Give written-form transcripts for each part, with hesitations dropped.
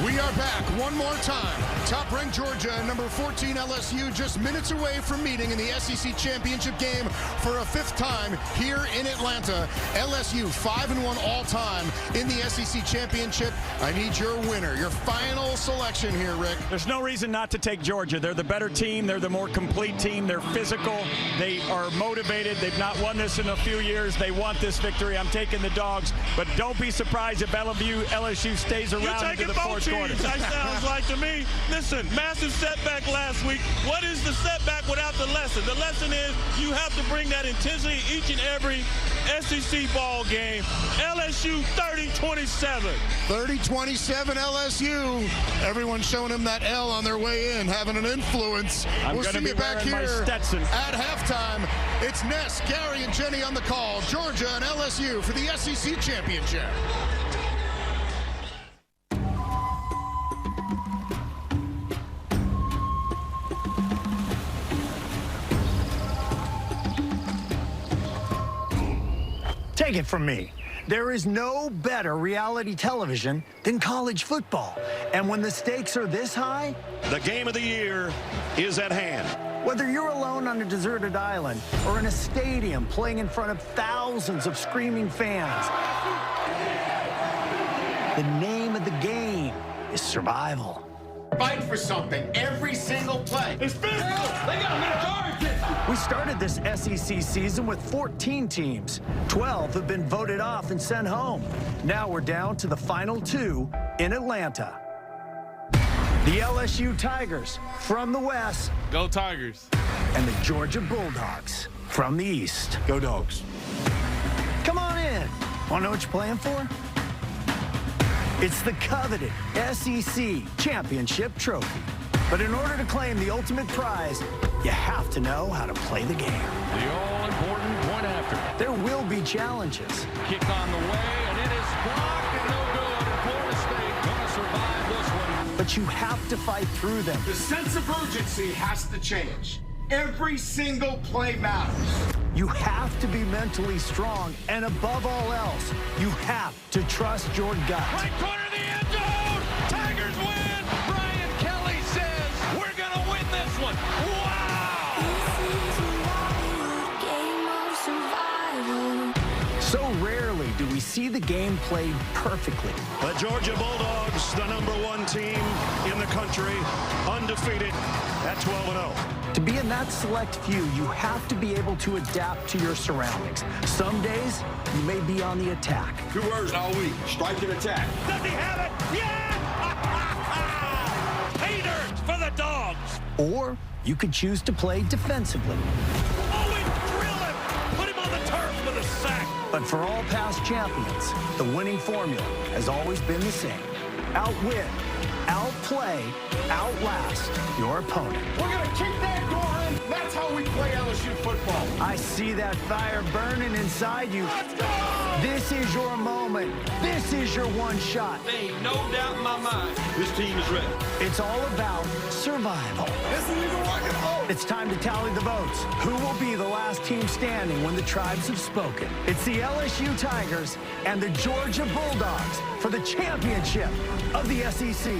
We are back one more time. Top-ranked Georgia and number 14 LSU just minutes away from meeting in the SEC championship game for a 5th time here in Atlanta. LSU 5-1 all-time in the SEC championship. I need your winner, your final selection here, Rick. There's no reason not to take Georgia. They're the better team. They're the more complete team. They're physical. They are motivated. They've not won this in a few years. They want this victory. I'm taking the Dogs, but don't be surprised if LSU stays around into the fourth quarter. That sounds like to me. Listen, massive setback last week. What is the setback without the lesson? The lesson is you have to bring that intensity each and every SEC ball game. LSU 30-27. 30-27 LSU. Everyone's showing them that L on their way in, having an influence. We'll see you back here Stetson at halftime. It's Ness, Gary, and Jenny on the call. Georgia and LSU for the SEC championship. Take it from me. There is no better reality television than college football. And when the stakes are this high, the game of the year is at hand. Whether you're alone on a deserted island or in a stadium playing in front of thousands of screaming fans, the name of the game is survival. Fight for something every single play. It's physical. They got me targeted. We started this SEC season with 14 teams. 12 have been voted off and sent home. Now we're down to the final 2 in Atlanta. The LSU Tigers from the west. Go Tigers. And the Georgia Bulldogs from the east. Go Dogs. Come on in. Want to know what you're playing for? It's the coveted SEC Championship Trophy. But in order to claim the ultimate prize, you have to know how to play the game. The all-important point after. There will be challenges. Kick on the way, and it is blocked and no good. And Florida State going to survive this one. But you have to fight through them. The sense of urgency has to change. Every single play matters. You have to be mentally strong, and above all else, you have to trust your gut. Right corner of the end zone. Tigers win. Brian Kelly says, we're going to win this one. Wow. So rarely do we see the game played perfectly. The Georgia Bulldogs, the #1 team in the country, undefeated at 12-0. To be in that select few, you have to be able to adapt to your surroundings. Some days, you may be on the attack. 2 words all week: strike and attack. Does he have it? Yeah! Haters for the Dogs. Or you could choose to play defensively. Oh, and drill him. Put him on the turf with a sack. But for all past champions, the winning formula has always been the same. Outwit, outplay, outlast your opponent. We're going to kick that door in. That's how we play LSU football. I see that fire burning inside you. Let's go! This is your moment. This is your one shot. There ain't no doubt in my mind. This team is ready. It's all about survival. This is even rock and roll. It's time to tally the votes. Who will be the last team standing when the tribes have spoken? It's the LSU Tigers and the Georgia Bulldogs for the championship of the SEC.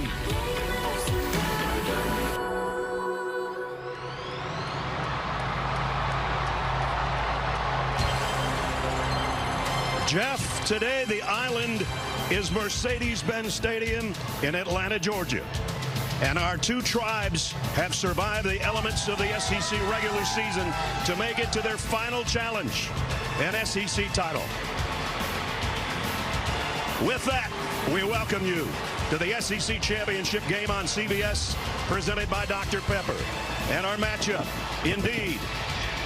Jeff, today the island is Mercedes-Benz Stadium in Atlanta, Georgia. And our 2 tribes have survived the elements of the SEC regular season to make it to their final challenge, an SEC title. With that, we welcome you to the SEC Championship game on CBS, presented by Dr. Pepper. And our matchup, indeed,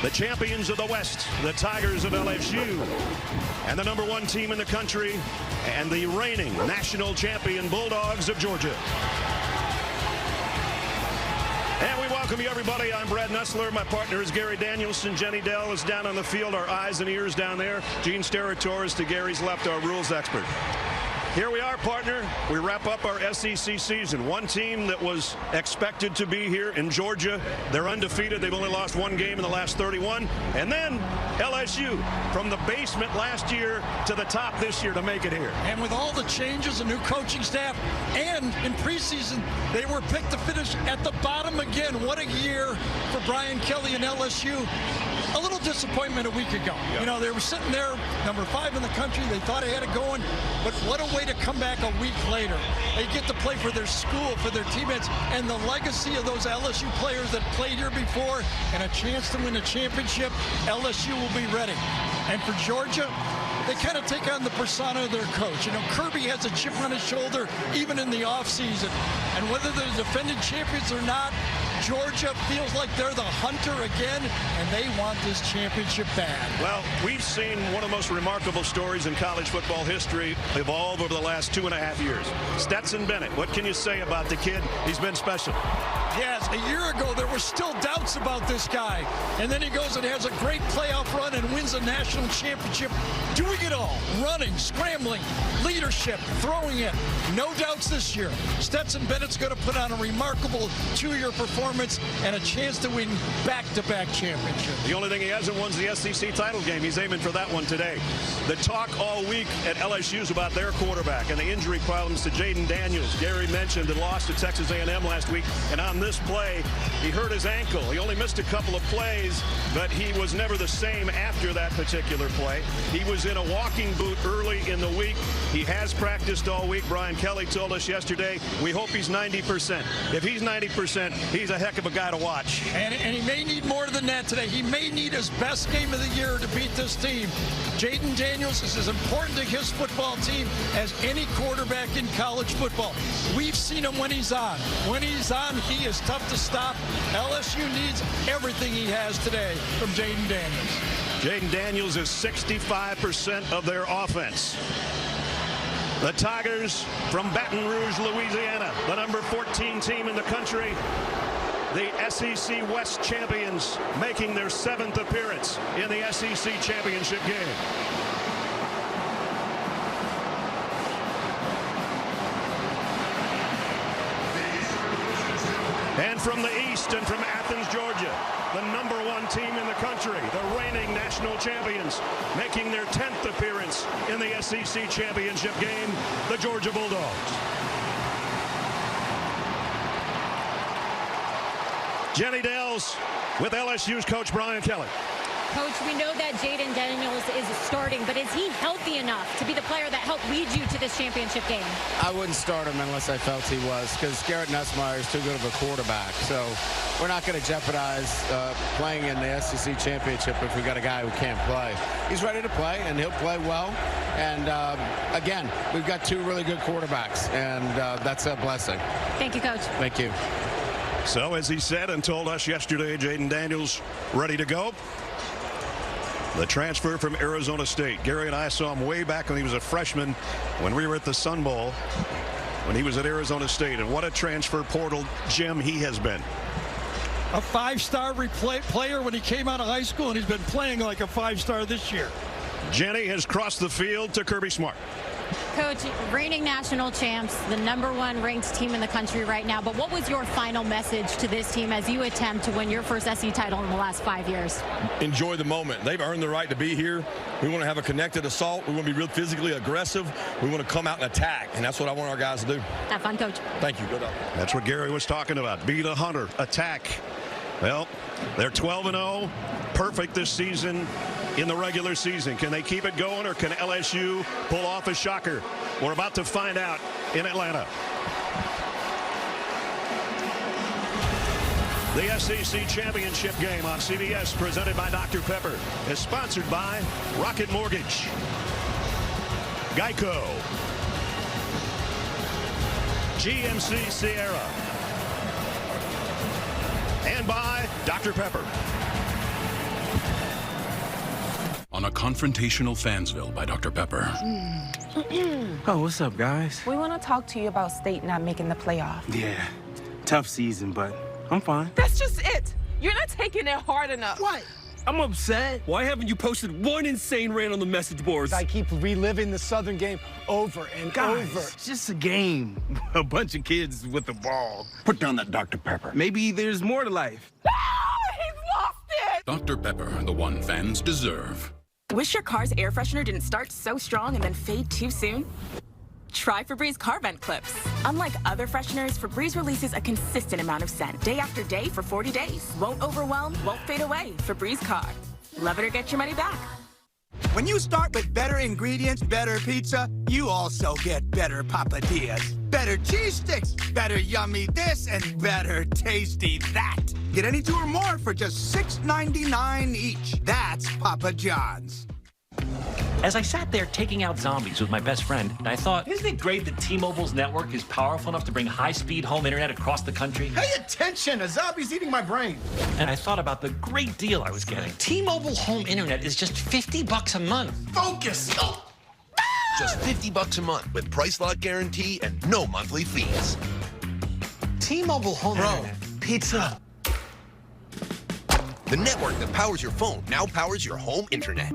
the champions of the West, the Tigers of LSU, and the #1 team in the country, and the reigning national champion Bulldogs of Georgia. And we welcome you, everybody. I'm Brad Nussler. My partner is Gary Daniels, and Jenny Dell is down on the field, our eyes and ears down there. Gene Steratore is to Gary's left, our rules expert. Here we are, partner. We wrap up our SEC season. One team that was expected to be here in Georgia. They're undefeated. They've only lost one game in the last 31. And then LSU, from the basement last year to the top this year to make it here. And with all the changes, a new coaching staff, and in preseason, they were picked to finish at the bottom again. What a year for Brian Kelly and LSU. A little disappointment a week ago. Yep. You know, they were sitting there, number 5 in the country. They thought they had it going, but what a way to come back a week later. They get to play for their school, for their teammates, and the legacy of those LSU players that played here before, and a chance to win a championship. LSU will be ready. And for Georgia, they kind of take on the persona of their coach. You know, Kirby has a chip on his shoulder even in the offseason. And whether they're defending champions or not, Georgia feels like they're the hunter again, and they want this championship bad. Well, we've seen one of the most remarkable stories in college football history evolve over the last 2.5 years. Stetson Bennett, what can you say about the kid? He's been special. Yes, a year ago there were still doubts about this guy. And then he goes and has a great playoff run and wins a national championship. Doing it all. Running, scrambling, leadership, throwing it. No doubts this year. Stetson Bennett's going to put on a remarkable 2-year performance and a chance to win back-to-back championships. The only thing he hasn't won is the SEC title game. He's aiming for that one today. The talk all week at LSU is about their quarterback and the injury problems to Jayden Daniels. Gary mentioned the loss to Texas A&M last week, and on this play, he hurt his ankle. He only missed a couple of plays, but he was never the same after that particular play. He was in a walking boot early in the week. He has practiced all week. Brian Kelly told us yesterday, we hope he's 90%. If he's 90%, he's a heck of a guy to watch. And he may need more than that today. He may need his best game of the year to beat this team. Jayden Daniels is as important to his football team as any quarterback in college football. We've seen him when he's on. When he's on, he is tough to stop. LSU needs everything he has today from Jayden Daniels. Jayden Daniels is 65% of their offense. The Tigers from Baton Rouge, Louisiana, the number 14 team in the country. The SEC West champions making their 7th appearance in the SEC championship game. And from the east and from Athens, Georgia, the number 1 team in the country, the reigning national champions, making their 10th appearance in the SEC championship game, the Georgia Bulldogs. Jenny Dales with LSU's coach Brian Kelly. Coach, we know that Jayden Daniels is starting, but is he healthy enough to be the player that helped lead you to this championship game? I wouldn't start him unless I felt he was, because Garrett Nussmeier is too good of a quarterback. So we're not going to jeopardize playing in the SEC championship if we got a guy who can't play. He's ready to play, and he'll play well. And again, we've got 2 really good quarterbacks, and that's a blessing. Thank you, Coach. Thank you. So, as he said and told us yesterday, Jayden Daniels ready to go. The transfer from Arizona State. Gary and I saw him way back when he was a freshman when we were at the Sun Bowl when he was at Arizona State. And what a transfer portal gem he has been. A 5-star player when he came out of high school, and he's been playing like a 5-star this year. Jenny has crossed the field to Kirby Smart. Coach, reigning national champs, the number 1 ranked team in the country right now. But what was your final message to this team as you attempt to win your first SEC title in the last 5 years? Enjoy the moment. They've earned the right to be here. We want to have a connected assault. We want to be real physically aggressive. We want to come out and attack, and that's what I want our guys to do. Have fun, Coach. Thank you. Good luck. That's what Gary was talking about. Be the hunter. Attack. Well, they're 12-0. Perfect this season in the regular season. Can they keep it going, or can LSU pull off a shocker? We're about to find out in Atlanta. The SEC championship game on CBS, presented by Dr. Pepper, is sponsored by Rocket Mortgage, Geico, GMC Sierra, and by Dr. Pepper. On a confrontational Fansville by Dr. Pepper. Oh, what's up, guys? We want to talk to you about State not making the playoff. Yeah, tough season, but I'm fine. That's just it. You're not taking it hard enough. What? I'm upset. Why haven't you posted one insane rant on the message boards? I keep reliving the Southern game over and over. It's just a game. A bunch of kids with the ball. Put down that Dr. Pepper. Maybe there's more to life. He's lost it! Dr. Pepper, the one fans deserve. Wish your car's air freshener didn't start so strong and then fade too soon? Try Febreze car vent clips. Unlike other fresheners, Febreze releases a consistent amount of scent day after day for 40 days. Won't overwhelm, won't fade away. Febreze car. Love it or get your money back. When you start with better ingredients, better pizza, you also get better papadillas. Better cheese sticks, better yummy this, and better tasty that. Get any two or more for just $6.99 each. That's Papa John's. As I sat there taking out zombies with my best friend, I thought, isn't it great that T-Mobile's network is powerful enough to bring high-speed home internet across the country? Pay attention! A zombie's eating my brain. And I thought about the great deal I was getting. T-Mobile home internet is just $50 a month. Focus! Oh. Just $50 a month with price lock guarantee and no monthly fees. T-Mobile home internet. Pizza. The network that powers your phone now powers your home internet.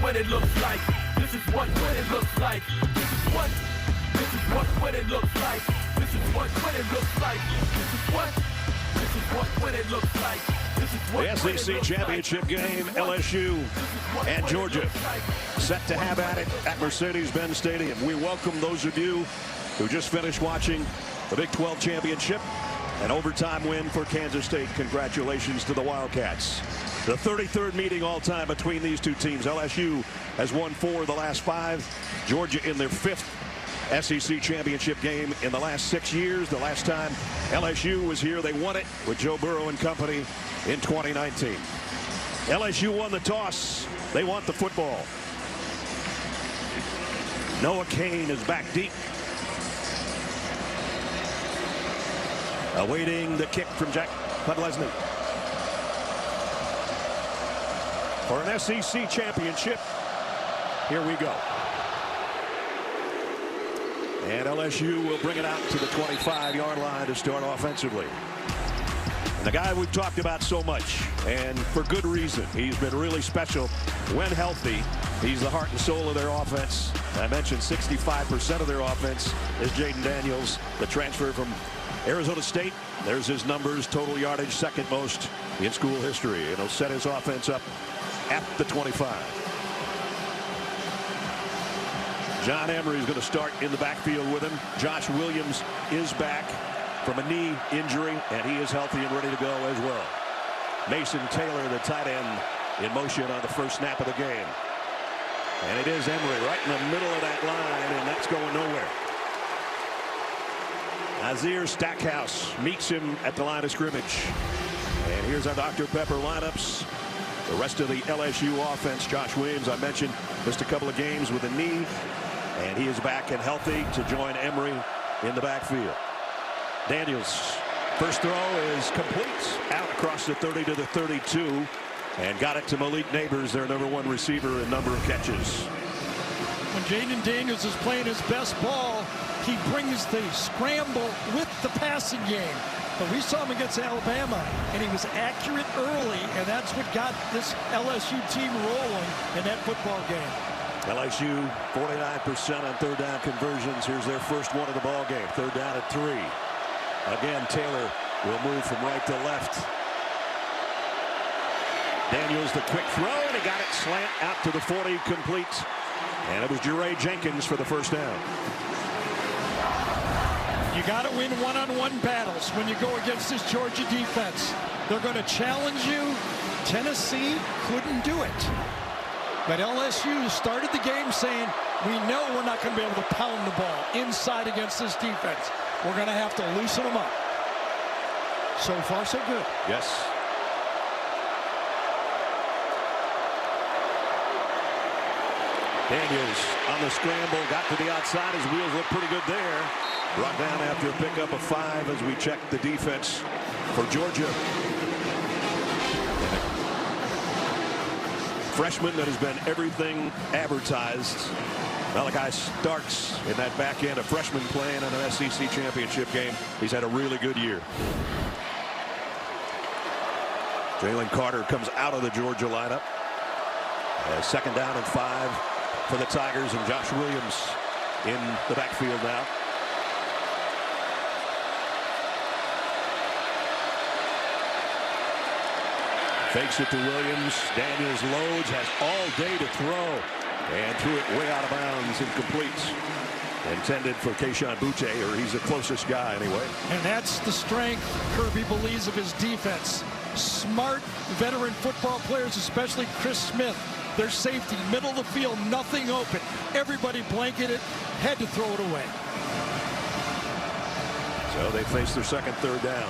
What it looks like. This is what it looks like. This is what it looks like. This is what it looks like. This is what it looks like. This is what The SEC championship game, LSU and Georgia set to have at it at Mercedes-Benz Stadium. We welcome those of you who just finished watching the Big 12 championship, an overtime win for Kansas State. Congratulations to the Wildcats. The 33rd meeting all-time between these two teams. LSU has won 4 of the last 5. Georgia in their 5th SEC championship game in the last 6 years. The last time LSU was here, they won it with Joe Burrow and company in 2019. LSU won the toss. They want the football. Noah Cain is back deep. Awaiting the kick from Jack Podlesny. For an SEC championship, here we go. And LSU will bring it out to the 25-yard line to start offensively. And the guy we've talked about so much, and for good reason. He's been really special when healthy. He's the heart and soul of their offense. I mentioned 65% of their offense is Jayden Daniels, the transfer from Arizona State. There's his numbers, total yardage, second most in school history. And he'll set his offense up at the 25. John Emery is going to start in the backfield with him. Josh Williams is back from a knee injury, and he is healthy and ready to go as well. Mason Taylor, the tight end, in motion on the first snap of the game. And it is Emery right in the middle of that line, and that's going nowhere. Nazir Stackhouse meets him at the line of scrimmage. And here's our Dr. Pepper lineups. The rest of the LSU offense. Josh Williams, I mentioned, missed a couple of games with a knee, and he is back and healthy to join Emery in the backfield. Daniels, first throw is complete, out across the 30 to the 32, and got it to Malik Neighbors, their #1 receiver in number of catches. When Jayden Daniels is playing his best ball, he brings the scramble with the passing game. But we saw him against Alabama, and he was accurate early, and that's what got this LSU team rolling in that football game. LSU 49% on third down conversions. Here's their first one of the ball game. Third down at 3. Again, Taylor will move from right to left. Daniels the quick throw, and he got it slant out to the 40, complete. And it was Jeray Jenkins for the first down. You got to win one-on-one battles when you go against this Georgia defense. They're going to challenge you. Tennessee couldn't do it. But LSU started the game saying, we know we're not going to be able to pound the ball inside against this defense. We're going to have to loosen them up. So far, so good. Yes. Daniels on the scramble, got to the outside. His wheels look pretty good there. Brought down after a pickup of 5 as we check the defense for Georgia. Freshman that has been everything advertised. Malachi Starks in that back end, a freshman playing in an SEC championship game. He's had a really good year. Jalen Carter comes out of the Georgia lineup. Second down and 5 for the Tigers, and Josh Williams in the backfield now. Fakes it to Williams. Daniels loads, has all day to throw, and threw it way out of bounds, incomplete. Intended for Kayshon Boutte, or he's the closest guy anyway. And that's the strength Kirby believes of his defense. Smart veteran football players, especially Chris Smith. Their safety, middle of the field, nothing open. Everybody blanketed, had to throw it away. So they face their second third down.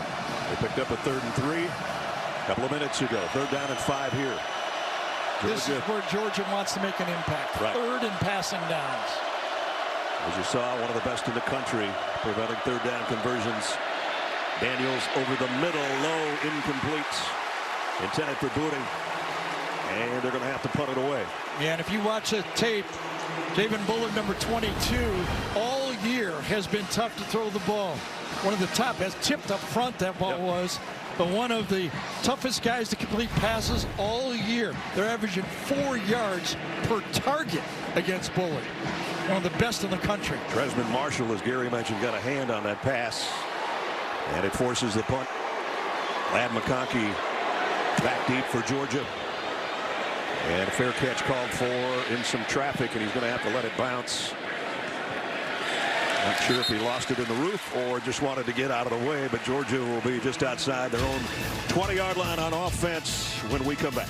They picked up a 3rd and 3 a couple of minutes ago. 3rd down and 5 here. This is where Georgia wants to make an impact. Right. 3rd and passing downs. As you saw, one of the best in the country preventing 3rd down conversions. Daniels over the middle, low, incomplete. Intended for Boutte. And they're going to have to punt it away. Yeah, and if you watch the tape, Jayden Daniels, number 22, all year has been tough to throw the ball. One of the top, has tipped up front, that ball was, but one of the toughest guys to complete passes all year. They're averaging 4 yards per target against Bullock. One of the best in the country. Tresman Marshall, as Gary mentioned, got a hand on that pass, and it forces the punt. Ladd McConkey back deep for Georgia. And a fair catch called for in some traffic, and he's going to have to let it bounce. Not sure if he lost it in the roof or just wanted to get out of the way, but Georgia will be just outside their own 20-yard line on offense when we come back.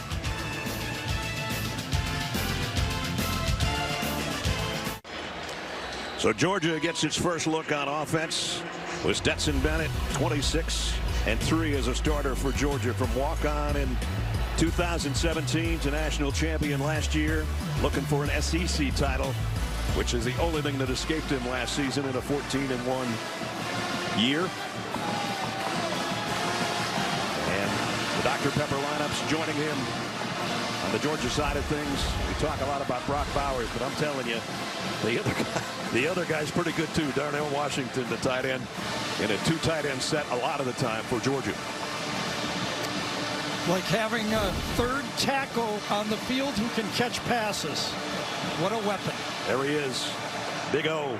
So Georgia gets its first look on offense with Stetson Bennett, 26-3 as a starter for Georgia, from walk-on in 2017 to national champion last year, looking for an SEC title, which is the only thing that escaped him last season in a 14-1 year. And the Dr. Pepper lineups joining him on the Georgia side of things. We talk a lot about Brock Bowers, but I'm telling you, the other guy's pretty good too. Darnell Washington, the tight end, in a 2 tight end set a lot of the time for Georgia. Like having a 3rd tackle on the field who can catch passes. What a weapon. There he is, Big O.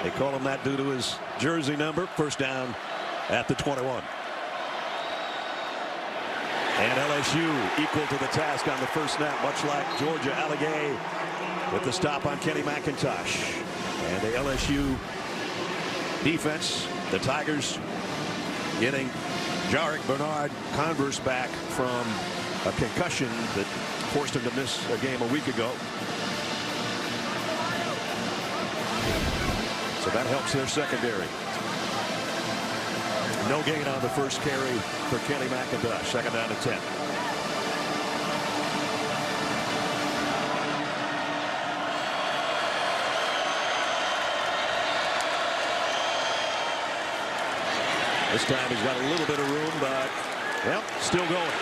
They call him that due to his jersey number. First down at the 21. And LSU equal to the task on the first snap, much like Georgia. Allegay with the stop on Kenny McIntosh. And the LSU defense, the Tigers getting Jarek Bernard Converse back from a concussion that forced him to miss a game a week ago. So that helps their secondary. No gain on the first carry for Kenny McIntosh. Second down and 10. This time he's got a little bit of room, but, well, still going.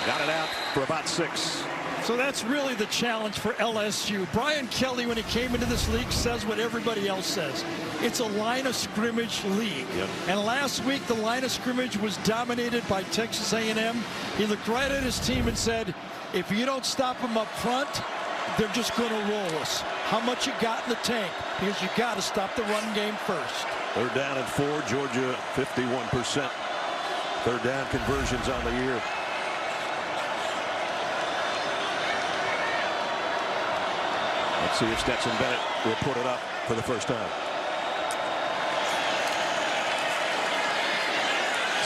Got it out for about 6. So that's really the challenge for LSU. Brian Kelly, when he came into this league, says what everybody else says. It's a line of scrimmage league. Yep. And last week, the line of scrimmage was dominated by Texas A&M. He looked right at his team and said, if you don't stop them up front, they're just going to roll us. How much you got in the tank? Because you got to stop the run game first. 3rd down and 4. Georgia 51%. 3rd down conversions on the year. Let's see if Stetson Bennett will put it up for the first time.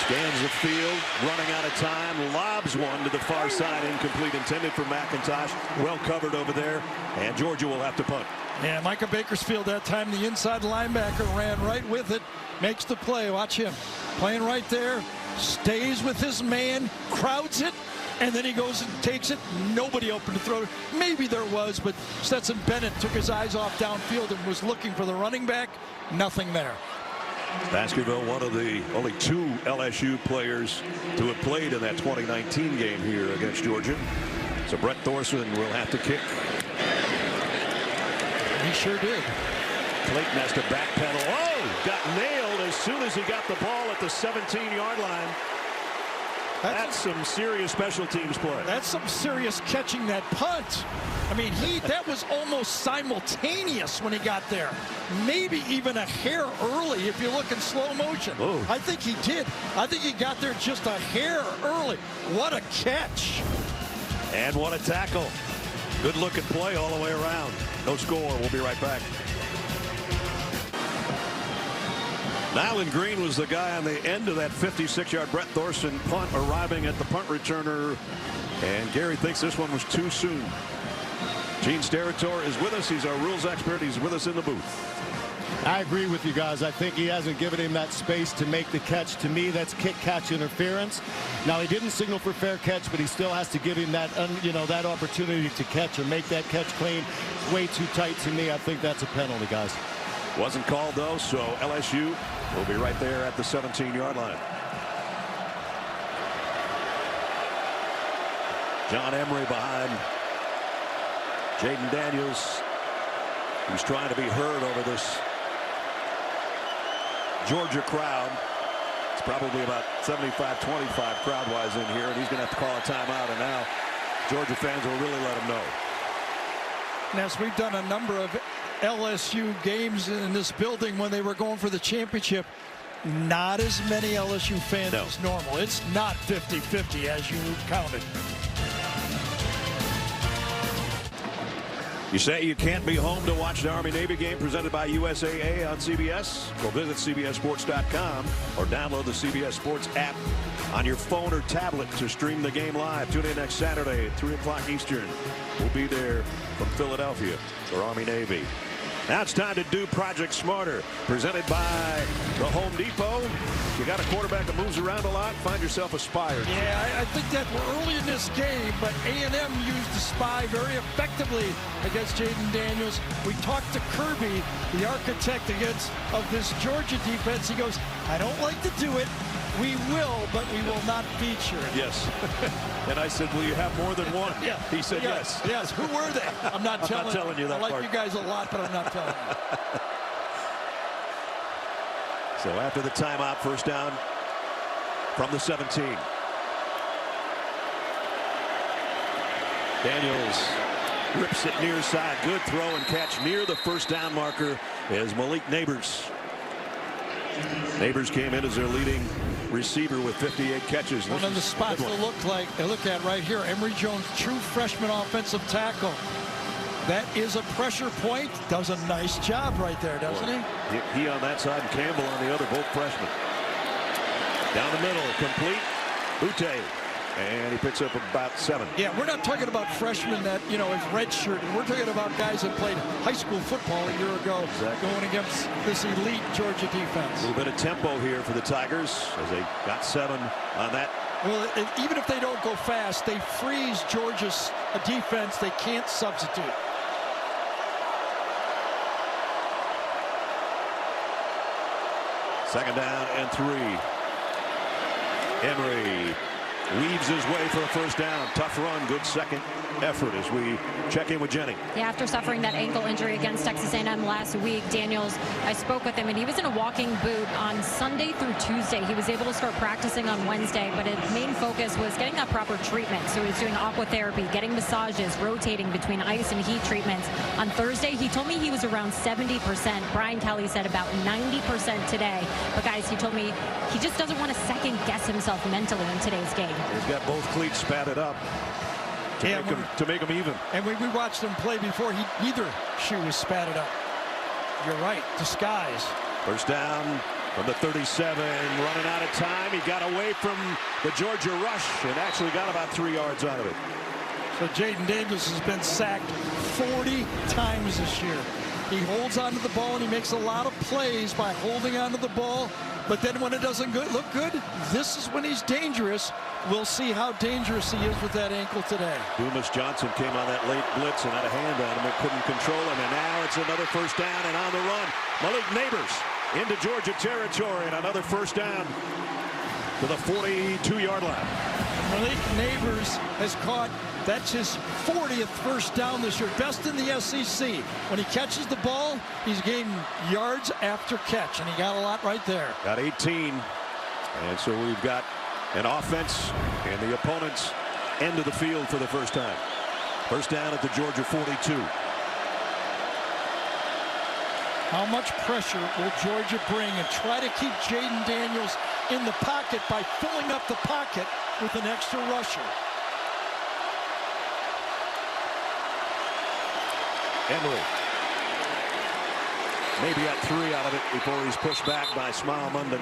Scans the field, running out of time, lobs one to the far side, incomplete, intended for McIntosh. Well covered over there, and Georgia will have to punt. Yeah, Micah Bakersfield that time, the inside linebacker ran right with it, makes the play. Watch him playing right there, stays with his man, crowds it, and then he goes and takes it. Nobody open to throw. Maybe there was, but Stetson Bennett took his eyes off downfield and was looking for the running back. Nothing there. Baskerville, one of the only 2 LSU players to have played in that 2019 game here against Georgia. So Brett Thorson will have to kick. He sure did. Clayton has to backpedal. Oh, got nailed as soon as he got the ball at the 17-yard line. That's some serious special teams play. That's some serious catching that punt. I mean, that was almost simultaneous when he got there. Maybe even a hair early if you look in slow motion. Ooh. I think he did. I think he got there just a hair early. What a catch. And what a tackle. Good looking play all the way around. No score. We'll be right back. Nyland Green was the guy on the end of that 56-yard Brett Thorson punt, arriving at the punt returner. And Gary thinks this one was too soon. Gene Steratore is with us. He's our rules expert. He's with us in the booth. I agree with you guys. I think he hasn't given him that space to make the catch. To me, that's kick-catch interference. Now, he didn't signal for fair catch, but he still has to give him that, that opportunity to catch or make that catch clean. Way too tight to me. I think that's a penalty, guys. Wasn't called, though, so LSU will be right there at the 17-yard line. John Emery behind Jayden Daniels, who's trying to be heard over this Georgia crowd. It's probably about 75-25 crowd-wise in here, and he's going to have to call a timeout, and now Georgia fans will really let him know. As we've done a number of LSU games in this building when they were going for the championship, not as many LSU fans as normal. It's not 50-50 as you counted. You say you can't be home to watch the Army-Navy game presented by USAA on CBS? Go visit CBSSports.com or download the CBS Sports app on your phone or tablet to stream the game live. Tune in next Saturday at 3 o'clock Eastern. We'll be there from Philadelphia for Army-Navy. Now it's time to do Project Smarter, presented by the Home Depot. You got a quarterback that moves around a lot, find yourself a spy or two. Yeah, I think that we're early in this game, but A&M used the spy very effectively against Jayden Daniels. We talked to Kirby, the architect of this Georgia defense. He goes, I don't like to do it. We will, but we will not feature it. Yes. And I said, will you have more than one? Yeah. He said yes. Yes. Who were they? I'm not telling you that I like part. you guys a lot, but I'm not telling you. So after the timeout, first down from the 17. Daniels rips it near side. Good throw and catch near the first down marker is Malik Neighbors. Neighbors came in as their leading receiver with 58 catches. One of the spots they look at right here. Emory Jones, true freshman offensive tackle. That is a pressure point. Does a nice job right there, doesn't he? He on that side and Campbell on the other, both freshmen. Down the middle, complete. Boutte. And he picks up about 7. Yeah, we're not talking about freshmen that, is redshirted. We're talking about guys that played high school football a year ago, going against this elite Georgia defense. A little bit of tempo here for the Tigers as they got 7 on that. Well, even if they don't go fast, they freeze Georgia's defense. They can't substitute. Second down and 3. Emery weaves his way for a first down. Tough run, good second effort as we check in with Jenny. Yeah, after suffering that ankle injury against Texas A&M last week, Daniels, I spoke with him, and he was in a walking boot on Sunday through Tuesday. He was able to start practicing on Wednesday, but his main focus was getting that proper treatment. So he was doing aquatherapy, getting massages, rotating between ice and heat treatments. On Thursday, he told me he was around 70%. Brian Kelly said about 90% today. But guys, he told me he just doesn't want to second guess himself mentally in today's game. He's got both cleats spatted up to make them even. And when we watched him play before, neither shoe was spatted up. You're right, disguise. First down from the 37, running out of time. He got away from the Georgia rush and actually got about 3 yards out of it. So Jayden Daniels has been sacked 40 times this year. He holds onto the ball and he makes a lot of plays by holding onto the ball. But then when it doesn't look good, this is when he's dangerous. We'll see how dangerous he is with that ankle today. Dumas Johnson came on that late blitz and had a hand on him and couldn't control him. And now it's another first down and on the run. Malik Neighbors into Georgia territory and another first down to the 42-yard line. Malik Neighbors has caught, that's his 40th first down this year, best in the SEC. When he catches the ball, he's gaining yards after catch, and he got a lot right there. Got 18, and so we've got An offense in the opponent's end of the field for the first time. First down at the Georgia 42. How much pressure will Georgia bring and try to keep Jayden Daniels in the pocket by filling up the pocket with an extra rusher? Emery maybe got 3 out of it before he's pushed back by Smile Munden.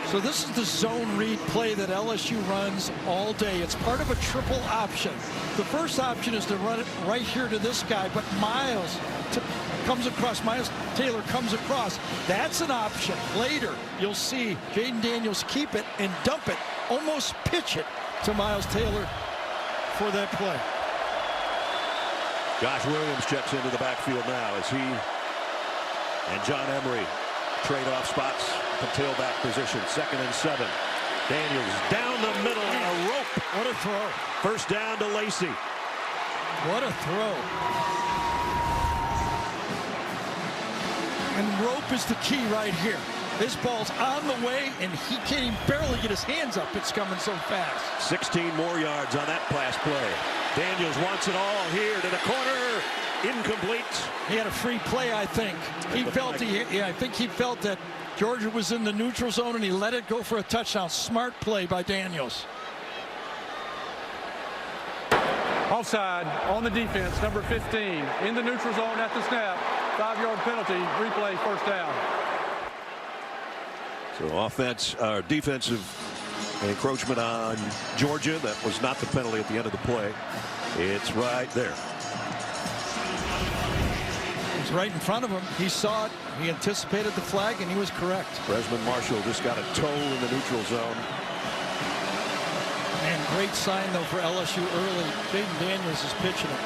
So this is the zone read play that LSU runs all day. It's part of a triple option. The first option is to run it right here to this guy, but Miles comes across. Miles Taylor comes across. That's an option. Later, you'll see Jayden Daniels keep it and dump it, almost pitch it to Miles Taylor for that play. Josh Williams checks into the backfield now as he and John Emery trade off spots to tailback position. 2nd and 7. Daniels down the middle and a rope. What a throw. First down to Lacey. What a throw. And rope is the key right here. This ball's on the way, and he can't even barely get his hands up. It's coming so fast. 16 more yards on that pass play. Daniels wants it all here to the corner. Incomplete. He had a free play, I think. He felt I think he felt that Georgia was in the neutral zone, and he let it go for a touchdown. Smart play by Daniels. Offside on the defense, number 15, in the neutral zone at the snap. 5-yard penalty, replay, first down. So defensive encroachment on Georgia. That was not the penalty at the end of the play. It's right there. It's right in front of him. He saw it. He anticipated the flag, and he was correct. Freshman Marshall just got a toe in the neutral zone. And great sign, though, for LSU early. Jayden Daniels is pitching it.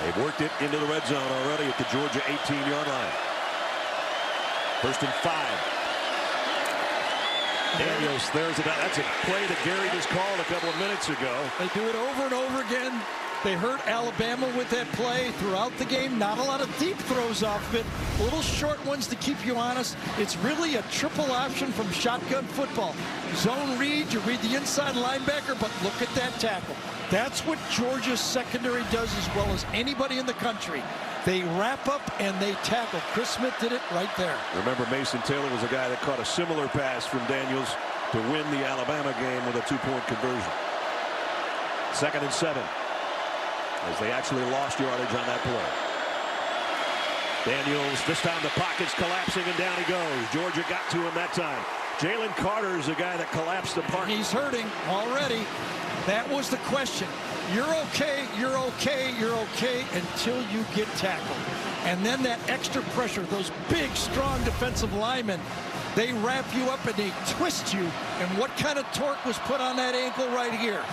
They've worked it into the red zone already at the Georgia 18-yard line. 1st and 5. Daniels, that's a play that Gary just called a couple of minutes ago. They do it over and over again. They hurt Alabama with that play throughout the game. Not a lot of deep throws off of it. Little short ones to keep you honest. It's really a triple option from shotgun football. Zone read, you read the inside linebacker, but look at that tackle. That's what Georgia's secondary does as well as anybody in the country. They wrap up and they tackle. Chris Smith did it right there. Remember, Mason Taylor was a guy that caught a similar pass from Daniels to win the Alabama game with a 2-point conversion. 2nd and 7. As they actually lost yardage on that play. Daniels, this time the pocket's collapsing and down he goes. Georgia got to him that time. Jalen Carter's the guy that collapsed the pocket. He's hurting already. That was the question. You're okay, you're okay, you're okay until you get tackled. And then that extra pressure, those big, strong defensive linemen, they wrap you up and they twist you. And what kind of torque was put on that ankle right here?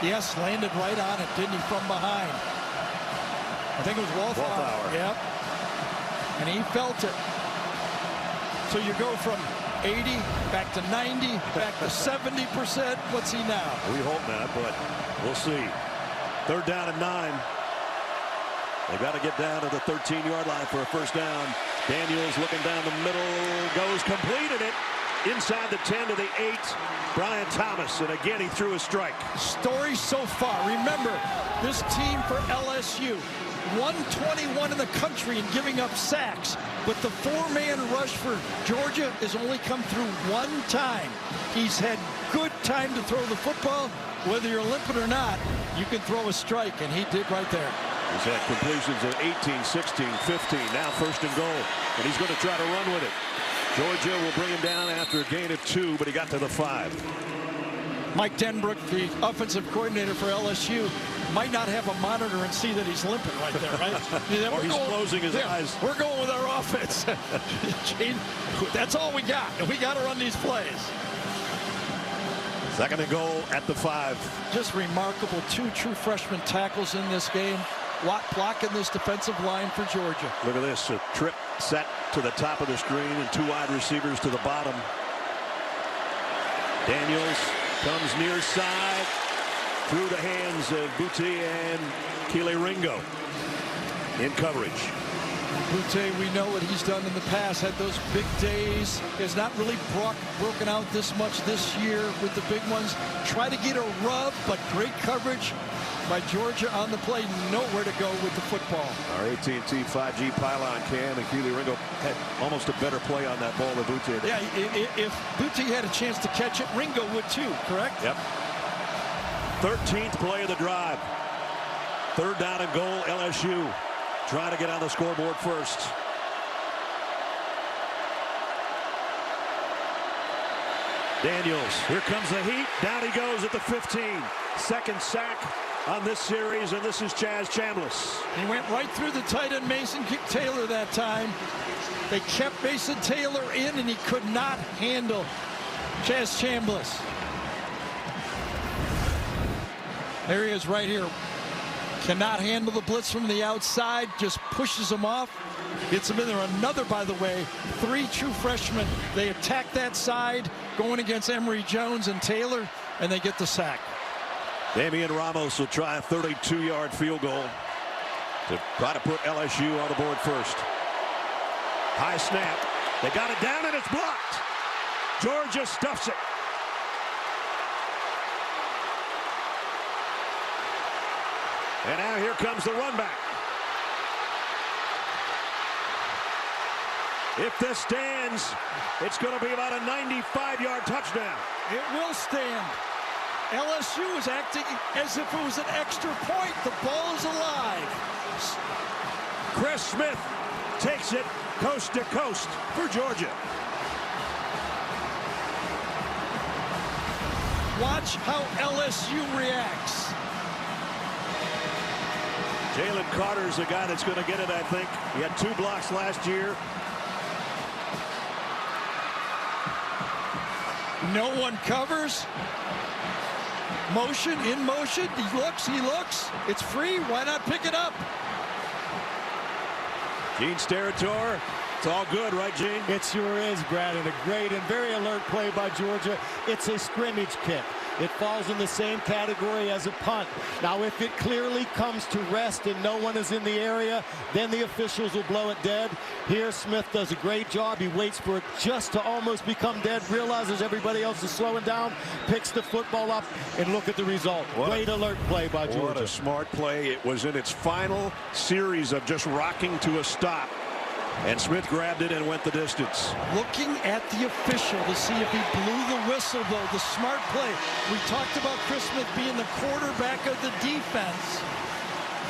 Yes, landed right on it, didn't he, from behind? I think it was Wallflower. Yep. And he felt it. So you go from 80 back to 90, back to 70%. What's he now? We hope not, but we'll see. 3rd down and 9. They've got to get down to the 13-yard line for a first down. Daniels looking down the middle, goes, completed it. Inside the 10 to the 8, Brian Thomas, and again he threw a strike. Story so far. Remember, this team for LSU, 121 in the country in giving up sacks, but the 4-man rush for Georgia has only come through 1 time. He's had good time to throw the football. Whether you're limping or not, you can throw a strike, and he did right there. He's had completions of 18, 16, 15, now 1st and goal, and he's going to try to run with it. Georgia will bring him down after a gain of 2, but he got to the 5. Mike Denbrook, the offensive coordinator for LSU, might not have a monitor and see that he's limping right there, right? Yeah, or he's closing his eyes. We're going with our offense. That's all we got, and we got to run these plays. 2nd and goal at the 5. Just remarkable. 2 true freshman tackles in this game. Watt blocking this defensive line for Georgia. Look at this, a trip set to the top of the screen and 2 wide receivers to the bottom. Daniels comes near side through the hands of Boutte and Keely Ringo in coverage. Boutte, we know what he's done in the past, had those big days. He has not really broken out this much this year with the big ones. Try to get a rub, but great coverage by Georgia on the play. Nowhere to go with the football. Our AT&T 5G pylon cam, and Keely Ringo had almost a better play on that ball than Boutte. Yeah, if Boutte had a chance to catch it, Ringo would too, correct? Yep. 13th play of the drive. 3rd down and goal, LSU. Trying to get on the scoreboard first. Daniels, here comes the heat. Down he goes at the 15. 2nd sack on this series, and this is Chaz Chambliss. He went right through the tight end Mason Taylor that time. They kept Mason Taylor in, and he could not handle Chaz Chambliss. There he is right here. Cannot handle the blitz from the outside, just pushes him off, gets him in there. Another, by the way, 3 true freshmen. They attack that side, going against Emory Jones and Taylor, and they get the sack. Damian Ramos will try a 32-yard field goal to try to put LSU on the board first. High snap. They got it down, and it's blocked. Georgia stuffs it. And now here comes the run back. If this stands, it's going to be about a 95-yard touchdown. It will stand. LSU is acting as if it was an extra point. The ball is alive. Chris Smith takes it coast to coast for Georgia. Watch how LSU reacts. Jalen Carter's the guy that's going to get it, I think. He had 2 blocks last year. No one covers. Motion, in motion. He looks. It's free. Why not pick it up? Gene Steratore. It's all good, right, Gene? It sure is, Brad, and a great and very alert play by Georgia. It's a scrimmage kick. It falls in the same category as a punt. Now, if it clearly comes to rest and no one is in the area, then the officials will blow it dead. Here, Smith does a great job. He waits for it just to almost become dead, realizes everybody else is slowing down, picks the football up, and look at the result. Great alert play by Georgia. What a smart play. It was in its final series of just rocking to a stop. And Smith grabbed it and went the distance. Looking at the official to see if he blew the whistle, though. The smart play. We talked about Chris Smith being the quarterback of the defense.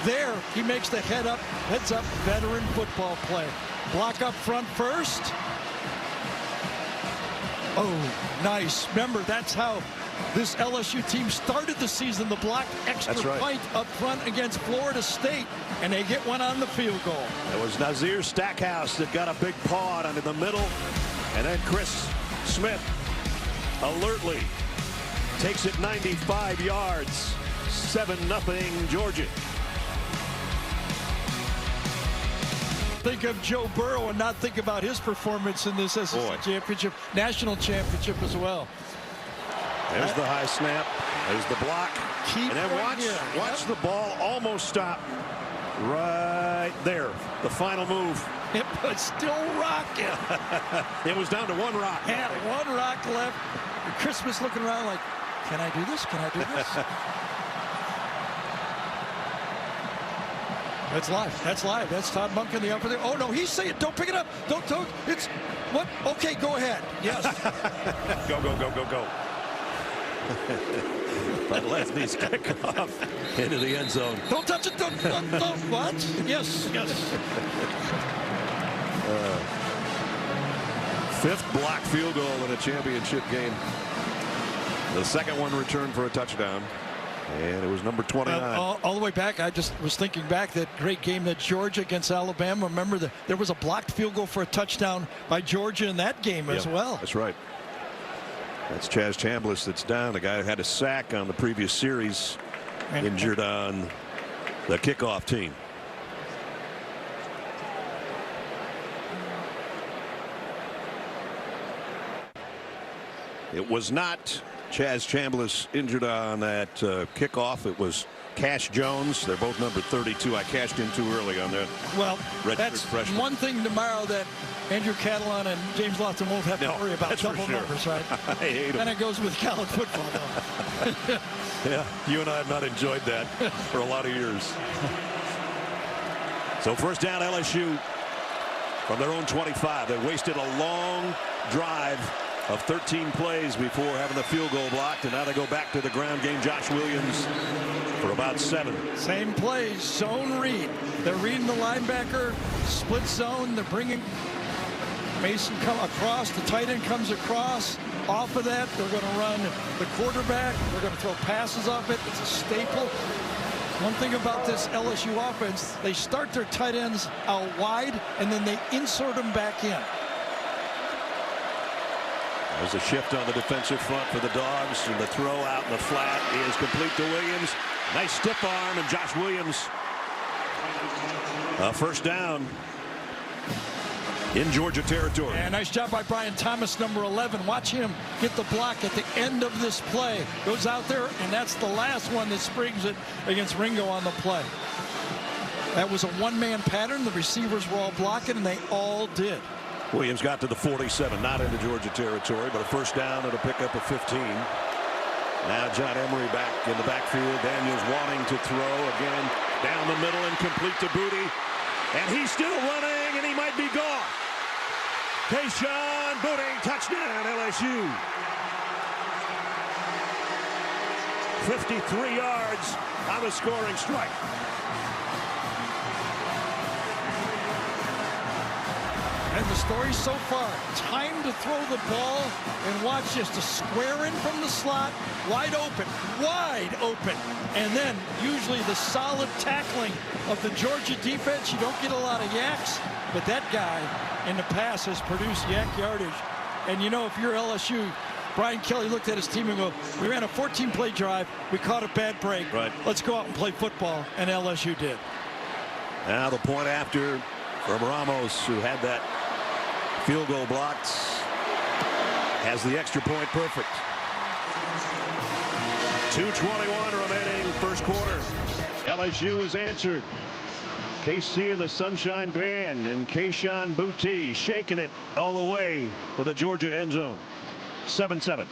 There, he makes the heads up veteran football play. Block up front first. Oh, nice. Remember, that's how this LSU team started the season. The block extra point up front against Florida State, and they get one on the field goal. It was Nazir Stackhouse that got a big paw on in the middle, and then Chris Smith alertly takes it 95 yards. 7-0 Georgia. Think of Joe Burrow and not think about his performance in this SEC championship, national championship as well. There's the high snap. There's the block. And then watch the ball almost stop right there. The final move. It was still rocking. It was down to 1 rock. Yeah, 1 rock left. Christmas looking around like, can I do this? Can I do this? That's live. That's live. That's Todd Monk in the upper there. Oh, no, he's saying, don't pick it up. Don't. It's what? Okay, go ahead. Yes. Go. But Lesney's kickoff into the end zone. Don't touch it. Don't. What? Yes. 5th block field goal in a championship game. The 2nd one returned for a touchdown. And it was number 29. All the way back, I just was thinking back that great game that Georgia against Alabama. Remember that there was a blocked field goal for a touchdown by Georgia in that game as well. That's right. That's Chaz Chambliss that's down. The guy who had a sack on the previous series, injured on the kickoff team. It was not Chaz Chambliss injured on that kickoff. It was Cash Jones. They're both number 32. I cashed in too early on that. Well, that's freshman. One thing tomorrow that Andrew Catalon and James Lofton won't have to worry about double numbers, right? I hate them. And it goes with college football, though. Yeah, you and I have not enjoyed that for a lot of years. So first down, LSU from their own 25. They wasted a long drive of 13 plays before having the field goal blocked, and now they go back to the ground game. Josh Williams for about 7. Same plays, zone read. They're reading the linebacker, split zone. They're bringing Mason come across. The tight end comes across. Off of that, they're going to run the quarterback. They're going to throw passes off it. It's a staple. One thing about this LSU offense, they start their tight ends out wide, and then they insert them back in. There's a shift on the defensive front for the Dogs, and the throw out in the flat is complete to Williams. Nice stiff arm, and Josh Williams first down in Georgia territory. And nice job by Brian Thomas, number 11. Watch him get the block at the end of this play. Goes out there, and that's the last one that springs it against Ringo on the play. That was a one-man pattern. The receivers were all blocking, and they all did. Williams got to the 47, not into Georgia territory, but a first down and a pickup of 15. Now John Emery back in the backfield. Daniels wanting to throw again down the middle and complete to Boutte. And he's still running, and he might be gone. Kayshon Boutte, touchdown, LSU. 53 yards on the scoring strike. And the story so far, time to throw the ball, and watch this, to square in from the slot, wide open. And then usually the solid tackling of the Georgia defense. You don't get a lot of yaks, but that guy in the pass has produced yak yardage. And you know, if you're LSU, Brian Kelly looked at his team and go, we ran a 14-play drive, we caught a bad break. Right. Let's go out and play football, and LSU did. Now the point after from Ramos, who had that field goal blocked, has the extra point perfect. 2:21 remaining first quarter. LSU has answered. KC and the Sunshine Band and Kayshon Boutte shaking it all the way for the Georgia end zone. 7-7.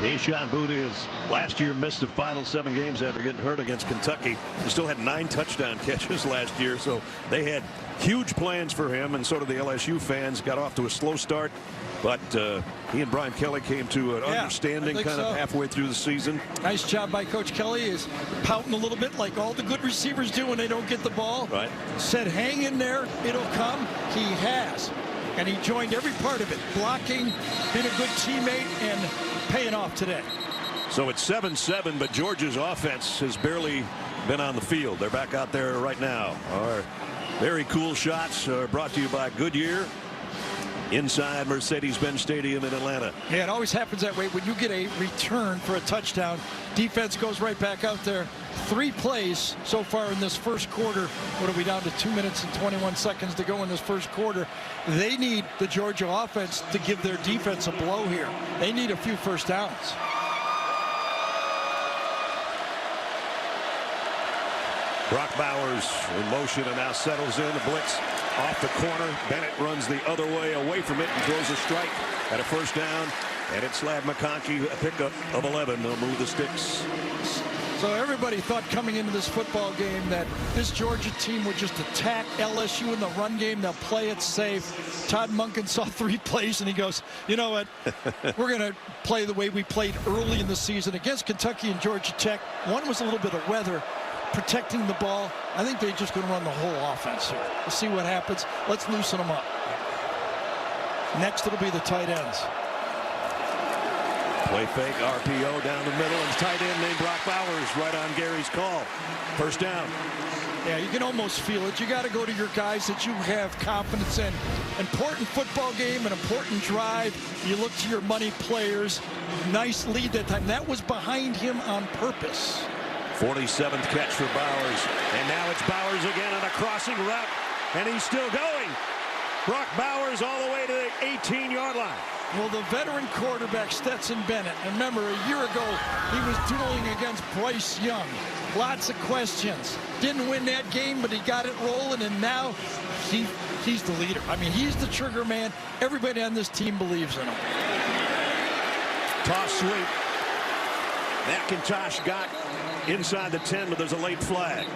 Kayshon Boutte is last year missed the final 7 games after getting hurt against Kentucky. He still had 9 touchdown catches last year, so they had huge plans for him, and so did the LSU fans. Got off to a slow start, but he and Brian Kelly came to an understanding kind of halfway through the season. Nice job by Coach Kelly. Is pouting a little bit like all the good receivers do when they don't get the ball. Right. Said hang in there, it'll come. He has. And he joined every part of it. Blocking, being a good teammate, and paying off today. So it's 7-7, but Georgia's offense has barely been on the field. They're back out there right now. Our very cool shots are brought to you by Goodyear inside Mercedes-Benz Stadium in Atlanta. Yeah, it always happens that way. When you get a return for a touchdown, defense goes right back out there. 3 plays so far in this first quarter. What are we down to? 2 minutes and 21 seconds to go in this first quarter. They need the Georgia offense to give their defense a blow here. They need a few first downs. Brock Bowers in motion and now settles in. The blitz off the corner. Bennett runs the other way away from it and throws a strike at a first down. And it's Slad McConkey, a pickup of 11. They'll move the sticks. So everybody thought coming into this football game that this Georgia team would just attack LSU in the run game. They'll play it safe. Todd Monken saw 3 plays and he goes, you know what? We're going to play the way we played early in the season against Kentucky and Georgia Tech. One was a little bit of weather, protecting the ball. I think they're just going to run the whole offense here. We'll see what happens. Let's loosen them up. Next, it'll be the tight ends. Play fake, RPO down the middle, and tight end named Brock Bowers right on Gary's call. First down. Yeah, you can almost feel it. You got to go to your guys that you have confidence in. Important football game, an important drive. You look to your money players. Nice lead that time. That was behind him on purpose. 47th catch for Bowers. And now it's Bowers again on a crossing route. And he's still going. Brock Bowers all the way to the 18-yard line. Well, the veteran quarterback, Stetson Bennett, and remember, a year ago, he was dueling against Bryce Young. Lots of questions. Didn't win that game, but he got it rolling, and now he's the leader. I mean, he's the trigger man. Everybody on this team believes in him. Toss sweep. McIntosh got inside the 10, but there's a late flag.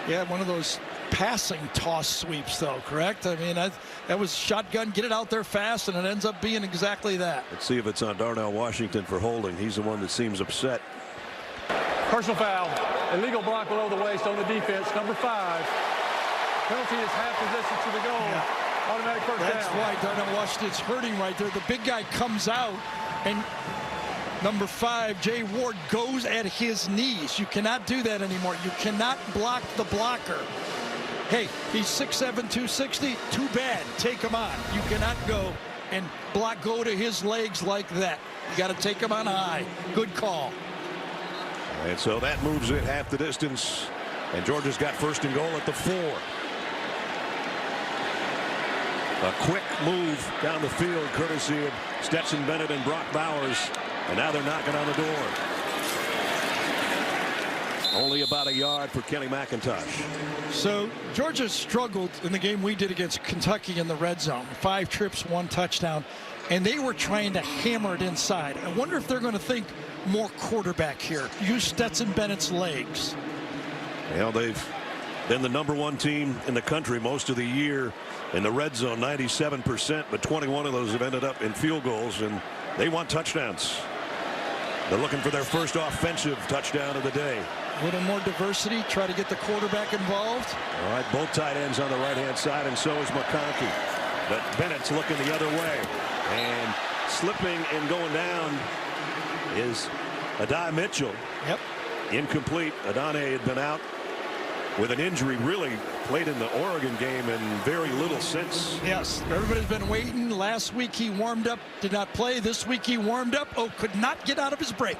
Yeah, one of those passing toss sweeps, though, correct? I mean, that was shotgun, get it out there fast, and it ends up being exactly that. Let's see if it's on Darnell Washington for holding. He's the one that seems upset. Personal foul. Illegal block below the waist on the defense. Number 5. Penalty is half position to the goal. Yeah. Automatic first down. That's why Darnell Washington's hurting right there. The big guy comes out, and number 5, Jay Ward, goes at his knees. You cannot do that anymore. You cannot block the blocker. Hey, he's 6'7", 260. Too bad. Take him on. You cannot go and go to his legs like that. You got to take him on high. Good call. And so that moves it half the distance. And Georgia's got first and goal at the 4. A quick move down the field courtesy of Stetson Bennett and Brock Bowers. And now they're knocking on the door. Only about a yard for Kenny McIntosh. So Georgia struggled in the game we did against Kentucky in the red zone. 5 trips, 1 touchdown. And they were trying to hammer it inside. I wonder if they're going to think more quarterback here. Use Stetson Bennett's legs. Well, they've been the #1 team in the country most of the year in the red zone, 97%, but 21 of those have ended up in field goals, and they want touchdowns. They're looking for their first offensive touchdown of the day. A little more diversity, try to get the quarterback involved. All right, both tight ends on the right-hand side, and so is McConkey. But Bennett's looking the other way. And slipping and going down is Adai Mitchell. Yep. Incomplete. Adane had been out with an injury, really played in the Oregon game and very little since. Yes, everybody's been waiting. Last week he warmed up, did not play. This week he warmed up. Oh, could not get out of his break.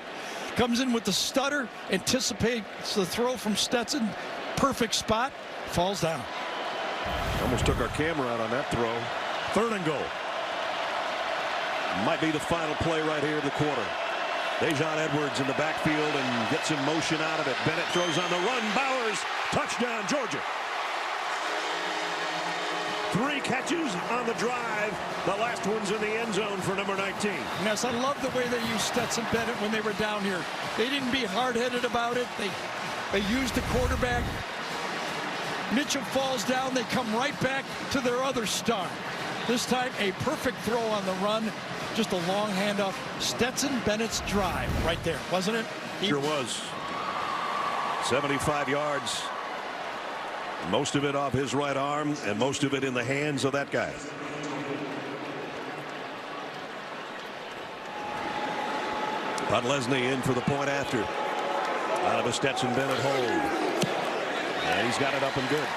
Comes in with the stutter, anticipates the throw from Stetson. Perfect spot, falls down. Almost took our camera out on that throw. 3rd and goal. Might be the final play right here in the quarter. Dejon Edwards in the backfield and gets in motion out of it. Bennett throws on the run. Bowers, touchdown, Georgia. 3 catches on the drive. The last one's in the end zone for number 19. Yes, I love the way they used Stetson Bennett when they were down here. They didn't be hard-headed about it. They used the quarterback. Mitchell falls down. They come right back to their other star. This time, a perfect throw on the run. Just a long handoff. Stetson Bennett's drive right there, wasn't it? Sure was. 75 yards. Most of it off his right arm and most of it in the hands of that guy. Podlesny in for the point after. Out of a Stetson Bennett hold. And he's got it up and good.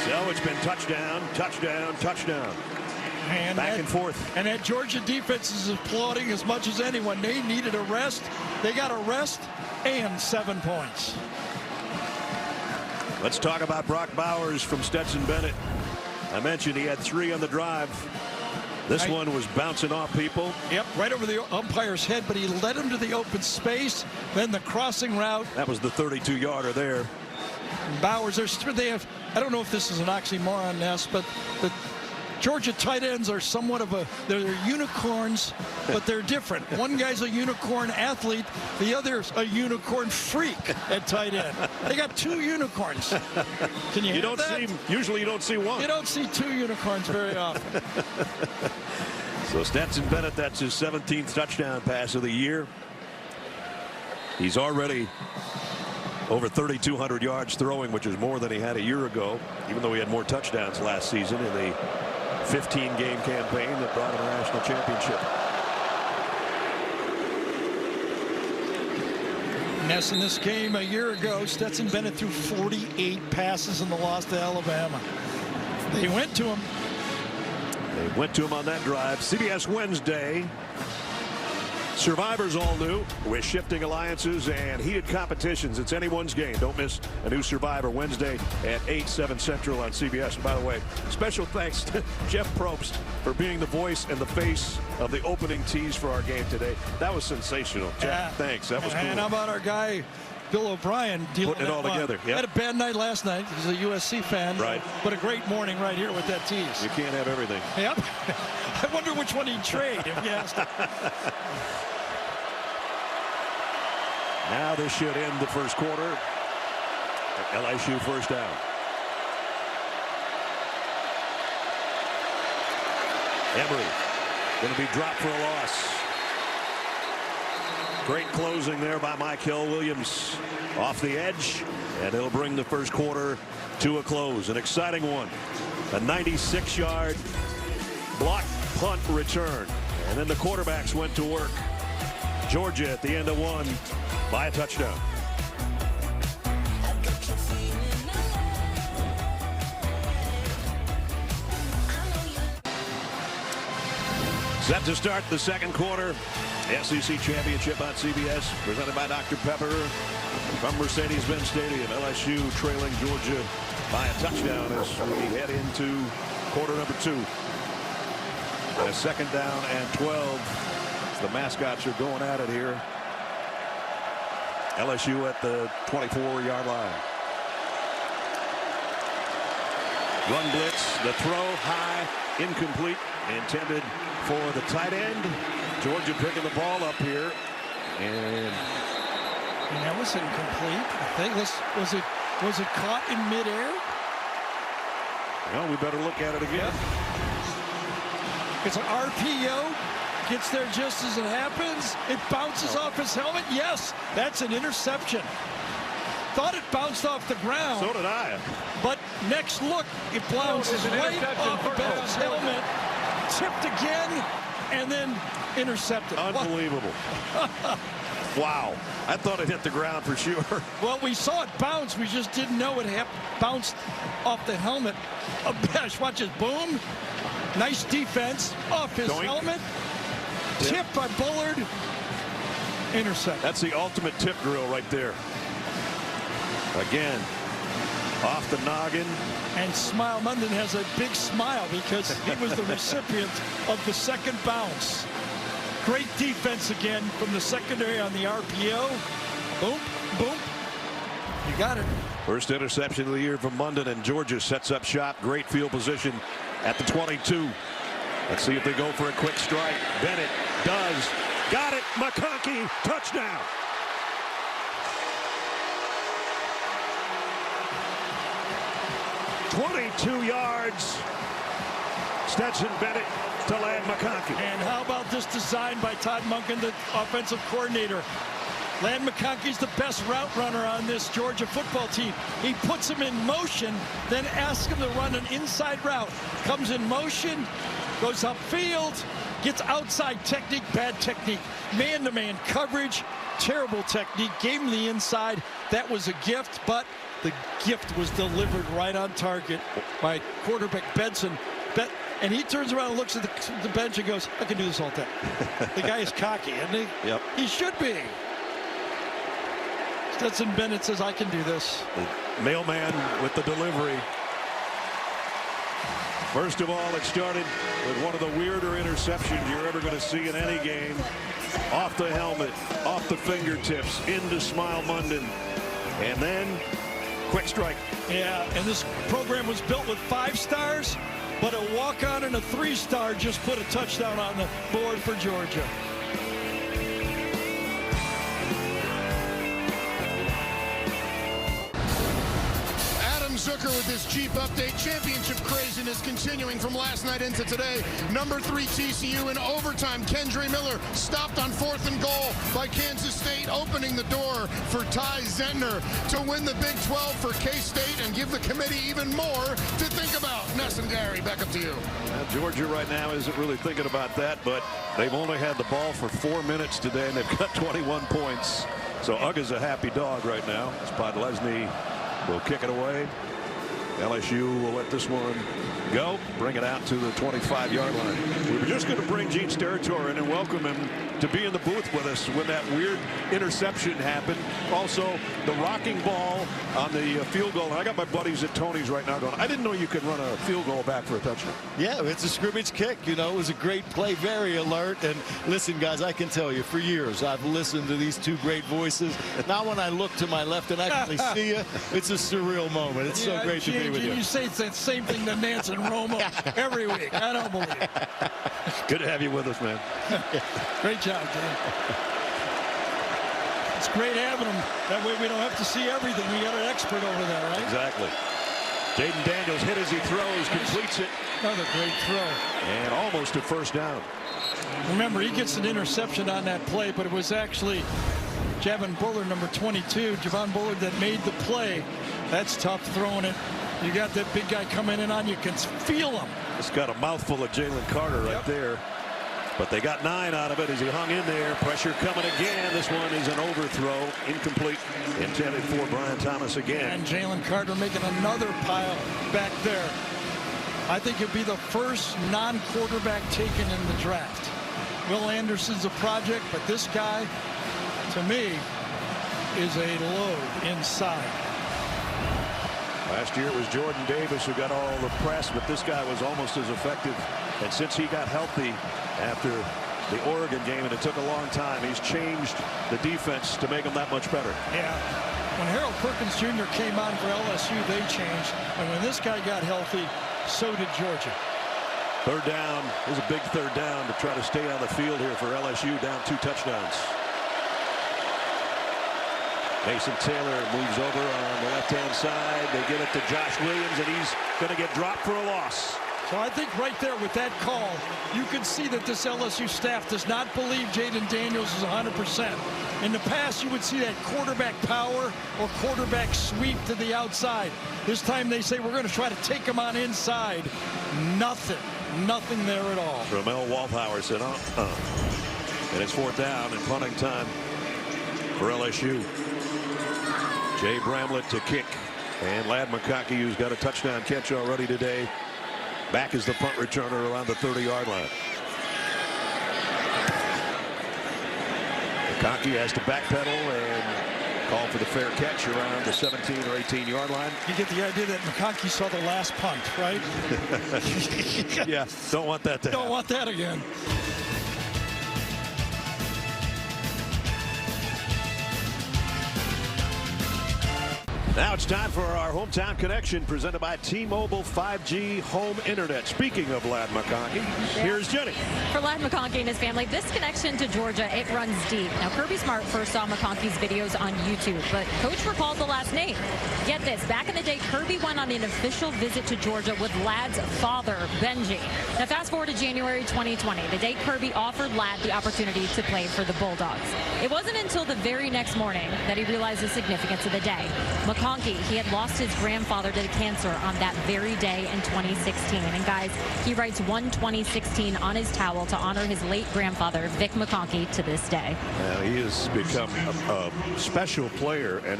So it's been touchdown, touchdown, touchdown. And back and forth. And that Georgia defense is applauding as much as anyone. They needed a rest. They got a rest and 7 points. Let's talk about Brock Bowers from Stetson Bennett. I mentioned he had 3 on the drive. This one was bouncing off people. Yep, right over the umpire's head, but he led him to the open space. Then the crossing route. That was the 32-yarder there. Bowers, they have, I don't know if this is an oxymoron, Ness, but the Georgia tight ends are somewhat of they're unicorns, but they're different. One guy's a unicorn athlete, the other's a unicorn freak at tight end. They got 2 unicorns. Can you don't that? Usually you don't see one. You don't see 2 unicorns very often. So Stetson Bennett, that's his 17th touchdown pass of the year. He's already over 3,200 yards throwing, which is more than he had a year ago, even though he had more touchdowns last season in the 15-game campaign that brought him a national championship. Ness, in this game a year ago, Stetson Bennett threw 48 passes in the loss to Alabama. They went to him. They went to him on that drive. CBS Wednesday. Survivor's all new with shifting alliances and heated competitions. It's anyone's game. Don't miss a new Survivor Wednesday at 8, 7 Central on CBS. And by the way, special thanks to Jeff Probst for being the voice and the face of the opening tease for our game today. That was sensational. Jeff, thanks. That was cool. And how about our guy Bill O'Brien putting it all together? Yep. Had a bad night last night. He's a USC fan. Right. But a great morning right here with that tease. You can't have everything. Yep. I wonder which one he'd trade if you asked him. Now this should end the first quarter. LSU first down. Emery going to be dropped for a loss. Great closing there by Michael Williams off the edge, and it'll bring the first quarter to a close. An exciting one. A 96-yard block punt return, and then the quarterbacks went to work. Georgia at the end of one by a touchdown. Set to start the second quarter. SEC Championship on CBS, presented by Dr. Pepper from Mercedes-Benz Stadium. LSU trailing Georgia by a touchdown as we head into quarter number 2. A second down and 12. The mascots are going at it here. LSU at the 24-yard line. Run blitz, the throw high, incomplete, intended for the tight end. Georgia picking the ball up here, and that was incomplete. I think this was it caught in midair. Well, we better look at it again. It's an RPO. Gets there just as it happens. It bounces off his helmet. Yes, that's an interception. Thought it bounced off the ground. So did I. But next look, it bounces right off the Ben's helmet. Tipped again, and then intercepted. Unbelievable. Wow. I thought it hit the ground for sure. Well, we saw it bounce. We just didn't know it had bounced off the helmet. Watch it. Boom. Nice defense off his helmet. Tip by Bullard. Intercept. That's the ultimate tip drill right there. Again, off the noggin. And Smile Munden has a big smile because he was the recipient of the second bounce. Great defense again from the secondary on the RPO. Boom, boom. You got it. First interception of the year from Munden, and Georgia sets up shop. Great field position at the 22. Let's see if they go for a quick strike. Bennett does. Got it. McConkey, touchdown. .22 yards. Stetson Bennett to land McConkey. And how about this design by Todd Monken, the offensive coordinator? Land McConkey's the best route runner on this Georgia football team. He puts him in motion, then asks him to run an inside route. Comes in motion, goes upfield, gets outside technique, bad technique. Man-to-man coverage, terrible technique. Gave him the inside. That was a gift, but the gift was delivered right on target by quarterback Benson. And he turns around and looks at the bench and goes, I can do this all day. The guy is cocky, isn't he? Yep. He should be. Stetson Bennett says, I can do this. The mailman with the delivery. First of all, it started with one of the weirder interceptions you're ever going to see in any game. Off the helmet, off the fingertips, into Smile Munden. And then, quick strike. Yeah, and this program was built with 5 stars, but a walk-on and a 3-star just put a touchdown on the board for Georgia. Zucker with this Jeep update. Championship craziness continuing from last night into today. Number 3 TCU in overtime. Kendre Miller stopped on 4th and goal by Kansas State, opening the door for Ty Zentner to win the Big 12 for K-State and give the committee even more to think about. Ness and Gary, back up to you. Georgia right now isn't really thinking about that, but they've only had the ball for 4 minutes today, and they've got 21 points. So Uga's a happy dog right now. Spot Lesney will kick it away. LSU will let this one go. Bring it out to the 25-yard line. We were just going to bring Gene Steratore in and welcome him to be in the booth with us when that weird interception happened. Also, the rocking ball on the field goal. And I got my buddies at Tony's right now going, I didn't know you could run a field goal back for a touchdown. Yeah, it's a scrimmage kick. You know, it was a great play, very alert. And listen, guys, I can tell you, for years, I've listened to these two great voices. Now when I look to my left and actually see you, it's a surreal moment. It's so great to be with you. You say the same thing to Nance and Romo every week. I don't believe it. Good to have you with us, man. Great job, Dan. It's great having him. That way we don't have to see everything. We got an expert over there, right? Exactly. Jayden Daniels hit as he throws, completes it. Another great throw. And almost a first down. Remember, he gets an interception on that play, but it was actually Javon Bullard, number 22, Javon Bullard, that made the play. That's tough throwing it. You got that big guy coming in on you. Can feel him. It's got a mouthful of Jalen Carter right there. But they got 9 out of it as he hung in there. Pressure coming again. This one is an overthrow. Incomplete. Intended for Brian Thomas again. And Jalen Carter making another pile back there. I think it'd be the first non-quarterback taken in the draft. Will Anderson's a project, but this guy, to me, is a load inside. Last year it was Jordan Davis who got all the press, but this guy was almost as effective. And since he got healthy after the Oregon game, and it took a long time, he's changed the defense to make him that much better. Yeah. When Harold Perkins Jr. came on for LSU, they changed. And when this guy got healthy, so did Georgia. Third down. This is a big third down to try to stay on the field here for LSU, down 2 touchdowns. Mason Taylor moves over on the left-hand side. They give it to Josh Williams, and he's going to get dropped for a loss. So I think right there with that call, you can see that this LSU staff does not believe Jayden Daniels is 100%. In the past, you would see that quarterback power or quarterback sweep to the outside. This time they say we're going to try to take him on inside. Nothing there at all. Ramel Walthauer said, And it's 4th down and punting time for LSU. Jay Bramlett to kick. And Ladd McConkey, who's got a touchdown catch already today, back as the punt returner around the 30-yard line. McConkey has to backpedal and call for the fair catch around the 17 or 18-yard line. You get the idea that McConkey saw the last punt, right? Yeah, don't want that to happen. Don't want that again. Now it's time for our Hometown Connection presented by T-Mobile 5G Home Internet. Speaking of Ladd McConkey, here's Jenny. For Ladd McConkey and his family, this connection to Georgia, it runs deep. Now, Kirby Smart first saw McConkey's videos on YouTube, but Coach recalled the last name. Get this, back in the day, Kirby went on an official visit to Georgia with Ladd's father, Benji. Now, fast forward to January 2020, the day Kirby offered Ladd the opportunity to play for the Bulldogs. It wasn't until the very next morning that he realized the significance of the day. McConkey, he had lost his grandfather to cancer on that very day in 2016. And guys, he writes 1/2016 on his towel to honor his late grandfather, Vic McConkey, to this day. He has become a special player, and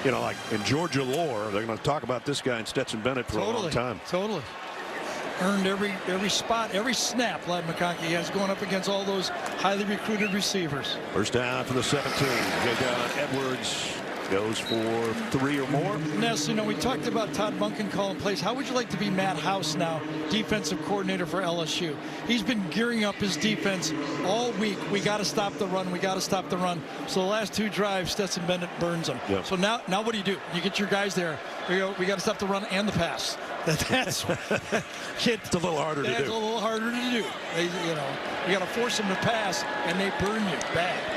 you know, like in Georgia lore, they're going to talk about this guy and Stetson Bennett for a long time. Totally. Earned every spot, every snap Ladd McConkey has going up against all those highly recruited receivers. First down for the 17. Jayden Edwards goes for 3 or more. Ness, you know, we talked about Todd Bunkin calling plays. How would you like to be Matt House now, defensive coordinator for LSU? He's been gearing up his defense all week. We got to stop the run. We got to stop the run. So the last 2 drives, Stetson Bennett burns them. Yep. So now what do? You get your guys there. We got to stop the run and the pass. That's it's a little harder to do. It's a little harder to do. You got to force them to pass, and they burn you bad.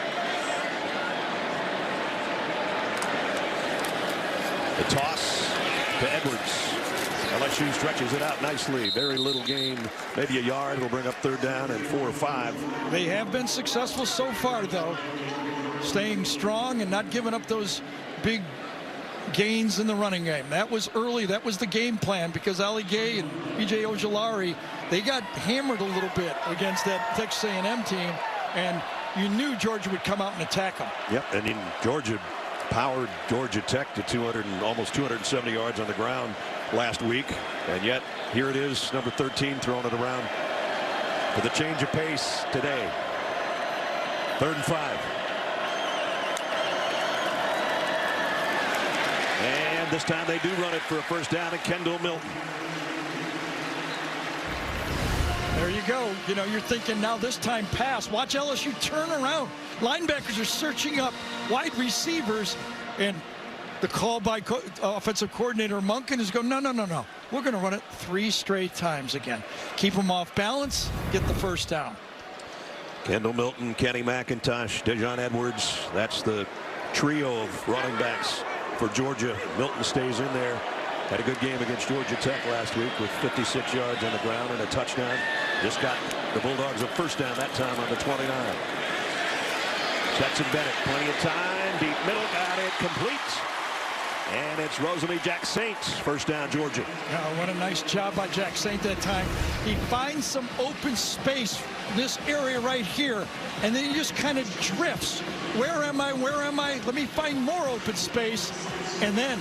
The toss to Edwards. LSU stretches it out nicely. Very little gain, maybe a yard. Will bring up 3rd down and 4 or 5. They have been successful so far, though, staying strong and not giving up those big gains in the running game. That was early. That was the game plan, because Ali Gay and B.J. Ojulari, they got hammered a little bit against that Texas A&M team, and you knew Georgia would come out and attack them. Yep, and in Georgia powered Georgia Tech to almost 270 yards on the ground last week, and yet here it is, number 13 throwing it around for the change of pace today. 3rd and 5. And this time they do run it for a first down, and Kendall Milton. There you go. You know, you're thinking now this time pass. Watch LSU turn around. Linebackers are searching up wide receivers, and the call by offensive coordinator Monken is going, no. We're going to run it 3 straight times again. Keep them off balance, get the first down. Kendall Milton, Kenny McIntosh, Dejon Edwards. That's the trio of running backs for Georgia. Milton stays in there. Had a good game against Georgia Tech last week with 56 yards on the ground and a touchdown. Just got the Bulldogs a first down that time on the 29. Stetson Bennett, plenty of time. Deep middle, got it complete. And it's Rosalie Jack Saint's first down, Georgia. Yeah, what a nice job by Jack Saint that time. He finds some open space, this area right here, and then he just kind of drifts. Where am I? Where am I? Let me find more open space. And then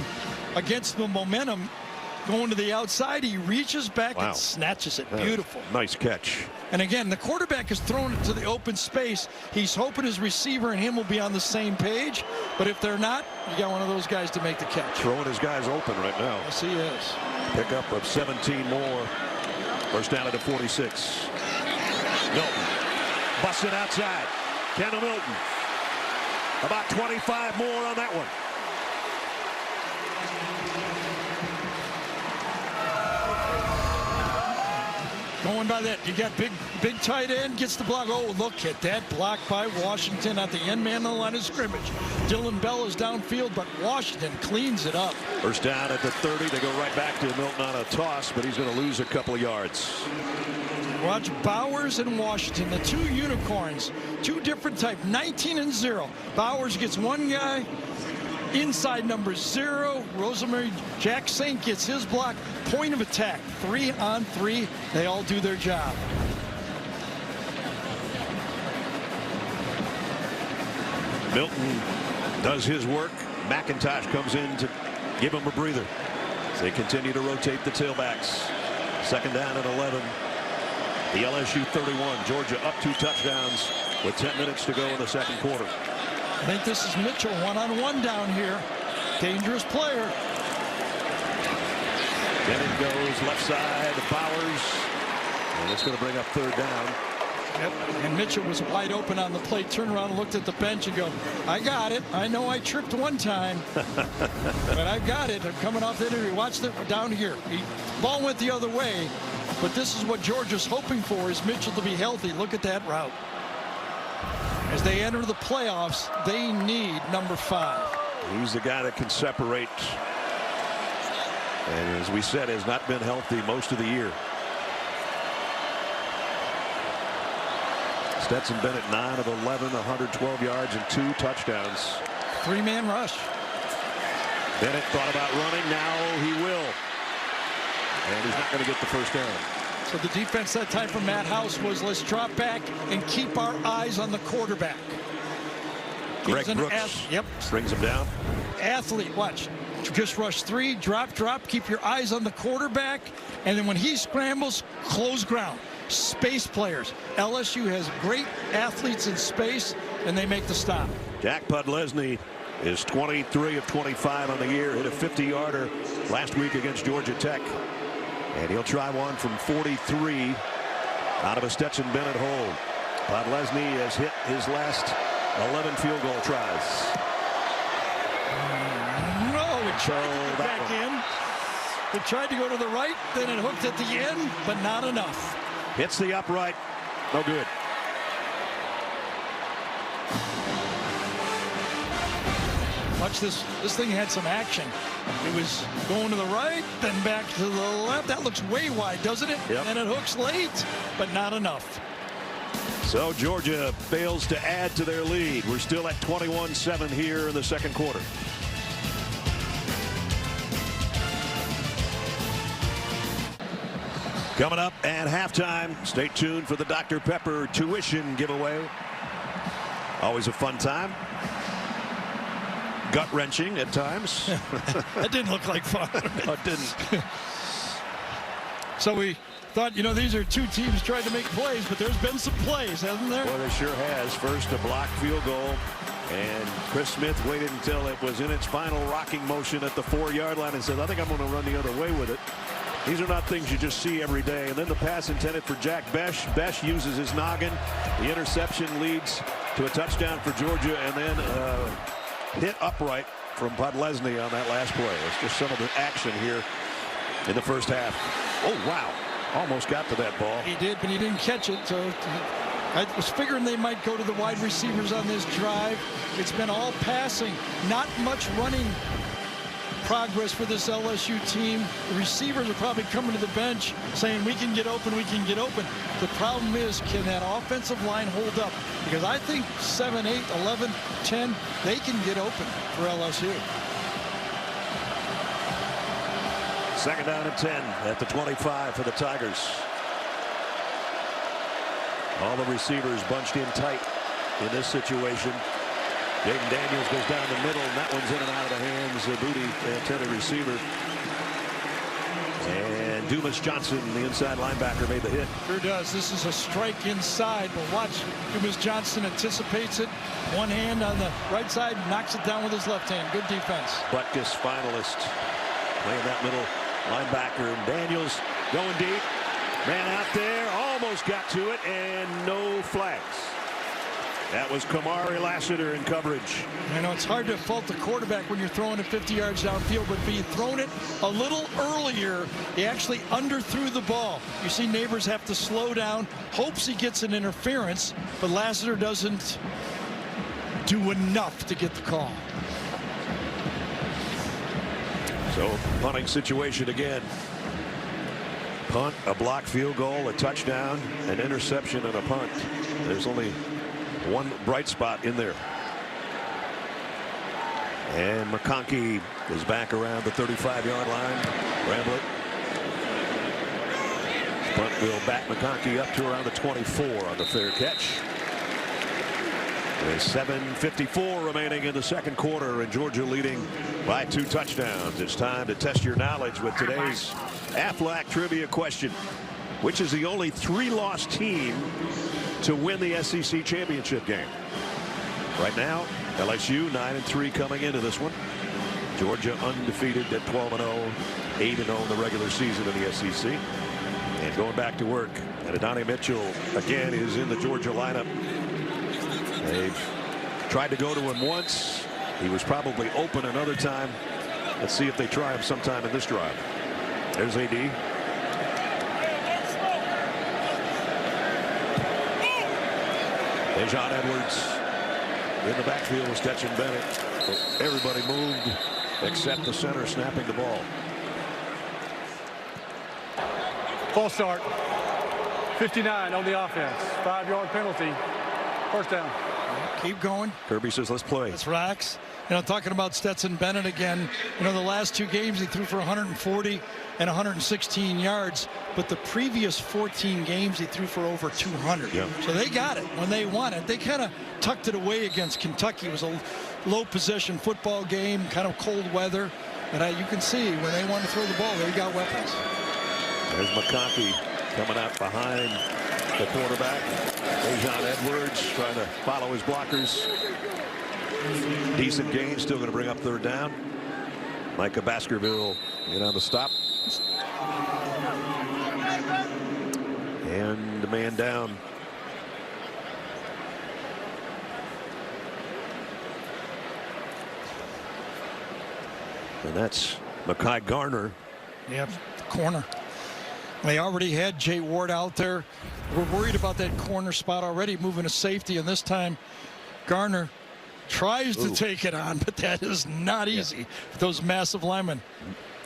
against the momentum going to the outside, he reaches back and snatches it. Beautiful. Nice catch. And again, the quarterback is throwing it to the open space. He's hoping his receiver and him will be on the same page. But if they're not, you got one of those guys to make the catch. Throwing his guys open right now. Yes, he is. Pickup of 17 more. First down at the 46. Milton busting outside. Kendall Milton. About 25 more on that one. Going by that, you got big tight end, gets the block. Oh, look at that block by Washington at the end man on the line of scrimmage. Dylan Bell is downfield, but Washington cleans it up. First down at the 30. They go right back to Milton on a toss, but he's going to lose a couple of yards. Watch Bowers and Washington, the 2 unicorns, 2 different type, 19 and 0. Bowers gets one guy. Inside number 0, Rosemary Jack Saint gets his block. Point of attack, 3 on 3. They all do their job. Milton does his work. McIntosh comes in to give him a breather. So they continue to rotate the tailbacks. 2nd down and 11. The LSU 31. Georgia up 2 touchdowns with 10 minutes to go in the 2nd quarter. I think this is Mitchell one-on-one down here. Dangerous player. Then it goes left side to Bowers. And it's going to bring up 3rd down. Yep. And Mitchell was wide open on the play. Turned around and looked at the bench and go, I got it. I know I tripped one time, but I got it. I'm coming off the interview. Watch it down here. Ball went the other way, but this is what Georgia's hoping for, is Mitchell to be healthy. Look at that route. As they enter the playoffs, they need number 5. He's the guy that can separate. And as we said, has not been healthy most of the year. Stetson Bennett, 9 of 11, 112 yards and 2 touchdowns. 3-man rush. Bennett thought about running. Now he will. And he's not going to get the first down. So the defense that time from Matt House was, let's drop back and keep our eyes on the quarterback. Greg Brooks brings him down. Athlete, watch. Just rush 3, drop, keep your eyes on the quarterback, and then when he scrambles, close ground. Space players. LSU has great athletes in space, and they make the stop. Jack Podlesny is 23 of 25 on the year. Hit a 50-yarder last week against Georgia Tech. And he'll try one from 43 out of a Stetson Bennett hole. Podlesny has hit his last 11 field goal tries. No, it tried to get back in. It tried to go to the right, then it hooked at the end, but not enough. Hits the upright. No good. Watch this. This thing had some action. It was going to the right, then back to the left. That looks way wide, doesn't it? Yep. And it hooks late, but not enough. So Georgia fails to add to their lead. We're still at 21-7 here in the 2nd quarter. Coming up at halftime, stay tuned for the Dr. Pepper tuition giveaway. Always a fun time. gut-wrenching at times. That didn't look like fun. No, it didn't. So we thought, you know, these are two teams trying to make plays, but there's been some plays, hasn't there? Well, there sure has. First, a blocked field goal. And Chris Smith waited until it was in its final rocking motion at the 4-yard line and said, I think I'm going to run the other way with it. These are not things you just see every day. And then the pass intended for Jack Besh. Besh uses his noggin. The interception leads to a touchdown for Georgia, and then hit upright from Podlesny on that last play. It's just some of the action here in the first half. Oh, wow. Almost got to that ball. He did, but he didn't catch it. So I was figuring they might go to the wide receivers on this drive. It's been all passing, not much running progress for this LSU team. The receivers are probably coming to the bench saying, we can get open, we can get open. The problem is, can that offensive line hold up? Because I think 7, 8, 11, 10, they can get open for LSU. Second down and 10 at the 25 for the Tigers. All the receivers bunched in tight in this situation. Jayden Daniels goes down the middle, and that one's in and out of the hands of Boutte, the intended receiver. And Dumas Johnson, the inside linebacker, made the hit. Sure does. This is a strike inside, but watch, Dumas Johnson anticipates it. One hand on the right side, knocks it down with his left hand. Good defense. Butkus finalist playing that middle linebacker, and Daniels going deep. Ran out there, almost got to it, and no flags. That was Kamari Lassiter in coverage. You know, it's hard to fault the quarterback when you're throwing it 50 yards downfield, but if he'd thrown it a little earlier, he actually underthrew the ball. You see Neighbors have to slow down, hopes he gets an interference, but Lassiter doesn't do enough to get the call. So, punting situation again. Punt, a blocked field goal, a touchdown, an interception, and a punt. There's only one bright spot in there. And McConkey is back around the 35-yard line. Ramblett. Punt will back McConkey up to around the 24 on the fair catch. There's 7:54 remaining in the second quarter, and Georgia leading by 2 touchdowns. It's time to test your knowledge with today's Aflac trivia question. Which is the only 3-loss team to win the SEC championship game? Right now, LSU 9-3 coming into this one. Georgia undefeated at 12-0, 8-0 in the regular season in the SEC. And going back to work, and Adonai Mitchell again is in the Georgia lineup. They've tried to go to him once. He was probably open another time. Let's see if they try him sometime in this drive. There's AD. Kayshon Edwards in the backfield with Stetson Bennett. Everybody moved except the center snapping the ball. False start. 59 on the offense. 5-yard penalty. First down. Keep going. Kirby says, let's play. Let's relax. You know, talking about Stetson Bennett again, you know, the last 2 games he threw for 140 and 116 yards, but the previous 14 games he threw for over 200. Yep. So they got it when they won it. They kind of tucked it away against Kentucky. It was a low possession football game, kind of cold weather. And you can see when they want to throw the ball, they got weapons. There's McConkey coming out behind the quarterback. Kayshon Edwards trying to follow his blockers. Decent gain, still going to bring up 3rd down. Micah Baskerville in on the stop. And the man down. And that's Mekhi Garner. Yep, corner. They already had Jay Ward out there. We're worried about that corner spot already, moving to safety, and this time Garner tries to take it on, but that is not easy for those massive linemen.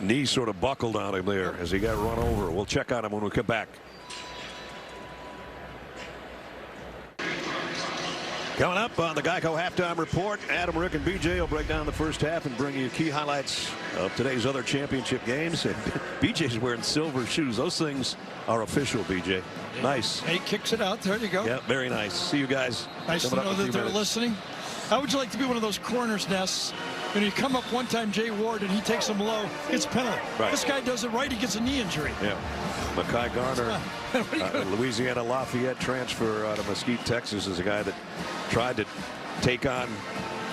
Knee sort of buckled on him there as he got run over. We'll check on him when we come back. Coming up on the Geico Halftime Report, Adam, Rick, and BJ will break down the first half and bring you key highlights of today's other championship games. And BJ's wearing silver shoes. Those things are official, BJ. Nice. He kicks it out. There you go. Yeah, very nice. See you guys. Nice to know that they're listening. How would you like to be one of those corners' nests When you come up one time, Jay Ward, and he takes him low, it's penalty. Right. This guy does it right, he gets a knee injury. Yeah. Makai Garner, Louisiana Lafayette transfer out of Mesquite, Texas, is a guy that tried to take on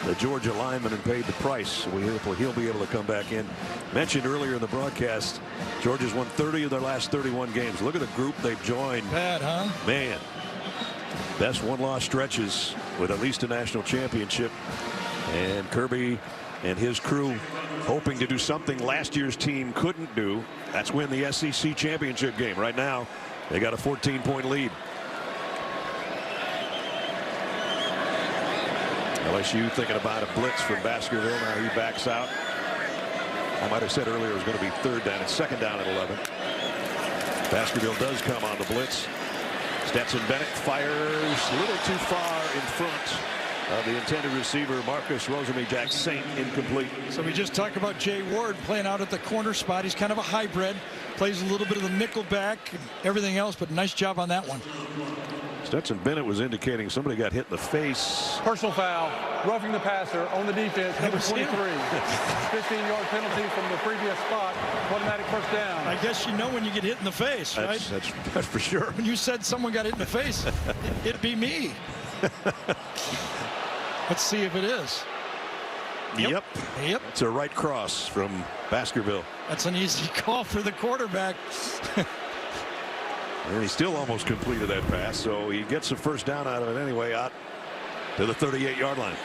the Georgia lineman and paid the price. He'll be able to come back in. Mentioned earlier in the broadcast, Georgia's won 30 of their last 31 games. Look at the group they've joined. Bad, huh? Man, best one-loss stretches with at least a national championship. And Kirby and his crew hoping to do something last year's team couldn't do. That's win the SEC championship game. Right now, they got a 14-point lead. LSU thinking about a blitz from Baskerville. Now he backs out. I might have said earlier it was going to be third down. It's second down at 11. Baskerville does come on the blitz. Stetson Bennett fires a little too far in front of the intended receiver, Marcus Rosamie-Jack-Saint, incomplete. So we just talked about Jay Ward playing out at the corner spot. He's kind of a hybrid. Plays a little bit of the nickel back and everything else, but nice job on that one. Stetson Bennett was indicating somebody got hit in the face. Personal foul, roughing the passer on the defense, number 23. 15-yard penalty from the previous spot, automatic first down. I guess you know when you get hit in the face, right? That's for sure. When you said someone got hit in the face, it'd be me. Let's see if it is. Yep. It's a right cross from Baskerville. That's an easy call for the quarterback. And he still almost completed that pass, so he gets a first down out of it anyway, out to the 38-yard line.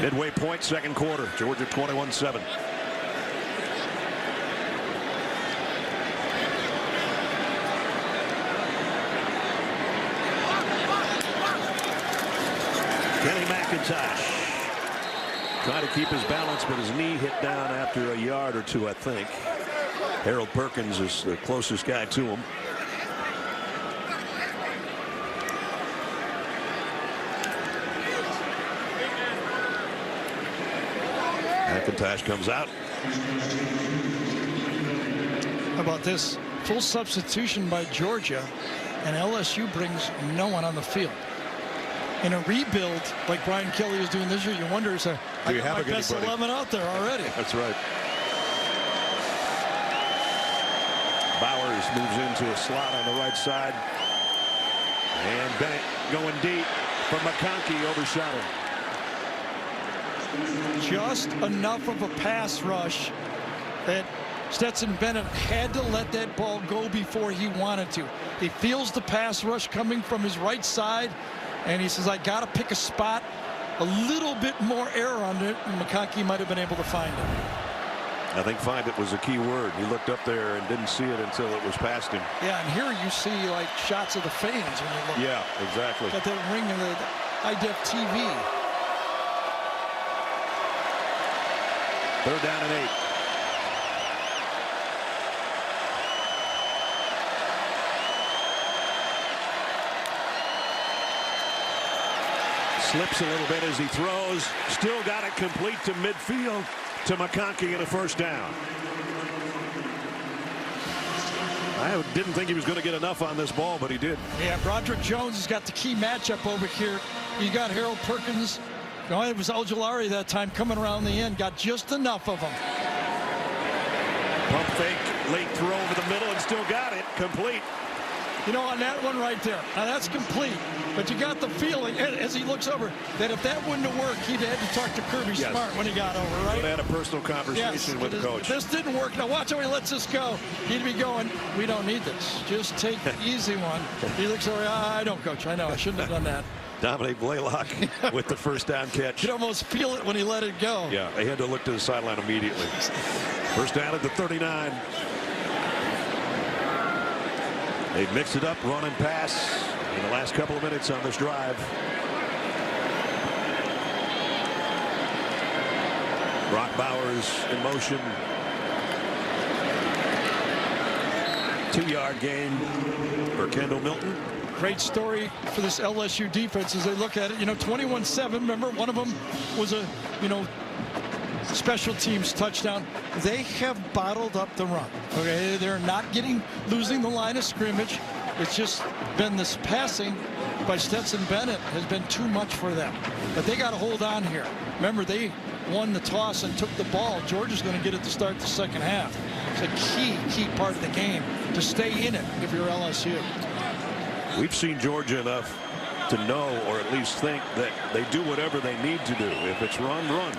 Midway point, second quarter. Georgia 21-7. Kenny McIntosh trying to keep his balance, but his knee hit down after a yard or two, I think. Harold Perkins is the closest guy to him. McIntosh comes out. How about this? Full substitution by Georgia, and LSU brings no one on the field. In a rebuild like Brian Kelly is doing this year, you wonder, is I got my best 11 out there already. That's right. Bowers moves into a slot on the right side. And Bennett going deep from McConkey, overshot him. Just enough of a pass rush that Stetson Bennett had to let that ball go before he wanted to. He feels the pass rush coming from his right side, and he says, I got to pick a spot, a little bit more air on it, and McConkey might have been able to find it. I think find it was a key word. He looked up there and didn't see it until it was past him. Yeah, and here you see like shots of the fans when you look. Yeah, exactly. Got that ring of the high-def TV. Third down and 8. Slips a little bit as he throws. Still got it complete to midfield to McConkey and a first down. I didn't think he was going to get enough on this ball, but he did. Yeah, Broderick Jones has got the key matchup over here. You got Harold Perkins. No, it was Ojulari that time coming around the end. Got just enough of them. Pump fake, late throw over the middle, and still got it complete. You know, on that one right there, now that's complete. But you got the feeling, as he looks over, that if that wouldn't have worked, he'd had to talk to Kirby Smart when he got over, right? Would have had a personal conversation with the coach. If this didn't work, now watch how he lets this go. He'd be going, we don't need this. Just take the easy one. He looks over, I don't, coach. I know, I shouldn't have done that. Dominic Blaylock with the first down catch. You could almost feel it when he let it go. Yeah, they had to look to the sideline immediately. First down at the 39. They've mixed it up, run and pass in the last couple of minutes on this drive. Brock Bowers in motion. 2-yard gain for Kendall Milton. Great story for this LSU defense as they look at it. You know, 21-7. Remember, one of them was a, special teams touchdown. They have bottled up the run. Okay, they're not losing the line of scrimmage. It's just been this passing by Stetson Bennett has been too much for them. But they got to hold on here. Remember, they won the toss and took the ball, Georgia's going to get it to start the second half. It's a key part of the game to stay in it if you're LSU. We've seen Georgia enough to know, or at least think, that they do whatever they need to do. If it's run, run.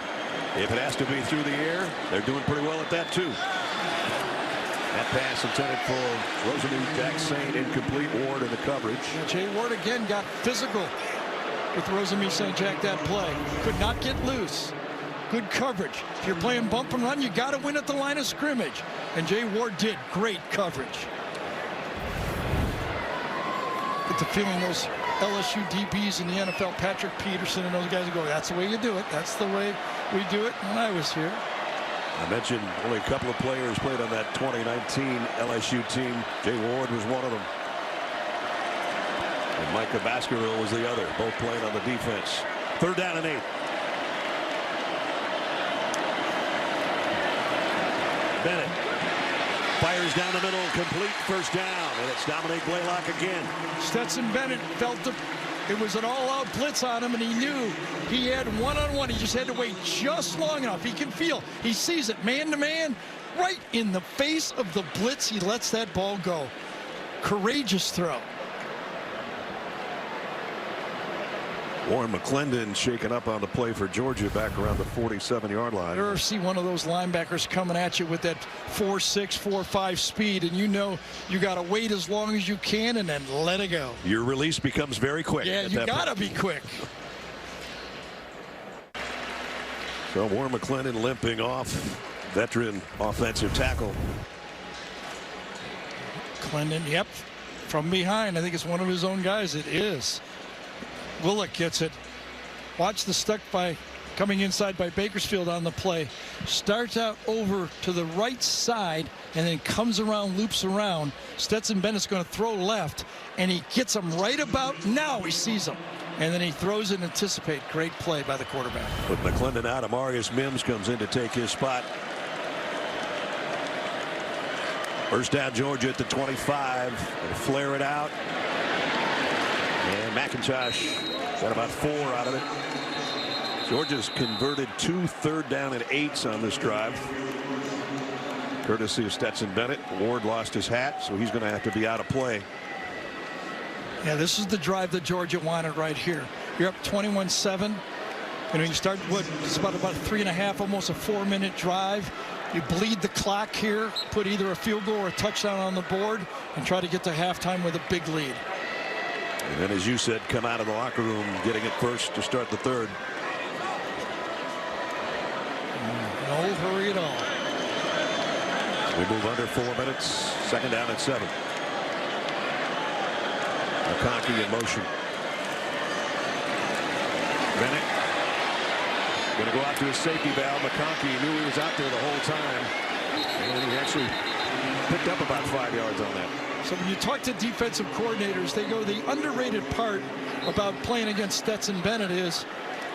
If it has to be through the air, they're doing pretty well at that too. That pass intended for Rosamund Jack-Saint, incomplete. Ward in the coverage. Jay Ward again got physical with Rosamund St. Jack that play. Could not get loose. Good coverage. If you're playing bump and run, you got to win at the line of scrimmage. And Jay Ward did great coverage. Get the feeling those LSU DBs in the NFL, Patrick Peterson and those guys go, that's the way you do it. That's the way we do it when I was here. I mentioned only a couple of players played on that 2019 LSU team. Jay Ward was one of them. And Micah Baskerville was the other, both playing on the defense. 3rd down and 8. Bennett fires down the middle, complete, first down, and it's Dominique Blaylock again. Stetson Bennett felt it was an all-out blitz on him, and he knew he had one-on-one. He just had to wait just long enough. He can feel, he sees it man-to-man, right in the face of the blitz. He lets that ball go. Courageous throw. Warren McClendon shaken up on the play for Georgia back around the 47-yard line. You ever see one of those linebackers coming at you with that 4.6, 4.5 speed, and you know you got to wait as long as you can and then let it go. Your release becomes very quick. Yeah, you got to be quick. So Warren McClendon limping off, veteran offensive tackle. McClendon, yep, from behind. I think it's one of his own guys. It is. Willick gets it. Watch the stuck by coming inside by Bakersfield on the play. Starts out over to the right side and then comes around, loops around. Stetson Bennett's going to throw left, and he gets him right about now. He sees him, and then he throws and anticipate. Great play by the quarterback. With McClendon out, Amarius Mims comes in to take his spot. First down, Georgia at the 25. They'll flare it out. And McIntosh got about 4 out of it. Georgia's converted 2 3rd down and 8s on this drive. Courtesy of Stetson Bennett. Ward lost his hat, so he's going to have to be out of play. Yeah, this is the drive that Georgia wanted right here. You're up 21-7. You know, you start it's about 3.5, almost a 4-minute drive. You bleed the clock here, put either a field goal or a touchdown on the board, and try to get to halftime with a big lead. And then, as you said, come out of the locker room getting it first to start the 3rd. No hurry at all. We move under 4 minutes. 2nd down and 7. McConkey in motion. Bennett going to go out to his safety valve. McConkey knew he was out there the whole time, and he actually picked up about 5 yards on that. So when you talk to defensive coordinators, they go, the underrated part about playing against Stetson Bennett is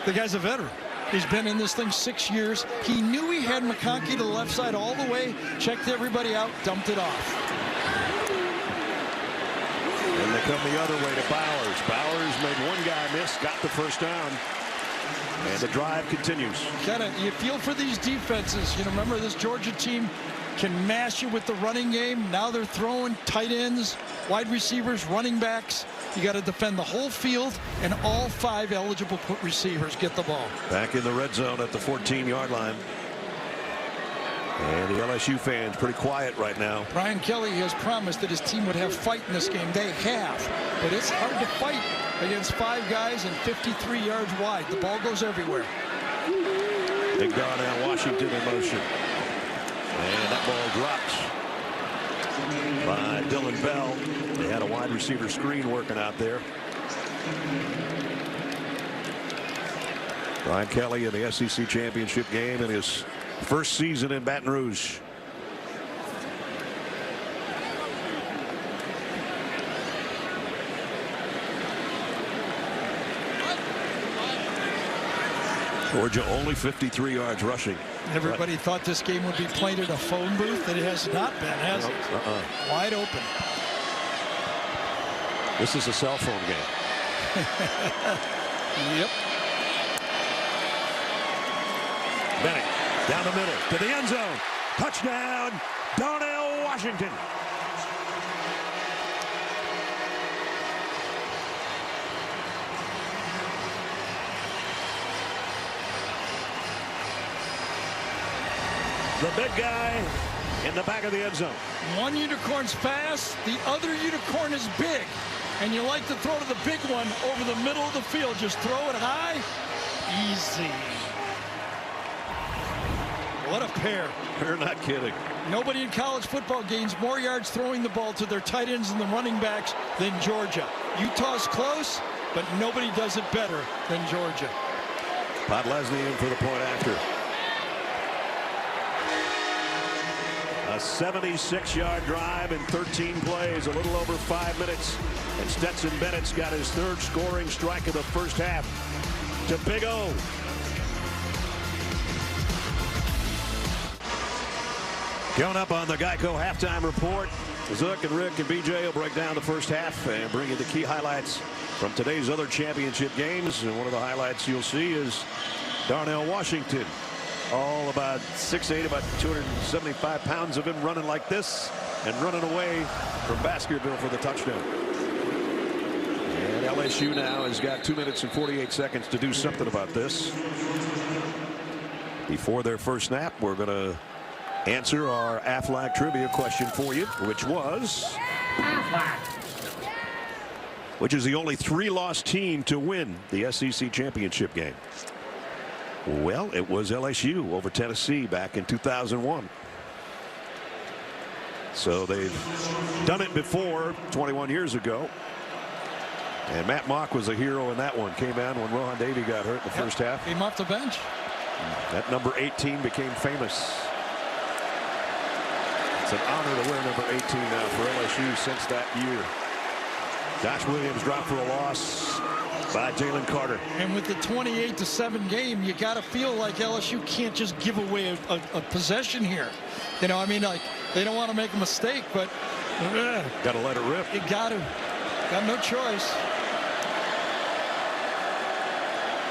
the guy's a veteran. He's been in this thing 6 years. He knew he had McConkey to the left side all the way, checked everybody out, dumped it off. And they come the other way to Bowers. Bowers made one guy miss, got the first down. And the drive continues. You feel for these defenses. You know, remember this Georgia team can mash you with the running game. Now they're throwing tight ends, wide receivers, running backs. You got to defend the whole field, and all 5 eligible receivers get the ball. Back in the red zone at the 14-yard line. And the LSU fans pretty quiet right now. Brian Kelly has promised that his team would have fight in this game. They have, but it's hard to fight against 5 guys and 53 yards wide. The ball goes everywhere. Big Darnell Washington in motion. And that ball drops by Dylan Bell. They had a wide receiver screen working out there. Brian Kelly in the SEC championship game in his first season in Baton Rouge. Georgia only 53 yards rushing. Everybody thought this game would be played in a phone booth, and it has not been, has it? Wide open. This is a cell phone game. Yep. Bennett down the middle to the end zone. Touchdown, Darnell Washington. The big guy in the back of the end zone. One unicorn's fast, the other unicorn is big. And you like to throw to the big one over the middle of the field. Just throw it high. Easy. What a pair. You're not kidding. Nobody in college football gains more yards throwing the ball to their tight ends and the running backs than Georgia. Utah's close, but nobody does it better than Georgia. Podlesny in for the point after. A 76-yard drive in 13 plays, a little over 5 minutes. And Stetson Bennett's got his third scoring strike of the first half to Big O. Coming up on the Geico halftime report, Zook and Rick and BJ will break down the first half and bring you the key highlights from today's other championship games. And one of the highlights you'll see is Darnell Washington. All about 6'8", about 275 pounds of him running like this and running away from Baskerville for the touchdown. And LSU now has got 2 minutes and 48 seconds to do something about this. Before their first snap, we're going to answer our Aflac trivia question for you, which was, which is the only 3-loss team to win the SEC championship game? Well, it was LSU over Tennessee back in 2001. So they've done it before 21 years ago. And Matt Mock was a hero in that one. Came in when Rohan Davey got hurt in the first half. Came off the bench. That number 18 became famous. It's an honor to wear number 18 now for LSU since that year. Josh Williams dropped for a loss by Jalen Carter. And with the 28-7 game, you got to feel like LSU can't just give away a possession here. You know, I mean, like, they don't want to make a mistake, but got to let it rip. You got no choice.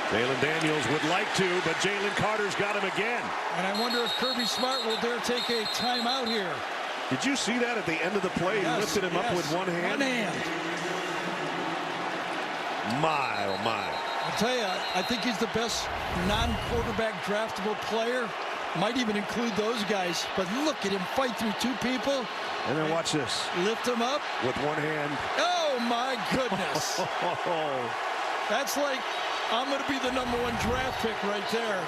Jayden Daniels would like to, but Jalen Carter's got him again. And I wonder if Kirby Smart will dare take a timeout here. Did you see that at the end of the play? He lifted him up with one hand. One hand. My, oh my. I'll tell you, I think he's the best non-quarterback draftable player. Might even include those guys. But look at him fight through 2 people. And then watch this. Lift him up. With one hand. Oh, my goodness. That's like, I'm going to be the #1 draft pick right there.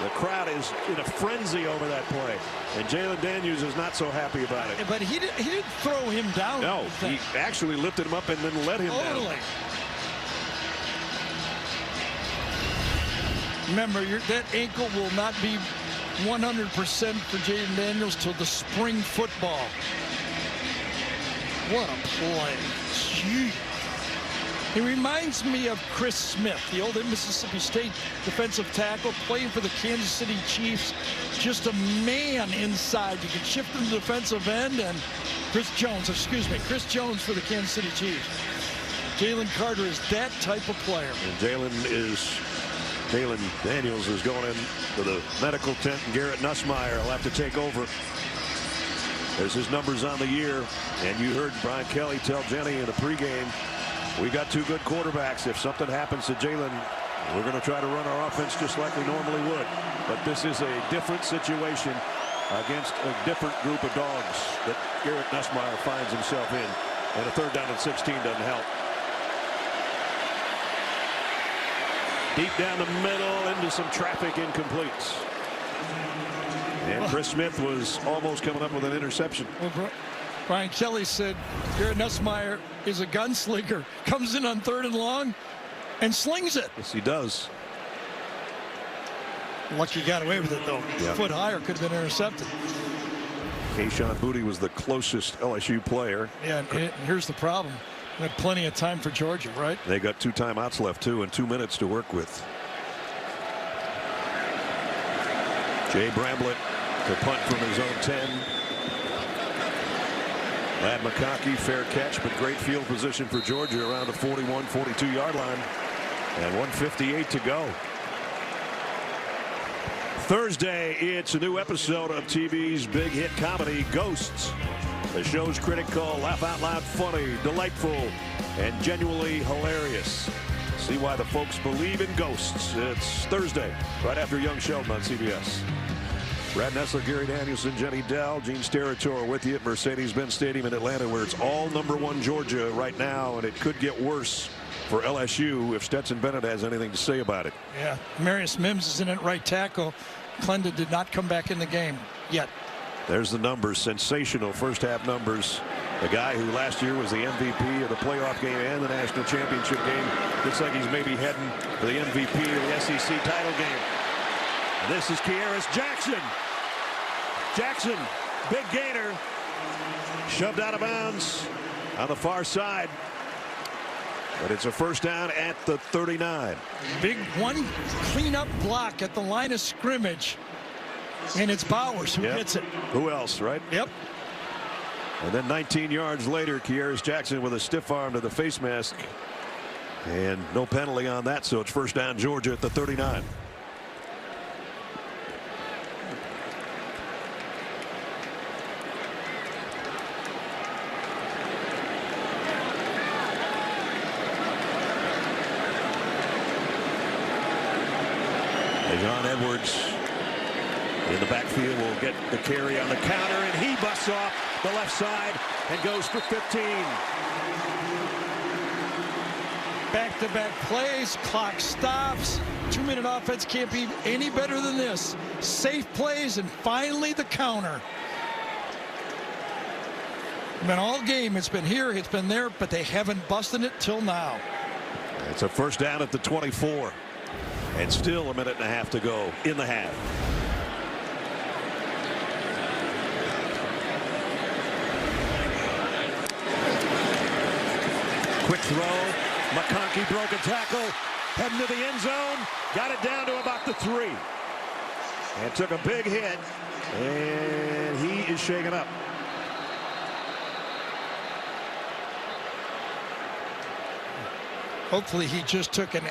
The crowd is in a frenzy over that play. And Jayden Daniels is not so happy about it. But he didn't throw him down. No, he actually lifted him up and then let him down. Remember, that ankle will not be 100% for Jayden Daniels till the spring football. What a play. Gee. He reminds me of Chris Smith, the old Mississippi State defensive tackle, playing for the Kansas City Chiefs. Just a man inside. You can shift him to the defensive end. And Chris Jones for the Kansas City Chiefs. Jalen Carter is that type of player. And Jayden Daniels is going in to the medical tent, and Garrett Nussmeier will have to take over. There's his numbers on the year. And you heard Brian Kelly tell Jenny in the pregame, we got 2 good quarterbacks. If something happens to Jalen, we're going to try to run our offense just like we normally would. But this is a different situation against a different group of dogs that Garrett Nussmeier finds himself in. And a 3rd down and 16 doesn't help. Deep down the middle into some traffic incompletes. And Chris Smith was almost coming up with an interception. Well, Brian Kelly said Garrett Nussmeier is a gunslinger. Comes in on 3rd and long and slings it. Yes, he does. Lucky he got away with it, though. Yeah. A foot higher, could have been intercepted. Kayshon Boutte was the closest LSU player. Yeah, and here's the problem. We had plenty of time for Georgia, right? They got 2 timeouts left, too, and 2 minutes to work with. Jay Bramblett to punt from his own 10. Ladd McConkey, fair catch, but great field position for Georgia around the 41, 42-yard line. And 1:58 to go. Thursday, it's a new episode of TV's big hit comedy, Ghosts. The show's critics call laugh out loud funny, delightful, and genuinely hilarious. See why the folks believe in ghosts. It's Thursday, right after Young Sheldon on CBS. Brad Nessler, Gary Danielson, Jenny Dell, Gene Steratore with you at Mercedes-Benz Stadium in Atlanta, where it's all #1 Georgia right now, and it could get worse for LSU if Stetson Bennett has anything to say about it. Yeah, Marius Mims is in at right tackle. Clendon did not come back in the game yet. There's the numbers, sensational first half numbers. The guy who last year was the MVP of the playoff game and the national championship game looks like he's maybe heading for the MVP of the SEC title game. And this is Keyarris Jackson. Jackson, big gainer, shoved out of bounds on the far side. But it's a first down at the 39. Big one cleanup block at the line of scrimmage. And it's Bowers who gets it. Who else, right? Yep. And then 19 yards later, Keyarris Jackson with a stiff arm to the face mask. And no penalty on that, so it's first down Georgia at the 39. John Edwards in the backfield will get the carry on the counter, and he busts off the left side and goes for 15. Back-to-back plays, clock stops. 2-minute offense can't be any better than this. Safe plays, and finally the counter. Been all game. It's been here, it's been there, but they haven't busted it till now. It's a first down at the 24. And still a minute and a half to go in the half. Quick throw. McConkey broke a tackle. Heading to the end zone. Got it down to about the 3. And took a big hit. And he is shaken up. Hopefully he just took a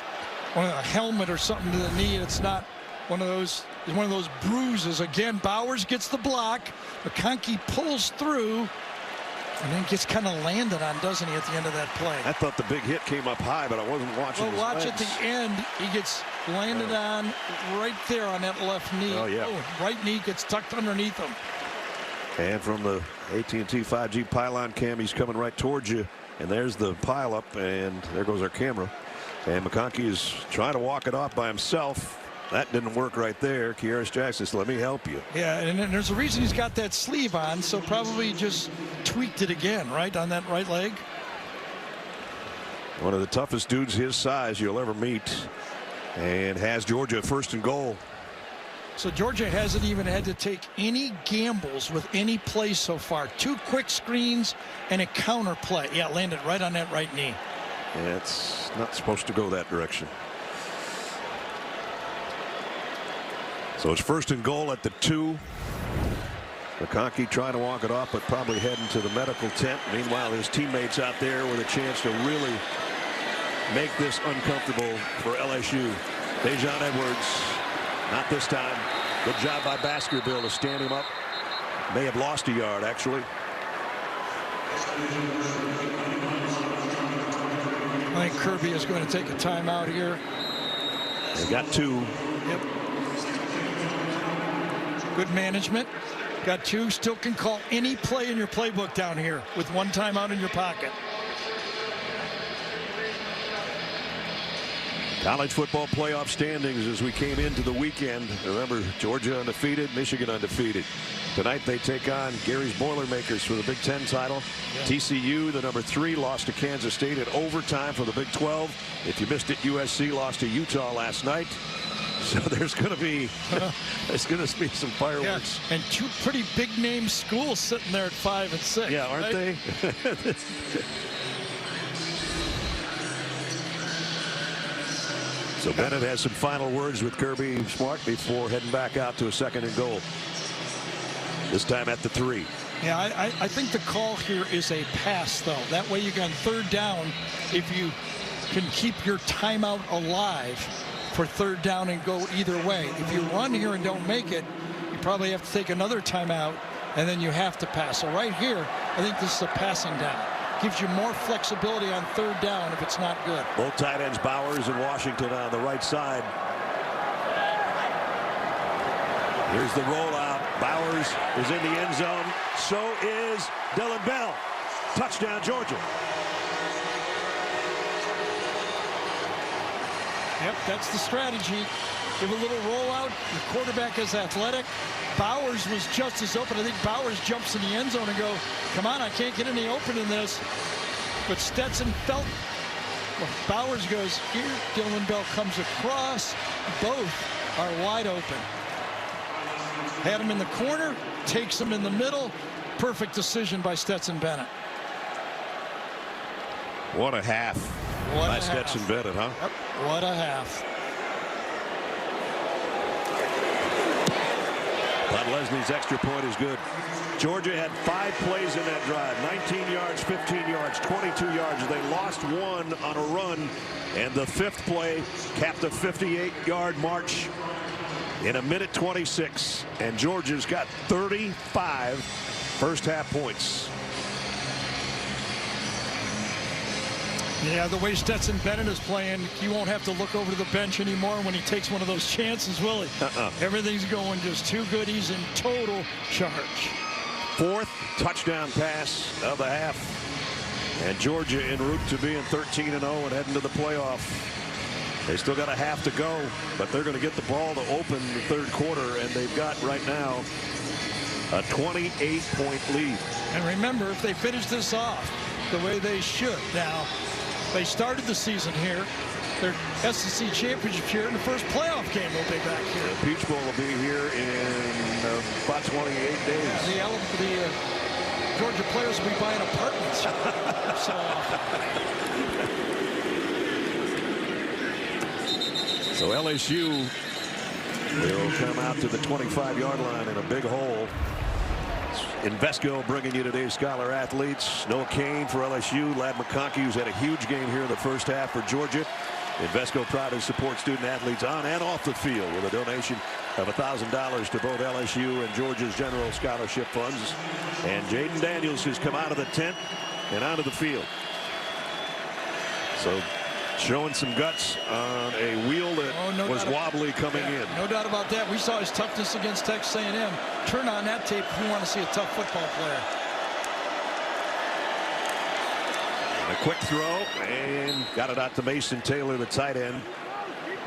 helmet or something to the knee. It's not one of those. It's one of those bruises. Again, Bowers gets the block. McConkey pulls through and then gets kind of landed on, doesn't he, at the end of that play? I thought the big hit came up high, but I wasn't watching. Well, watch at the end. He gets landed on right there on that left knee. Oh, yeah. Right knee gets tucked underneath him. And from the AT&T 5G pylon cam, he's coming right towards you. And there's the pileup, and there goes our camera. And McConkey is trying to walk it off by himself. That didn't work right there. Keyarris Jackson said, let me help you. Yeah, and there's a reason he's got that sleeve on, so probably just tweaked it again, right, on that right leg. One of the toughest dudes his size you'll ever meet, and has Georgia first and goal. So Georgia hasn't even had to take any gambles with any play so far. 2 quick screens and a counter play. Yeah, landed right on that right knee. Yeah, it's not supposed to go that direction. So it's first and goal at the 2. McConkey trying to walk it off, but probably heading to the medical tent. Meanwhile, his teammates out there with a chance to really make this uncomfortable for LSU. Jayden Edwards, not this time. Good job by Baskerville to stand him up. May have lost a yard, actually. I think Kirby is going to take a timeout here. They got 2. Yep. Good management. Got 2. Still can call any play in your playbook down here with 1 timeout in your pocket. College football playoff standings as we came into the weekend. Remember, Georgia undefeated, Michigan undefeated. Tonight they take on Gary's Boilermakers for the Big Ten title. Yeah. TCU, the number 3, lost to Kansas State at overtime for the Big 12. If you missed it, USC lost to Utah last night. So there's going to be some fireworks. Yeah, and 2 pretty big name schools sitting there at 5 and 6. Yeah, aren't they? So Bennett has some final words with Kirby Smart before heading back out to a second and goal. This time at the 3. Yeah, I think the call here is a pass, though. That way you got 3rd down if you can keep your timeout alive. for third down and go either way. If you run here and don't make it, you probably have to take another timeout, and then you have to pass. So right here, I think this is a passing down. Gives you more flexibility on third down if it's not good. Both tight ends, Bowers and Washington, on the right side. Here's the rollout. Bowers is in the end zone. So is Dillon Bell. Touchdown, Georgia. Yep, that's the strategy. Give a little rollout. The quarterback is athletic. Bowers was just as open. I think Bowers jumps in the end zone and go, come on, I can't get any open in this. But Stetson felt, well, Bowers goes here. Dillon Bell comes across. Both are wide open. Had him in the corner, takes him in the middle. Perfect decision by Stetson Bennett. What a half by Stetson Bennett, huh? Yep, what a half. But Leslie's extra point is good. Georgia had 5 plays in that drive. 19 yards, 15 yards, 22 yards. They lost one on a run. And the 5th play capped a 58-yard march in 1:26. And Georgia's got 35 first-half points. Yeah, the way Stetson Bennett is playing, he won't have to look over to the bench anymore when he takes one of those chances, will he? Everything's going just too good. He's in total charge. 4th touchdown pass of the half. And Georgia en route to being 13-0 and heading to the playoff. They still got a half to go, but they're going to get the ball to open the 3rd quarter, and they've got right now a 28-point lead. And remember, if they finish this off the way they should now, they started the season here. Their SEC championship here, in the first playoff game will be back here. The Peach Bowl will be here in about 28 days. The Georgia players will be buying apartments. So LSU will come out to the 25-yard line in a big hole. Invesco bringing you today's Scholar Athletes. Noah Kane for LSU. Ladd McConkey, who's had a huge game here in the first half for Georgia. Invesco proud to support student athletes on and off the field with a donation of $1,000 to both LSU and Georgia's general scholarship funds. And Jayden Daniels has come out of the tent and onto the field. So showing some guts on a wheel that was wobbly coming in. No doubt about that. We saw his toughness against Texas A&M. Turn on that tape if you want to see a tough football player. A quick throw and got it out to Mason Taylor, the tight end.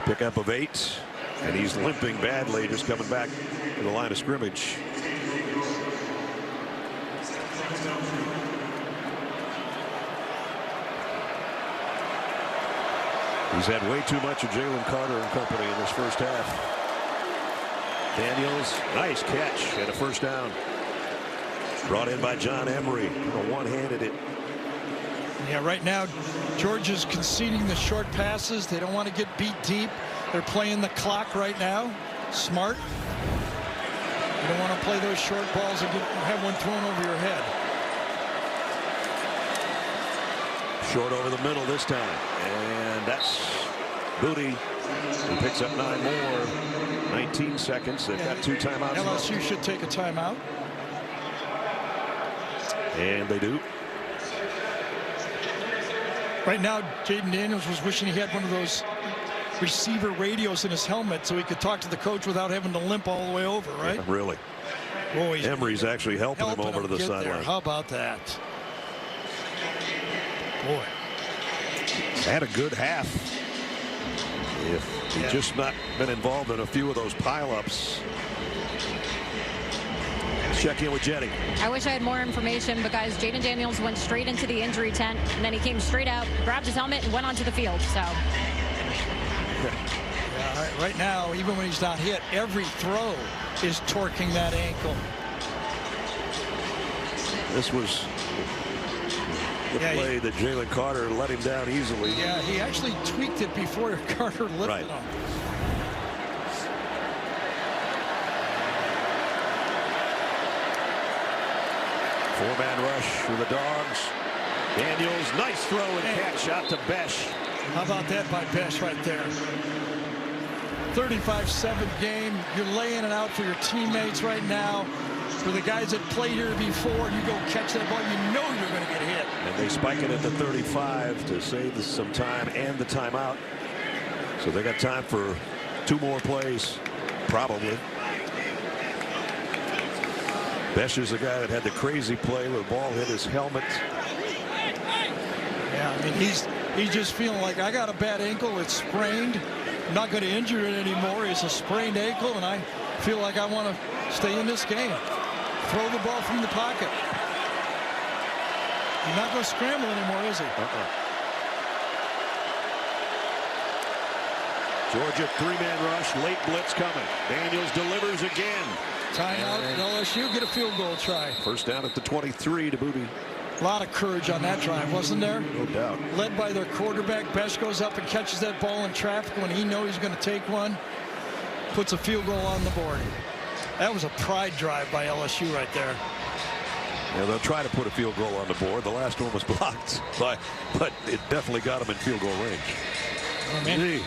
Pickup of 8, and he's limping badly, just coming back to the line of scrimmage. He's had way too much of Jalen Carter and company in this first half. Daniels, nice catch and a first down. Brought in by John Emery. One-handed it. Yeah, right now, Georgia's conceding the short passes. They don't want to get beat deep. They're playing the clock right now. Smart. You don't want to play those short balls and have one thrown over your head. Short over the middle this time. And that's Boutte. He picks up 9 more. 19 seconds. They've got 2 timeouts. LSU should take a timeout. And they do. Right now, Jayden Daniels was wishing he had one of those receiver radios in his helmet so he could talk to the coach without having to limp all the way over, right? Yeah, really. Boy, Emery's actually helping him over to the sideline. How about that? Boy. Had a good half. If he'd just not been involved in a few of those pileups. Check in with Jenny. I wish I had more information, but guys, Jayden Daniels went straight into the injury tent, and then he came straight out, grabbed his helmet, and went onto the field. So. Yeah, right now, even when he's not hit, every throw is torquing that ankle. This was the play that Jalen Carter let him down easily. Yeah, he actually tweaked it before Carter lifted him. Four-man rush for the Dogs. Daniels, nice throw and catch out to Besh. How about that by Besh right there? 35-7 game. You're laying it out for your teammates right now. For the guys that played here before, you go catch that ball, you know you're going to get hit. And they spike it at the 35 to save some time and the timeout. So they got time for 2 more plays, probably. Besh is the guy that had the crazy play where the ball hit his helmet. Yeah, I mean, he's just feeling like, I got a bad ankle, it's sprained. I'm not going to injure it anymore. It's a sprained ankle, and I feel like I want to stay in this game. Throw the ball from the pocket. He's not going to scramble anymore, is he? Georgia 3-man rush, late blitz coming. Daniels delivers again. Timeout at LSU, get a field goal try. First down at the 23 to Boutte. A lot of courage on that drive, wasn't there? No doubt. Led by their quarterback. Besh goes up and catches that ball in traffic when he knows he's going to take one. Puts a field goal on the board. That was a pride drive by LSU right there. Yeah, they'll try to put a field goal on the board. The last one was blocked, but it definitely got them in field goal range. Oh, man, he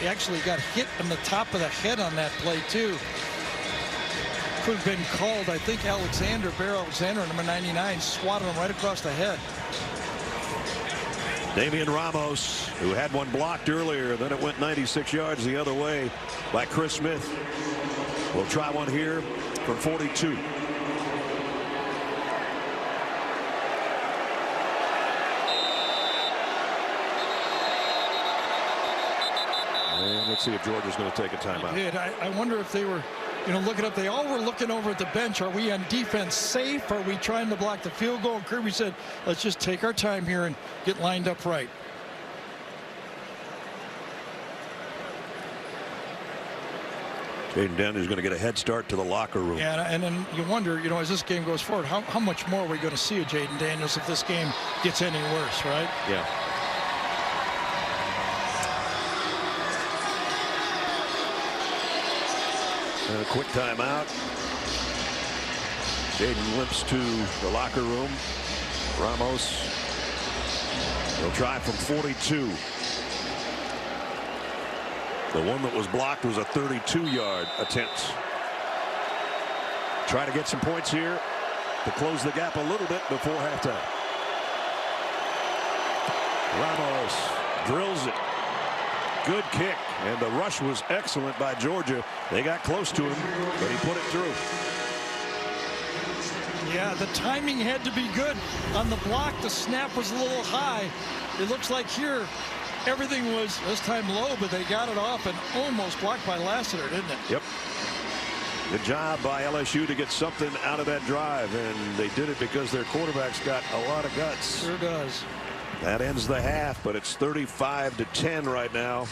actually got hit on the top of the head on that play, too. Could have been called. I think Bear Alexander, number 99, swatted him right across the head. Damian Ramos, who had one blocked earlier, then it went 96 yards the other way by Chris Smith. We'll try one here from 42. And let's see if Georgia's going to take a timeout. I wonder if they were, looking up. They all were looking over at the bench. Are we on defense safe? Are we trying to block the field goal? And Kirby said, let's just take our time here and get lined up right. Jayden Daniels is going to get a head start to the locker room. Yeah, and then you wonder, as this game goes forward, how much more are we going to see of Jayden Daniels if this game gets any worse, right? Yeah. And a quick timeout. Jayden limps to the locker room. Ramos. He'll try from 42. The one that was blocked was a 32-yard attempt. Try to get some points here to close the gap a little bit before halftime. Ramos drills it. Good kick, and the rush was excellent by Georgia. They got close to him, but he put it through. Yeah, the timing had to be good. On the block, the snap was a little high. It looks like here, everything was this time low, but they got it off and almost blocked by Lassiter, didn't it? Yep. Good job by LSU to get something out of that drive, and they did it because their quarterback's got a lot of guts. Sure does. That ends the half, but it's 35-10 right now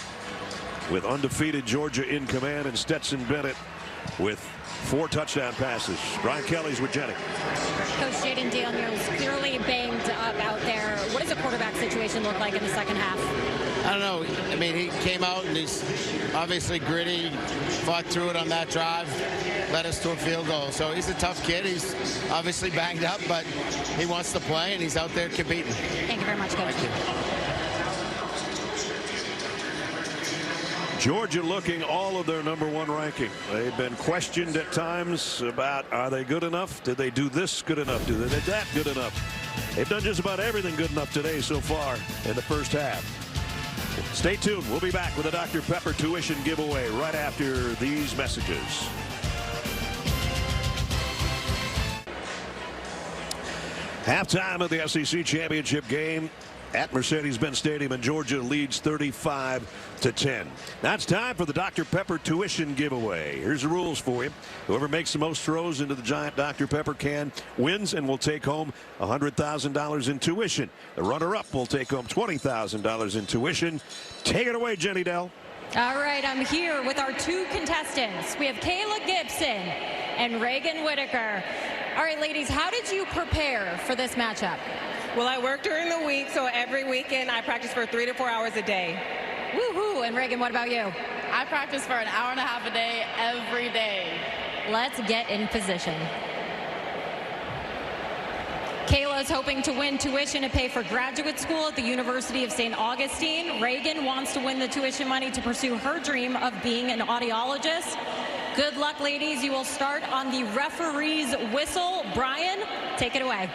with undefeated Georgia in command and Stetson Bennett with 4 touchdown passes. Brian Kelly's with Jenny. Coach Jayden Daniels clearly banged up out there. What does the quarterback situation look like in the second half? I don't know. I mean, he came out and he's obviously gritty, fought through it on that drive, led us to a field goal. So he's a tough kid. He's obviously banged up, but he wants to play and he's out there competing. Thank you very much, Coach. Georgia looking all of their #1 ranking. They've been questioned at times about, are they good enough? Did they do this good enough? Did they do that good enough? They've done just about everything good enough today so far in the first half. Stay tuned. We'll be back with a Dr. Pepper tuition giveaway right after these messages. Halftime of the SEC championship game at Mercedes-Benz Stadium, and Georgia leads 35-10. Now it's time for the Dr. Pepper tuition giveaway. Here's the rules for you. Whoever makes the most throws into the giant Dr. Pepper can wins and will take home $100,000 in tuition. The runner-up will take home $20,000 in tuition. Take it away, Jenny Dell. All right, I'm here with our 2 contestants. We have Kayla Gibson and Reagan Whitaker. All right, ladies, how did you prepare for this matchup? Well, I work during the week, so every weekend I practice for 3 to 4 hours a day. Woohoo! And Reagan, what about you? I practice for an hour and a half a day every day. Let's get in position. Kayla's hoping to win tuition to pay for graduate school at the University of St. Augustine. Reagan wants to win the tuition money to pursue her dream of being an audiologist. Good luck, ladies. You will start on the referee's whistle. Brian, take it away.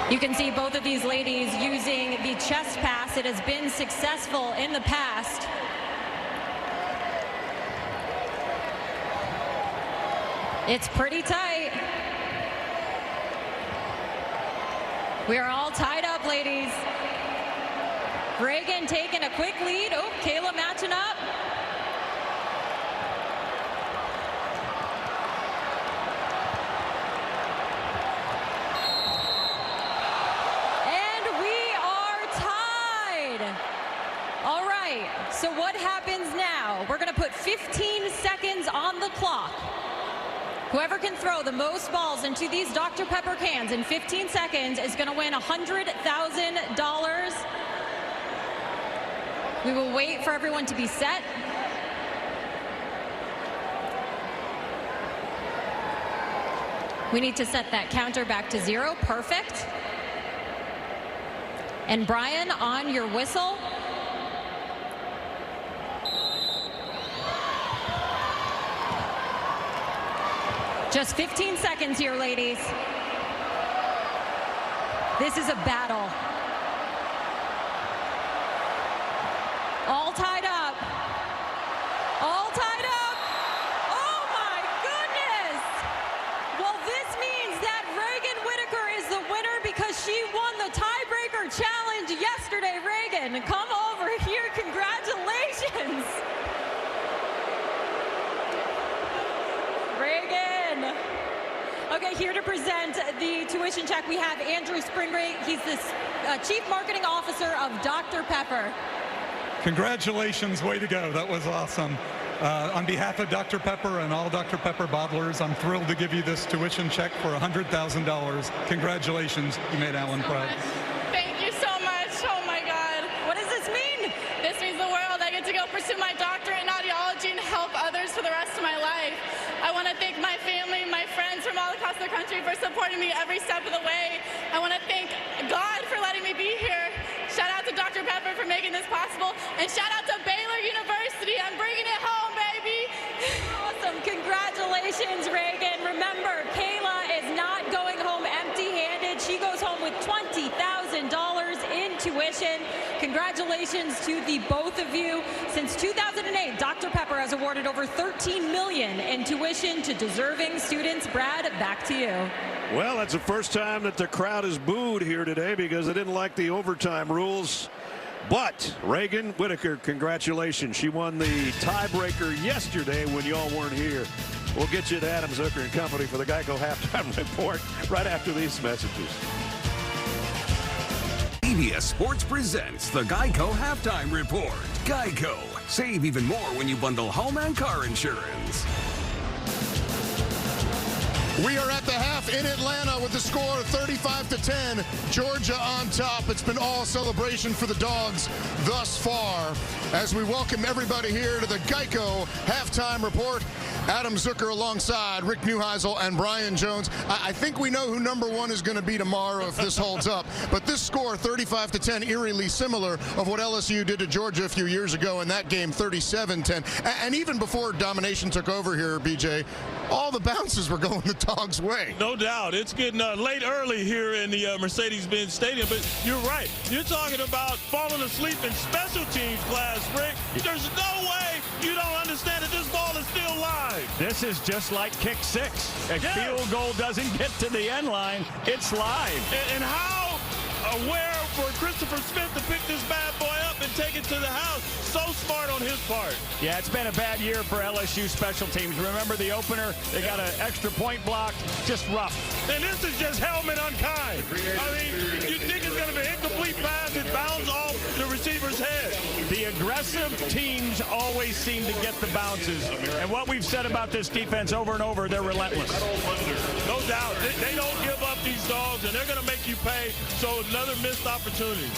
You can see both of these ladies using the chest pass. It has been successful in the past. It's pretty tight. We are all tied up, ladies. Reagan taking a quick lead. Oh, Kayla matching up. And we are tied. All right, so what happens now? We're gonna put 15 seconds on the clock. Whoever can throw the most balls into these Dr. Pepper cans in 15 seconds is going to win $100,000. We will wait for everyone to be set. We need to set that counter back to 0. Perfect. And Brian, on your whistle. Just 15 seconds here, ladies. This is a battle. All tied up. All tied up. Oh my goodness. Well, this means that Reagan Whitaker is the winner because she won the tiebreaker challenge yesterday. Reagan, come over here. Congratulations. Reagan. Okay, here to present the tuition check, we have Andrew Springray. He's the Chief Marketing Officer of Dr. Pepper. Congratulations, way to go. That was awesome. On behalf of Dr. Pepper and all Dr. Pepper bottlers, I'm thrilled to give you this tuition check for $100,000. Congratulations, you made Alan proud. Thank you so much. Oh my God. What does this mean? This means the world. I get to go pursue my doctorate in audiology and help others for the rest of my life. I want to thank my family, my friends from all across the country for supporting me every step of the way. I want to thank God for letting me be here. Shout out to Dr. Pepper for making this possible. And shout out to Baylor University. I'm bringing it home, baby. Awesome. Congratulations, Reagan. Remember, Kayla is not going home empty-handed. She goes home with $20,000 in tuition. Congratulations to the both of you. Since 2008, Dr. Pepper has awarded over $13 million in tuition to deserving students. Brad, back to you. Well, that's the first time that the crowd is booed here today because they didn't like the overtime rules. But Reagan Whitaker, congratulations. She won the tiebreaker yesterday when y'all weren't here. We'll get you to Adam Zucker and company for the Geico halftime report right after these messages. CBS Sports presents the Geico halftime report. Geico. Save even more when you bundle home and car insurance. We are at the half in Atlanta with the score 35-10. Georgia on top. It's been all celebration for the Dogs thus far. As we welcome everybody here to the Geico halftime report. Adam Zucker alongside Rick Neuheisel and Brian Jones. I think we know who number one is going to be tomorrow if this holds up. But this score, 35-10, eerily similar of what LSU did to Georgia a few years ago in that game, 37-10. And even before domination took over here, BJ, all the bounces were going the Dogs' way. No doubt. It's getting late early here in the Mercedes-Benz Stadium. But you're right. You're talking about falling asleep in special teams class, Rick. There's no way you don't understand that this ball is still live. This is just like kick six. A field goal doesn't get to the end line. It's live. And how aware for Christopher Smith to pick this bad boy up and take it to the house. So smart on his part. Yeah, it's been a bad year for LSU special teams. Remember the opener? They got an extra point blocked. Just rough. And this is just helmet unkind. I mean, you think it's going to be an incomplete pass. It bounces off the receiver's head. The aggressive teams always seem to get the bounces. And what we've said about this defense over and over, they're relentless. No doubt. They don't give up these dogs, and they're going to make you pay. So another missed opportunity.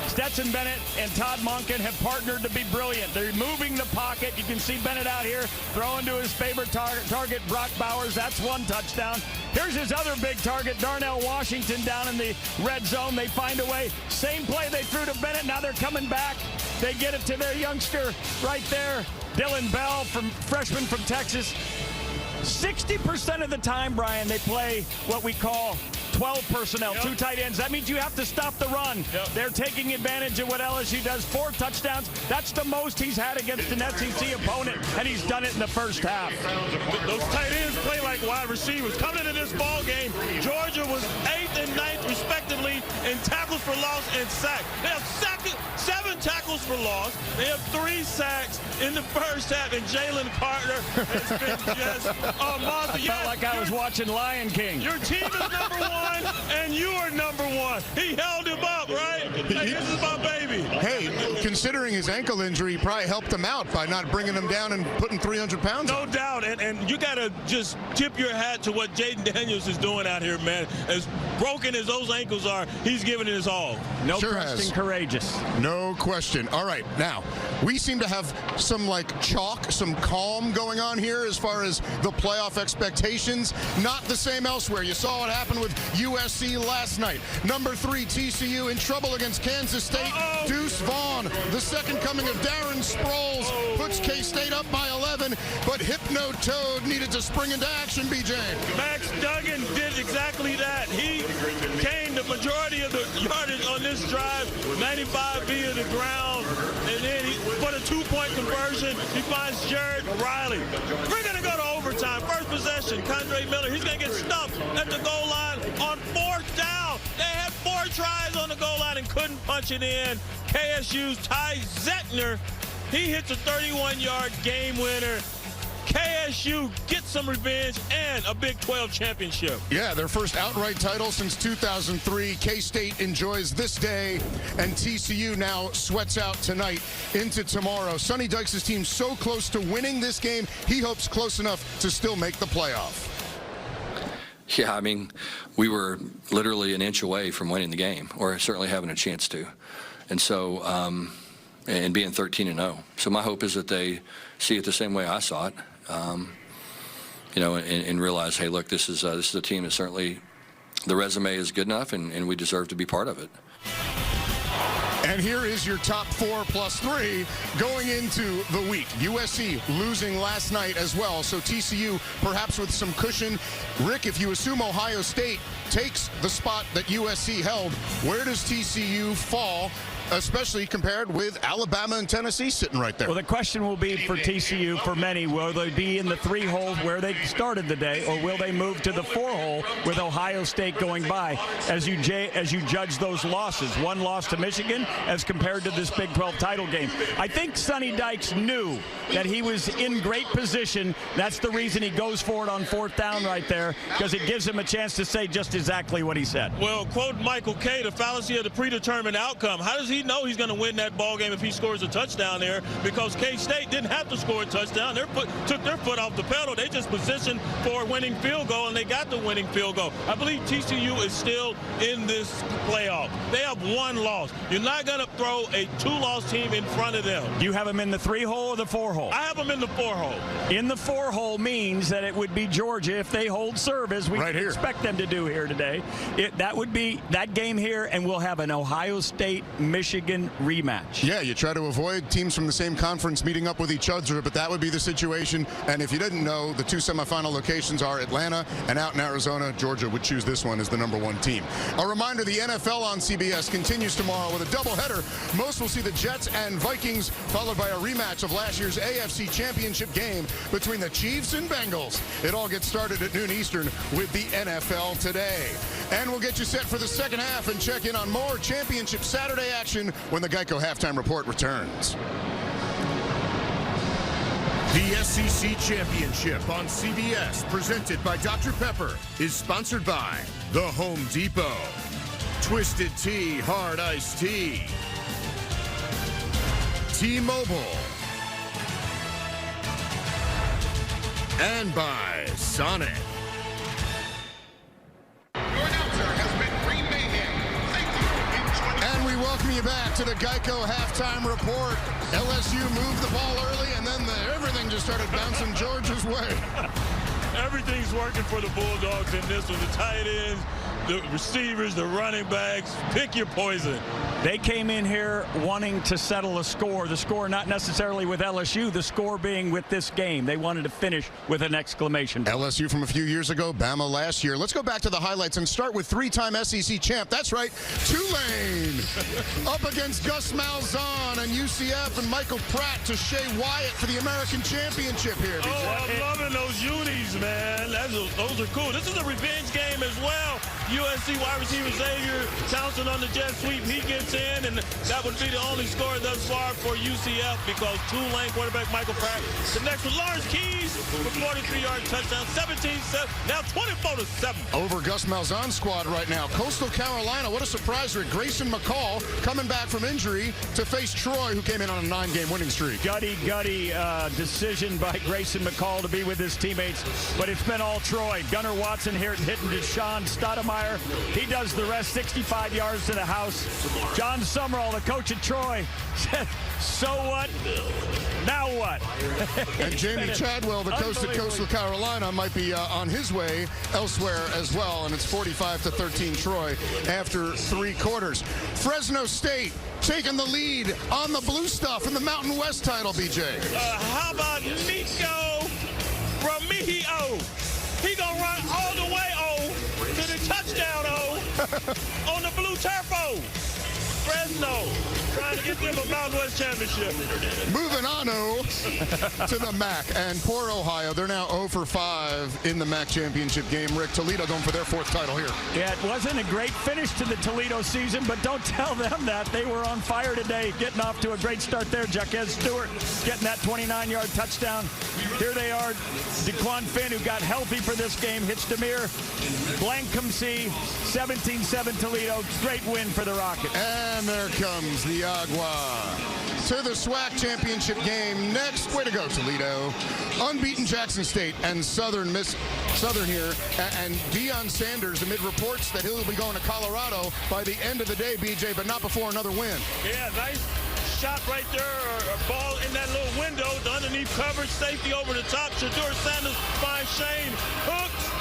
Stetson Bennett and Todd Monken have partnered to be brilliant. They're moving the pocket. You can see Bennett out here throwing to his favorite target, Brock Bowers. That's one touchdown. Here's his other big target, Darnell Washington, down in the red zone. They find a way. Same play they threw to Bennett. Now they're coming back. They get it to their youngster right there, Dylan Bell, freshman from Texas. 60% of the time, Brian, they play what we call 12 personnel, 2 tight ends. That means you have to stop the run. They're taking advantage of what LSU does. 4 touchdowns. That's the most he's had against an SEC opponent, and he's done it in the first half. Those tight ends play like wide receivers. Coming into this ball game, Georgia was 8th and 9th, respectively, in tackles for loss and sacks. They have 7 tackles for loss. They have 3 sacks in the first half, and Jalen Carter has been just a monster. I felt like I was watching Lion King. Your team is number 1. And you are number 1. He held him up, right? Hey, this is my baby. Hey, considering his ankle injury, he probably helped him out by not bringing him down and putting 300 pounds on. No doubt. And you got to just tip your hat to what Jayden Daniels is doing out here, man. As broken as those ankles are, he's giving it his all. No sure question, has. courageous. No question. All right, now, we seem to have some, chalk, some calm going on here as far as the playoff expectations. Not the same elsewhere. You saw what happened with USC last night. Number 3, TCU in trouble against Kansas State. Deuce Vaughn, the second coming of Darren Sproles, puts K-State up by 11, but Hypno Toad needed to spring into action, BJ. Max Duggan did exactly that. He gained the majority of the yardage on this drive, 95 via the ground, and then he put a 2-point conversion. He finds Jared Riley. We're going to go to overtime. First possession, Condre Miller. He's going to get stuffed at the goal line on 4th down. They had 4 tries on the goal line and couldn't punch it in. KSU's Ty Zettner, he hits a 31-yard game winner. KSU gets some revenge and a Big 12 championship. Yeah, their first outright title since 2003. K-State enjoys this day, and TCU now sweats out tonight into tomorrow. Sonny Dykes' team so close to winning this game, he hopes close enough to still make the playoff. Yeah, I mean, we were literally an inch away from winning the game, or certainly having a chance to. And so, and being 13-0. So my hope is that they see it the same way I saw it. And realize, hey, look, this is a team that certainly the resume is good enough, and we deserve to be part of it. And here is your top 4 plus 3 going into the week. USC losing last night as well, so TCU perhaps with some cushion. Rick, if you assume Ohio State takes the spot that USC held, where does TCU fall, especially compared with Alabama and Tennessee sitting right there? Well, the question will be for TCU, for many, will they be in the 3-hole where they started the day, or will they move to the 4-hole with Ohio State going by as you judge those losses? 1 loss to Michigan as compared to this Big 12 title game. I think Sonny Dykes knew that he was in great position. That's the reason he goes for it on 4th down right there, because it gives him a chance to say just exactly what he said. Well, quote Michael Kay, the fallacy of the predetermined outcome. How does he know he's going to win that ball game if he scores a touchdown there? Because K-State didn't have to score a touchdown. Took their foot off the pedal. They just positioned for a winning field goal, and they got the winning field goal. I believe TCU is still in this playoff. They have 1 loss. You're not going to throw a 2-loss team in front of them. Do you have them in the 3-hole or the 4-hole? I have them in the 4-hole. In the 4-hole means that it would be Georgia if they hold serve, as we expect them to do here today. That would be that game here, and we'll have an Ohio State-Michigan rematch. Yeah, you try to avoid teams from the same conference meeting up with each other, but that would be the situation. And if you didn't know, the 2 semifinal locations are Atlanta and out in Arizona. Georgia would choose this one as the number 1 team. A reminder, the NFL on CBS continues tomorrow with a doubleheader. Most will see the Jets and Vikings, followed by a rematch of last year's AFC Championship game between the Chiefs and Bengals. It all gets started at noon Eastern with the NFL Today. And we'll get you set for the second half and check in on more Championship Saturday action when the Geico Halftime Report returns. The SEC Championship on CBS, presented by Dr. Pepper, is sponsored by The Home Depot, Twisted Tea Hard Iced Tea, T-Mobile, and by Sonic. Going out to welcome you back to the Geico halftime report. LSU moved the ball early, and then everything just started bouncing Georgia's way. Everything's working for the Bulldogs in this one. The tight ends, the receivers, the running backs. Pick your poison. They came in here wanting to settle a score. The score not necessarily with LSU, the score being with this game. They wanted to finish with an exclamation point. LSU from a few years ago, Bama last year. Let's go back to the highlights and start with three-time SEC champ. That's right, Tulane up against Gus Malzahn and UCF and Michael Pratt to Shea Wyatt for the American Championship here. Oh, I'm loving those unis, man. Those are cool. This is a revenge game as well. USC wide receiver Xavier Townsend on the jet sweep. He gets in, and that would be the only score thus far for UCF because Tulane quarterback Michael Pratt. The next one, Lawrence Keys with 43-yard touchdown, 17-7, now 24-7. Over Gus Malzahn's squad right now. Coastal Carolina, what a surprise for Grayson McCall coming back from injury to face Troy, who came in on a 9-game winning streak. Gutty decision by Grayson McCall to be with his teammates, but it's been all Troy. Gunnar Watson here hitting Deshaun Stoudemire. He does the rest, 65 yards to the house. John Summerall, the coach at Troy, said, so what? Now what? And Jamie Chadwell, the coach at Coastal Carolina, might be on his way elsewhere as well, and it's 45-13 Troy after 3 quarters. Fresno State taking the lead on the blue stuff in the Mountain West title, BJ. How about Nico Remigio? He gonna run all the way, to the touchdown, on the blue turf, Fresno trying to get them a Mountain West championship. Moving on, to the MAC. And poor Ohio, they're now 0 for 5 in the MAC championship game. Rick, Toledo going for their 4th title here. Yeah, it wasn't a great finish to the Toledo season, but don't tell them that. They were on fire today, getting off to a great start there. Jaquez Stewart getting that 29-yard touchdown. Here they are. DeQuan Finn, who got healthy for this game, hits Demir Blancomsey, 17-7 Toledo. Great win for the Rockets. And there comes the Agua to the SWAC championship game next. Way to go, Toledo. Unbeaten Jackson State and Southern here. And Deion Sanders amid reports that he'll be going to Colorado by the end of the day, BJ, but not before another win. Yeah, nice shot right there, or ball in that little window, the underneath coverage, safety over the top. Shadur Sanders finds Shane Hooks.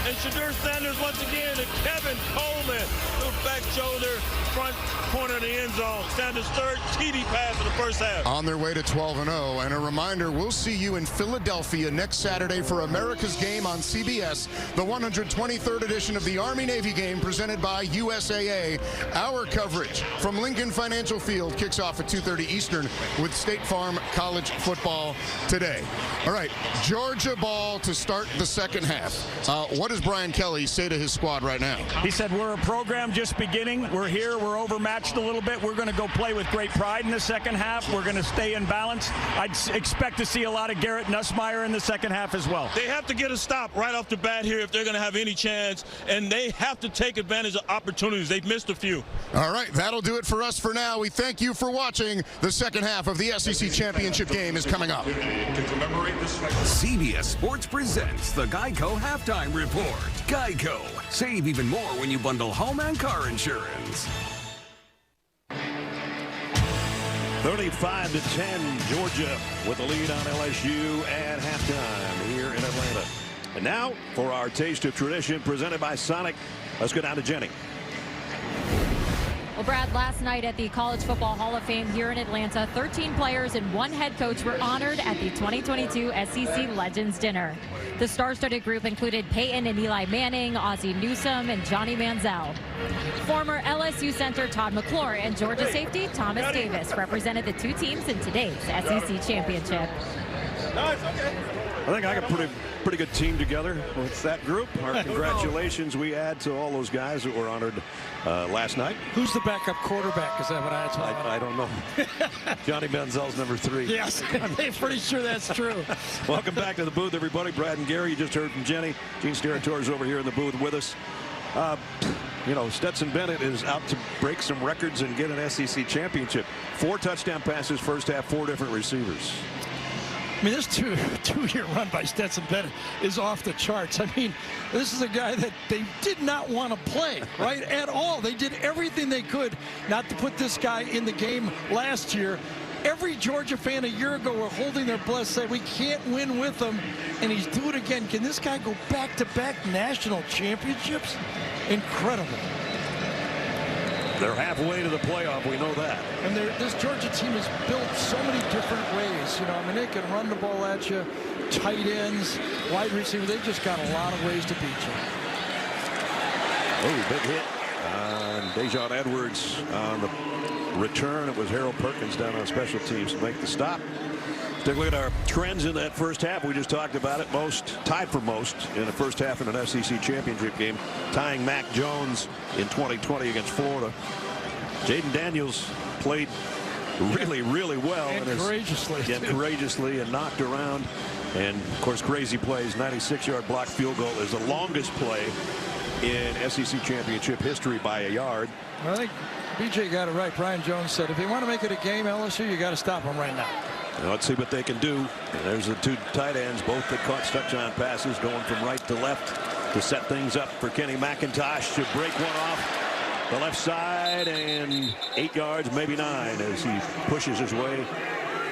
And Shadur Sanders once again to Kevin Coleman. Little back shoulder, front corner of the end zone. Sanders' 3rd TD pass in the first half. On their way to 12-0. And a reminder, we'll see you in Philadelphia next Saturday for America's Game on CBS, the 123rd edition of the Army-Navy game presented by USAA. Our coverage from Lincoln Financial Field kicks off at 2:30 Eastern with State Farm College football today. All right, Georgia ball to start the second half. What does Brian Kelly say to his squad right now? He said, we're a program just beginning. We're here. We're overmatched a little bit. We're going to go play with great pride in the second half. We're going to stay in balance. I'd expect to see a lot of Garrett Nussmeier in the second half as well. They have to get a stop right off the bat here if they're going to have any chance, and they have to take advantage of opportunities. They've missed a few. All right, that'll do it for us for now. We thank you for watching. The second half of the SEC championship game is coming up. CBS Sports presents the Geico Halftime Report. Geico. Save even more when you bundle home and car insurance. 35-10, Georgia with the lead on LSU at halftime here in Atlanta. And now for our Taste of Tradition presented by Sonic. Let's go down to Jenny. Well, Brad, last night at the College Football Hall of Fame here in Atlanta, 13 players and 1 head coach were honored at the 2022 SEC Legends Dinner. The star-studded group included Peyton and Eli Manning, Ozzie Newsome, and Johnny Manziel. Former LSU center Todd McClure and Georgia safety Thomas Davis represented the 2 teams in today's SEC championship. I think I got a pretty good team together with that group. Our congratulations we add to all those guys that were honored last night. Who's the backup quarterback? Is that what I don't know. Johnny Manziel's number 3. Yes, I'm pretty sure that's true. Welcome back to the booth, everybody. Brad and Gary, you just heard from Jenny. Gene Steratore over here in the booth with us. You know, Stetson Bennett is out to break some records and get an SEC championship. 4 touchdown passes first half, 4 different receivers. I mean, this two-year run by Stetson Bennett is off the charts. I mean, this is a guy that they did not want to play, right, at all. They did everything they could not to put this guy in the game last year. Every Georgia fan a year ago were holding their breath, saying we can't win with him, and he's doing it again. Can this guy go back-to-back national championships? Incredible. They're halfway to the playoff, we know that. And this Georgia team is built so many different ways. You know, I mean, they can run the ball at you, tight ends, wide receiver. They've just got a lot of ways to beat you. Oh, big hit on Dejon Edwards on the return. It was Harold Perkins down on special teams to make the stop. Take a look at our trends in that first half. We just talked about it. Tied for most in the first half in an SEC championship game, tying Mac Jones in 2020 against Florida. Jayden Daniels played really, really well. And courageously and knocked around. And, of course, crazy plays. 96-yard block field goal is the longest play in SEC championship history by a yard. I think BJ got it right. Brian Jones said, if you want to make it a game, LSU, you got to stop them right now. Now let's see what they can do. And there's the two tight ends, both that caught touchdown passes, going from right to left to set things up for Kenny McIntosh to break one off the left side, and 8 yards, maybe 9, as he pushes his way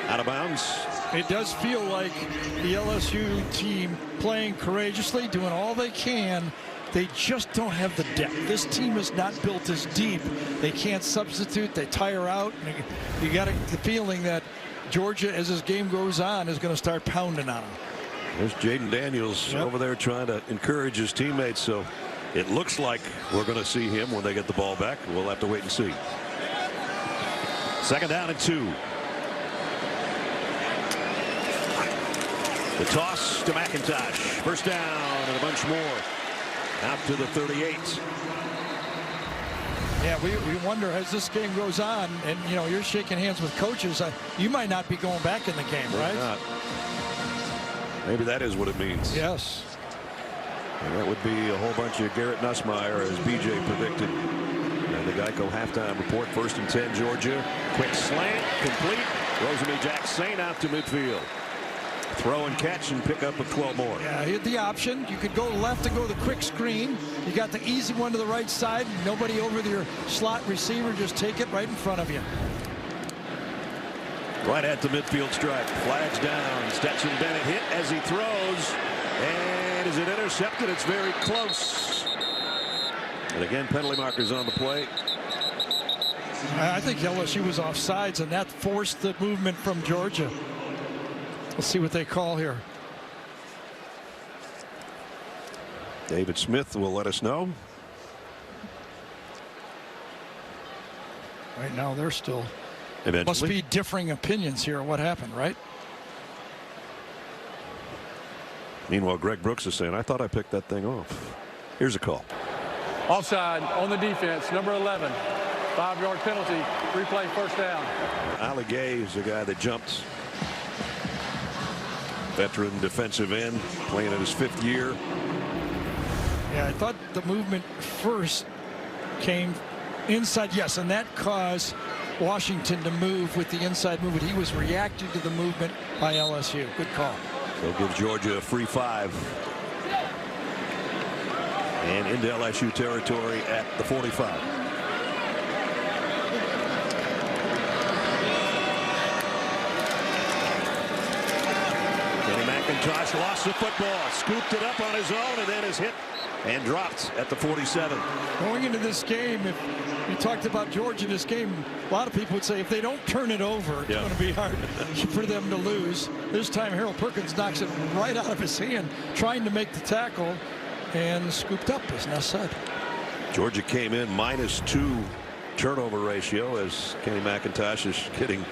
out of bounds. It does feel like the LSU team playing courageously, doing all they can. They just don't have the depth. This team is not built as deep. They can't substitute. They tire out. You got the feeling that Georgia, as this game goes on, is going to start pounding on them. There's Jayden Daniels over there trying to encourage his teammates. So it looks like we're going to see him when they get the ball back. We'll have to wait and see. 2nd down and 2. The toss to McIntosh. 1st down and a bunch more. Out to the 38. Yeah, we wonder as this game goes on, and you know, you're shaking hands with coaches, you might not be going back in the game, right? Not. Maybe that is what it means. Yes. And that would be a whole bunch of Garrett Nussmeier, as BJ predicted. And the Geico halftime report. 1st and 10, Georgia. Quick slant, complete. Rosemary Jackson out to midfield. Throw and catch and pick up with 12 more. Yeah, he had the option. You could go left and go the quick screen. You got the easy one to the right side. Nobody over your slot receiver. Just take it right in front of you. Right at the midfield stripe. Flags down. Stetson Bennett hit as he throws. And is it intercepted? It's very close. And again, penalty markers on the play. I think LSU was offsides, and that forced the movement from Georgia. Let's see what they call here. David Smith will let us know. Right now, they're still. Eventually. Must be differing opinions here on what happened, right? Meanwhile, Greg Brooks is saying, I thought I picked that thing off. Here's a call. Offside on the defense, number 11. 5-yard penalty. Replay, 1st down. Ali Gay is the guy that jumped. Veteran defensive end, playing in his 5th year. Yeah, I thought the movement first came inside. Yes, and that caused Washington to move with the inside movement. He was reacting to the movement by LSU. Good call. So give Georgia a free 5. And into LSU territory at the 45. McIntosh lost the football, scooped it up on his own, and then is hit and dropped at the 47. Going into this game, if you talked about Georgia in this game, a lot of people would say if they don't turn it over, it's going to be hard for them to lose. This time, Harold Perkins knocks it right out of his hand, trying to make the tackle, and scooped up, as Ness said. Georgia came in -2 turnover ratio, as Kenny McIntosh is getting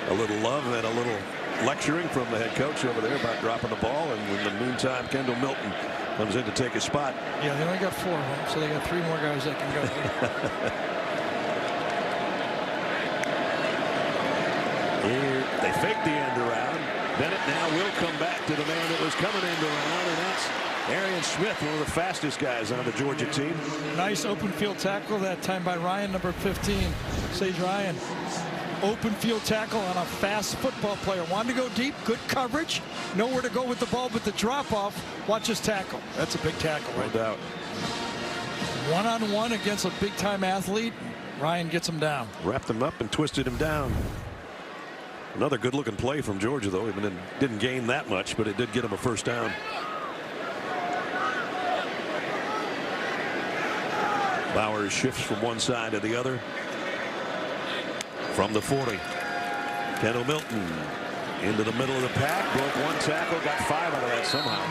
a little love and a little lecturing from the head coach over there about dropping the ball. And in the meantime, Kendall Milton comes in to take his spot. Yeah, they only got 4 of them, so they got 3 more guys that can go. Here, they fake the end around. Bennett now will come back to the man that was coming end around, and that's Arian Smith, one of the fastest guys on the Georgia team. Nice open field tackle that time by Ryan, number 15, Sage Ryan. open field tackle on a fast football player. Wanted to go deep, good coverage, nowhere to go with the ball but the drop off. Watch his tackle. That's a big tackle. No doubt. One-on-one against a big-time athlete. Ryan gets him down. Wrapped him up and twisted him down. Another good-looking play from Georgia, though. Even didn't gain that much, but it did get him a first down. Bowers shifts from one side to the other. From the 40. Kendall Milton into the middle of the pack. Broke one tackle. Got 5 out of that somehow.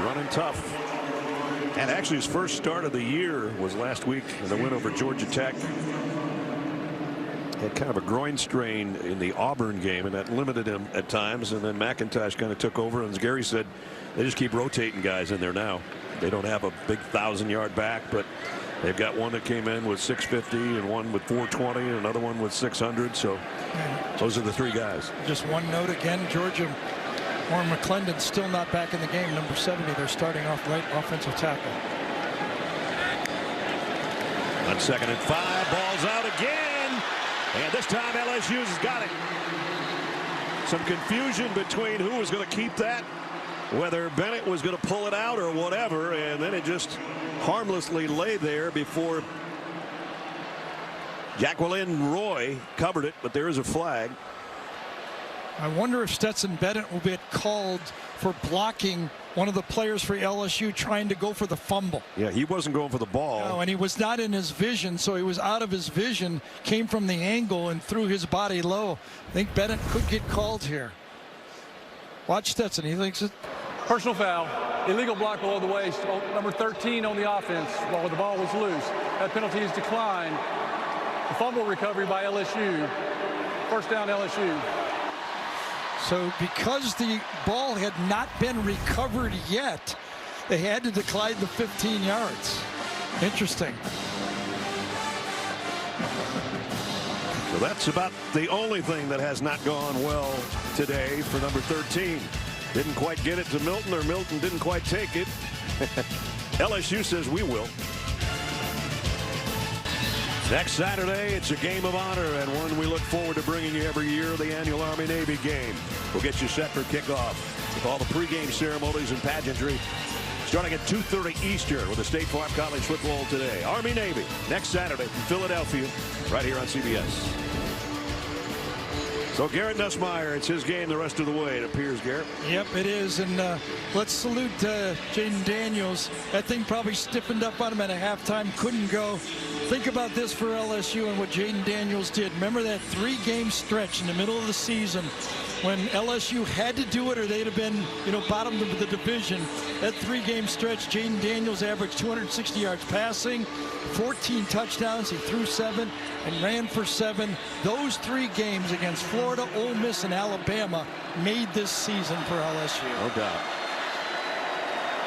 Running tough. And actually his first start of the year was last week in the win over Georgia Tech. Had kind of a groin strain in the Auburn game, and that limited him at times. And then McIntosh kind of took over, and as Gary said, they just keep rotating guys in there now. They don't have a big 1,000-yard back, but they've got one that came in with 650 and one with 420 and another one with 600. So those are the 3 guys. Just one note again, Georgia. Warren McClendon still not back in the game. Number 70, they're starting off right offensive tackle. On 2nd and 5, ball's out again, and this time LSU's has got it. Some confusion between who was going to keep that, whether Bennett was going to pull it out or whatever, and then it just harmlessly lay there before Jacqueline Roy covered it, but there is a flag. I wonder if Stetson Bennett will get called for blocking one of the players for LSU trying to go for the fumble. Yeah, he wasn't going for the ball. No, and he was not in his vision, so he was out of his vision, came from the angle and threw his body low. I think Bennett could get called here. Watch Stetson. He thinks it. Personal foul. Illegal block below the waist. Number 13 on the offense while the ball was loose. That penalty is declined. The fumble recovery by LSU. First down LSU. So because the ball had not been recovered yet, they had to decline the 15 yards. Interesting. So that's about the only thing that has not gone well today for number 13. Didn't quite get it to Milton, or Milton didn't quite take it. LSU says we will. Next Saturday, it's a game of honor, and one we look forward to bringing you every year, the annual Army-Navy game. We'll get you set for kickoff with all the pregame ceremonies and pageantry starting at 2:30 Eastern with the State Farm College football today. Army-Navy next Saturday from Philadelphia, right here on CBS. So Garrett Nussmeier, it's his game the rest of the way, it appears, Garrett. Yep, it is. And let's salute Jayden Daniels. That thing probably stiffened up on him at a halftime, couldn't go. Think about this for LSU and what Jayden Daniels did. Remember that 3-game stretch in the middle of the season when LSU had to do it or they'd have been, bottom of the division. That 3-game stretch, Jayden Daniels averaged 260 yards passing, 14 touchdowns. He threw 7 and ran for 7. Those 3 games against Florida, Ole Miss, and Alabama made this season for LSU. No doubt.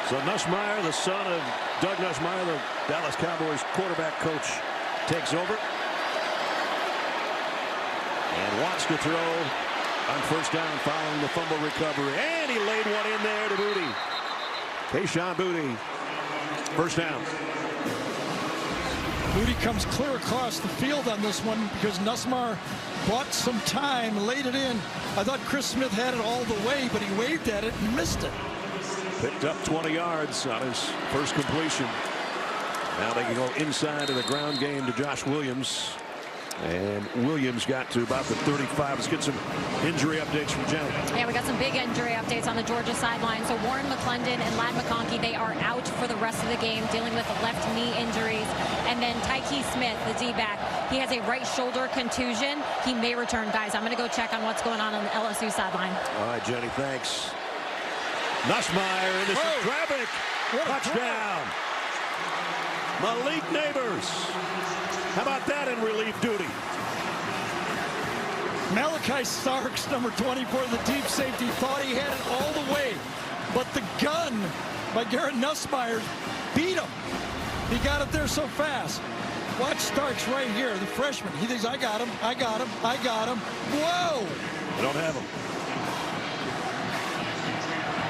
So Nussmeier, the son of Doug Nussmeier, the Dallas Cowboys quarterback coach, takes over and wants to throw on first down following the fumble recovery. And he laid one in there to Boutte. Kayshon Boutte, first down. Boutte comes clear across the field on this one because Nussmeier bought some time, laid it in. I thought Chris Smith had it all the way, but he waved at it and missed it. Picked up 20 yards on his first completion. Now they can go inside of the ground game to Josh Williams. And Williams got to about the 35. Let's get some injury updates from Jenny. Yeah, we got some big injury updates on the Georgia sideline. So Warren McClendon and Ladd McConkey, they are out for the rest of the game, dealing with left knee injuries. And then Tyke Smith, the D-back, he has a right shoulder contusion. He may return. Guys, I'm going to go check on what's going on the LSU sideline. All right, Jenny, thanks. Nussmeier into some traffic. Touchdown. Malik Neighbors. How about that in relief duty? Malachi Starks, number 24, the deep safety, thought he had it all the way. But the gun by Garrett Nussmeier beat him. He got it there so fast. Watch Starks right here, the freshman. He thinks, I got him, I got him, I got him. Whoa! They don't have him.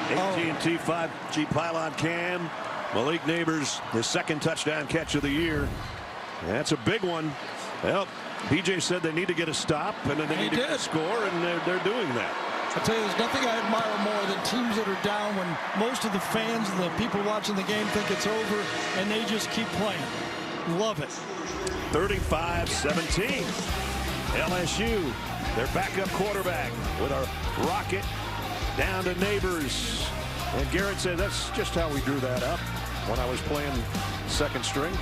AT&T 5G pylon cam. Malik Neighbors, his second touchdown catch of the year. That's a big one. Well, BJ said they need to get a stop, and then they need to get a score, and they're doing that. I'll tell you, there's nothing I admire more than teams that are down when most of the fans and the people watching the game think it's over, and they just keep playing. Love it. 35-17. LSU, their backup quarterback with a rocket down to Neighbors. And Garrett said, that's just how we drew that up when I was playing second string.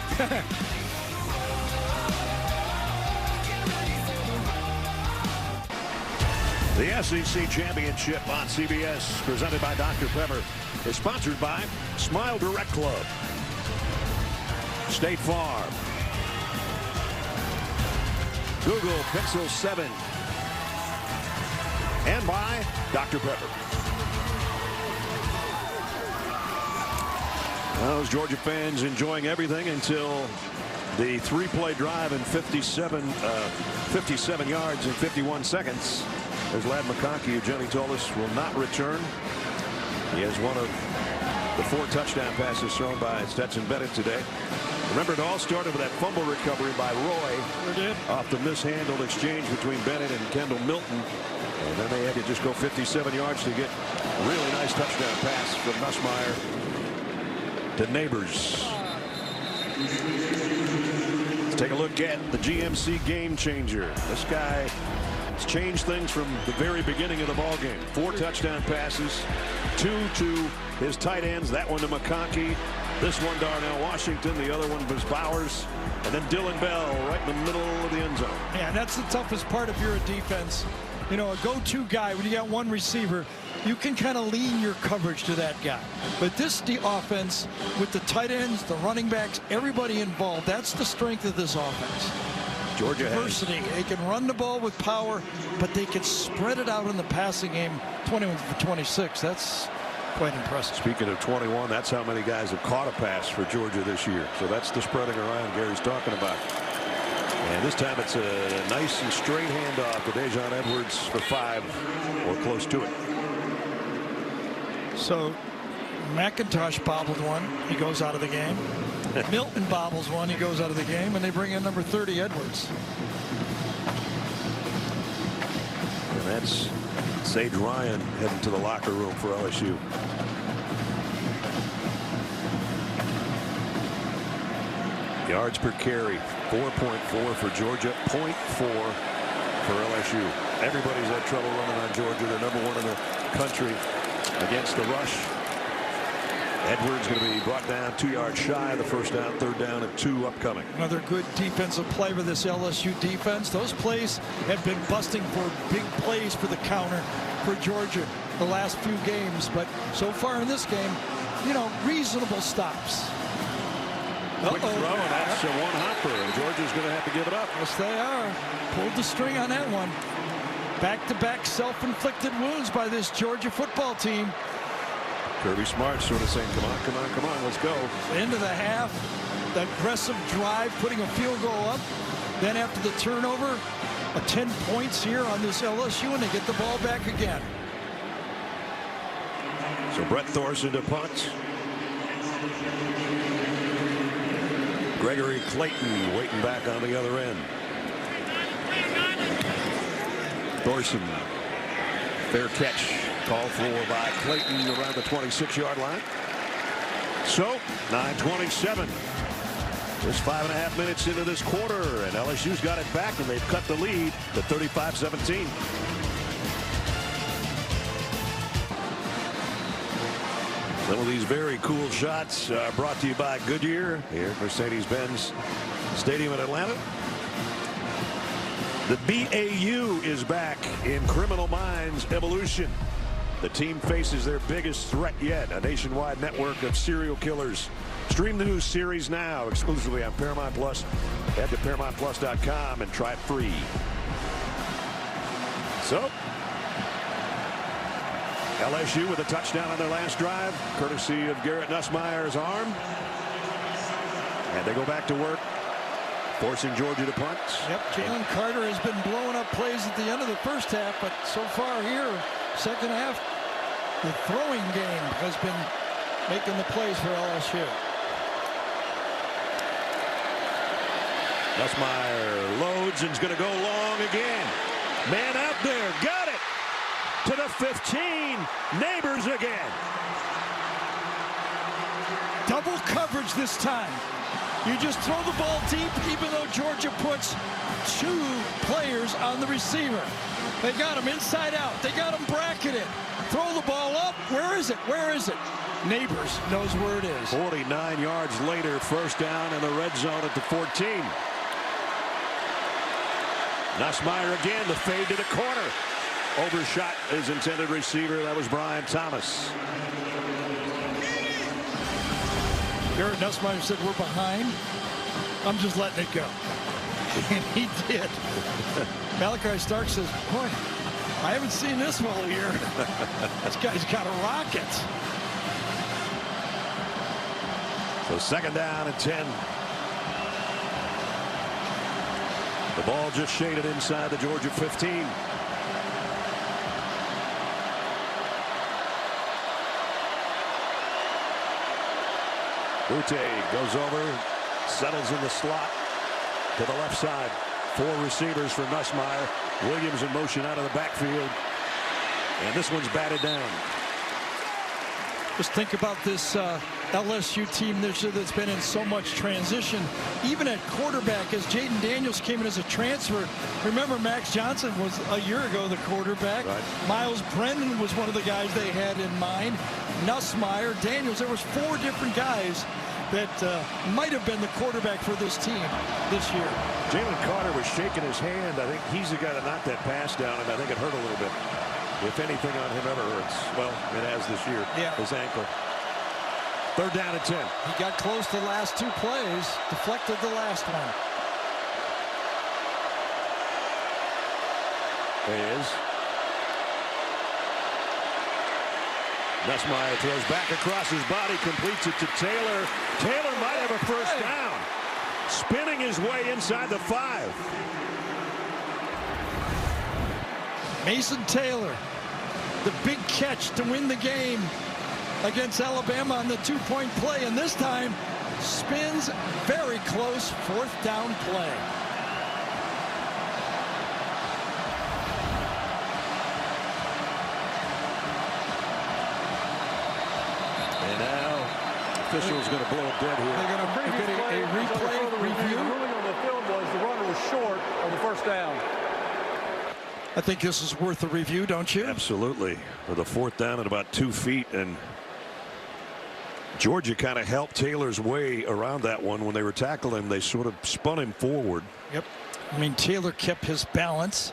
The SEC Championship on CBS, presented by Dr. Pepper, is sponsored by Smile Direct Club, State Farm, Google Pixel 7, and by Dr. Pepper. Those Georgia fans enjoying everything until the three-play drive in 57 yards in 51 seconds. There's Ladd McConkey, who Jenny told us will not return. He has one of the 4 touchdown passes thrown by Stetson Bennett today. Remember, it all started with that fumble recovery by Roy off the mishandled exchange between Bennett and Kendall Milton. And then they had to just go 57 yards to get a really nice touchdown pass from Nussmeier to Neighbors. Let's take a look at the GMC game changer. This guy has changed things from the very beginning of the ball game. 4 touchdown passes, 2 to his tight ends. That one to McConkey. This one Darnell Washington. The other one was Bowers. And then Dylan Bell right in the middle of the end zone. Yeah, that's the toughest part if you're a defense. You know, a go-to guy, when you got one receiver, you can kind of lean your coverage to that guy. But this offense, with the tight ends, the running backs, everybody involved, that's the strength of this offense. Georgia diversity. They can run the ball with power, but they can spread it out in the passing game. 21 for 26. That's quite impressive. Speaking of 21, that's how many guys have caught a pass for Georgia this year. So that's the spreading around Gary's talking about. And this time it's a nice and straight handoff to Dejon Edwards for 5 or close to it. So McIntosh bobbled one. He goes out of the game. Milton bobbles one. He goes out of the game. And they bring in number 30, Edwards. And that's Sage Ryan heading to the locker room for LSU. Yards per carry, 4.4 for Georgia, 0.4 for LSU. Everybody's had trouble running on Georgia. They're #1 in the country against the rush. Edwards going to be brought down 2 yards shy of the first down, 3rd down and 2 upcoming. Another good defensive play for this LSU defense. Those plays have been busting for big plays for the counter for Georgia the last few games. But so far in this game, you know, reasonable stops. Quick throw, and that's one hopper, and Georgia's going to have to give it up. Yes, they are. Pulled the string on that one. Back-to-back self-inflicted wounds by this Georgia football team. Kirby Smart sort of saying, come on, come on, come on, let's go. Into the half, the aggressive drive, putting a field goal up. Then after the turnover, 10 points here on this LSU, and they get the ball back again. So Brett Thorson to punt. Gregory Clayton waiting back on the other end. Thorson, fair catch, called for by Clayton around the 26-yard line. So 9:27. Just 5.5 minutes into this quarter, and LSU's got it back, and they've cut the lead to 35-17. Some of these very cool shots brought to you by Goodyear here at Mercedes-Benz Stadium in Atlanta. The BAU is back in Criminal Minds Evolution. The team faces their biggest threat yet, a nationwide network of serial killers. Stream the new series now exclusively on Paramount Plus. Head to ParamountPlus.com and try it free. So LSU with a touchdown on their last drive, courtesy of Garrett Nussmeier's arm. And they go back to work, forcing Georgia to punt. Yep, Jalen Carter has been blowing up plays at the end of the first half, but so far here, second half, the throwing game has been making the plays for LSU. Nussmeier loads and is going to go long again. Man out there, got it to the 15. Neighbors again. Double coverage this time. You just throw the ball deep, even though Georgia puts 2 players on the receiver. They got him inside out. They got him bracketed. Throw the ball up. Where is it? Where is it? Neighbors knows where it is. 49 yards later, first down in the red zone at the 14. Nussmeier again, the fade to the corner. Overshot his intended receiver. That was Brian Thomas. Garrett Nussmeier said, we're behind. I'm just letting it go. And he did. Malachi Stark says, boy, I haven't seen this all year. This guy's got a rocket. So second down and 10. The ball just shaded inside the Georgia 15. Boutte goes over, settles in the slot to the left side. 4 receivers for Nussmeier. Williams in motion out of the backfield. And this one's batted down. Just think about this LSU team this year that's been in so much transition. Even at quarterback, as Jayden Daniels came in as a transfer. Remember, Max Johnson was a year ago the quarterback. Right. Miles Brennan was one of the guys they had in mind. Nussmeier, Daniels. There was 4 different guys that might have been the quarterback for this team this year. Jalen Carter was shaking his hand. I think he's the guy that knocked that pass down, and I think it hurt a little bit. If anything on him ever hurts, well, it has this year. Yeah. His ankle. Third down and 10. He got close the last 2 plays, deflected the last one. There he is. Nussmeier throws back across his body, completes it to Taylor. Taylor might have a first down. Spinning his way inside the 5. Mason Taylor, the big catch to win the game against Alabama on the 2-point play, and this time spins very close, 4th down play. And now officials going to blow it dead here. They're going to get a replay review. The ruling on the field was the runner was short on the first down. I think this is worth a review, don't you? Absolutely. With a 4th down at about 2 feet, and Georgia kind of helped Taylor's way around that one. When they were tackling him, they sort of spun him forward. Yep. I mean, Taylor kept his balance,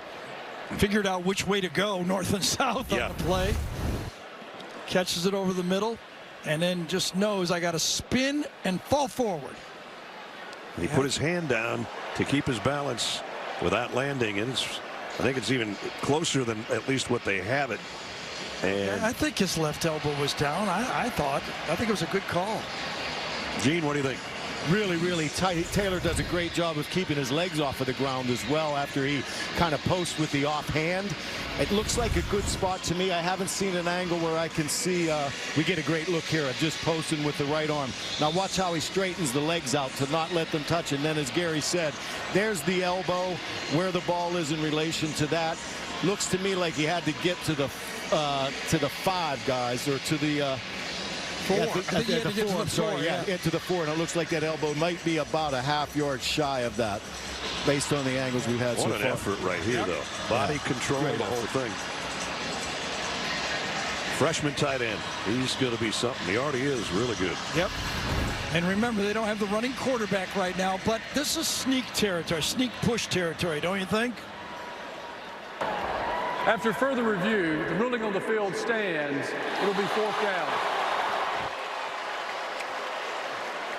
figured out which way to go, north and south on the play. Catches it over the middle, and then just knows I got to spin and fall forward. He put his hand down to keep his balance without landing, and I think it's even closer than at least what they have it. And I think his left elbow was down. I think it was a good call. Gene, what do you think? Really, really tight. Taylor does a great job of keeping his legs off of the ground as well after he kind of posts with the offhand. It looks like a good spot to me. I haven't seen an angle where I can see we get a great look here of just posting with the right arm. Now watch how he straightens the legs out to not let them touch. And then, as Gary said, there's the elbow, where the ball is in relation to that. Looks to me like he had to get to the 5, guys, or to the 4. I think he had to get to the 4. To the 4, and it looks like that elbow might be about a half yard shy of that, based on the angles we've had so far. What an effort right here, though. Body control, the whole thing. Freshman tight end. He's going to be something. He already is really good. Yep. And remember, they don't have the running quarterback right now, but this is sneak territory, sneak push territory, don't you think? After further review, the ruling on the field stands. It'll be 4th down.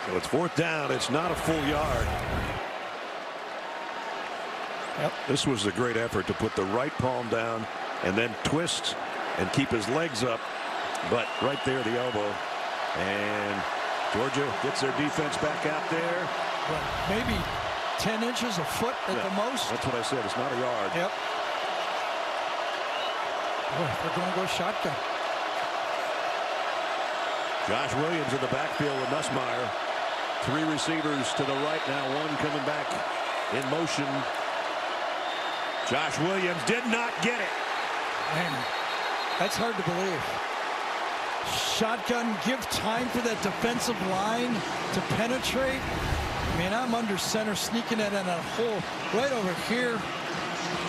So it's 4th down. It's not a full yard. Yep. This was a great effort to put the right palm down and then twist and keep his legs up. But right there, the elbow. And Georgia gets their defense back out there. Well, maybe 10 inches, a foot at the most. That's what I said. It's not a yard. Yep. Boy, they're going to go shotgun. Josh Williams in the backfield with Nussmeier. 3 receivers to the right now, 1 coming back in motion. Josh Williams did not get it. Man, that's hard to believe. Shotgun, give time for that defensive line to penetrate. I mean, I'm under center, sneaking it in a hole right over here.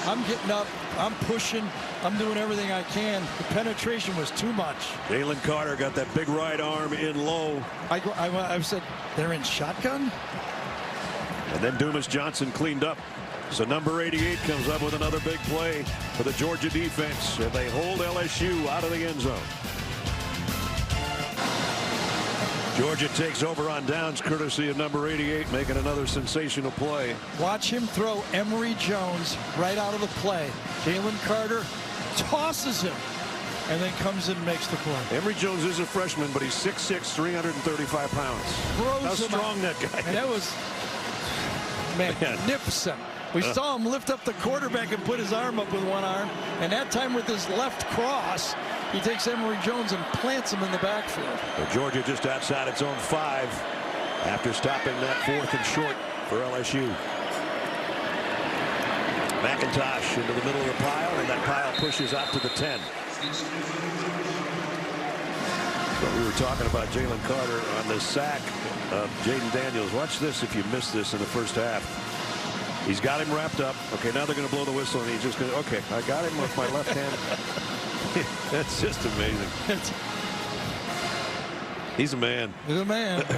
I'm getting up, I'm pushing, I'm doing everything I can. The penetration was too much. Jalen Carter got that big right arm in low. I said, they're in shotgun? And then Dumas Johnson cleaned up. So number 88 comes up with another big play for the Georgia defense, and they hold LSU out of the end zone. Georgia takes over on downs, courtesy of number 88, making another sensational play. Watch him throw Emory Jones right out of the play. Jalen Carter tosses him and then comes in and makes the play. Emory Jones is a freshman, but he's 6'6", 335 pounds. How strong that guy is. And that was magnificent. We saw him lift up the quarterback and put his arm up with one arm, and that time with his left cross, he takes Emory Jones and plants him in the backfield. Well, Georgia just outside its own 5 after stopping that 4th and short for LSU. McIntosh into the middle of the pile, and that pile pushes out to the 10. But we were talking about Jalen Carter on the sack of Jayden Daniels. Watch this if you missed this in the first half. He's got him wrapped up. Okay, now they're going to blow the whistle, and he's just going to, okay, I got him with my left hand. That's just amazing. He's a man. He's a man. If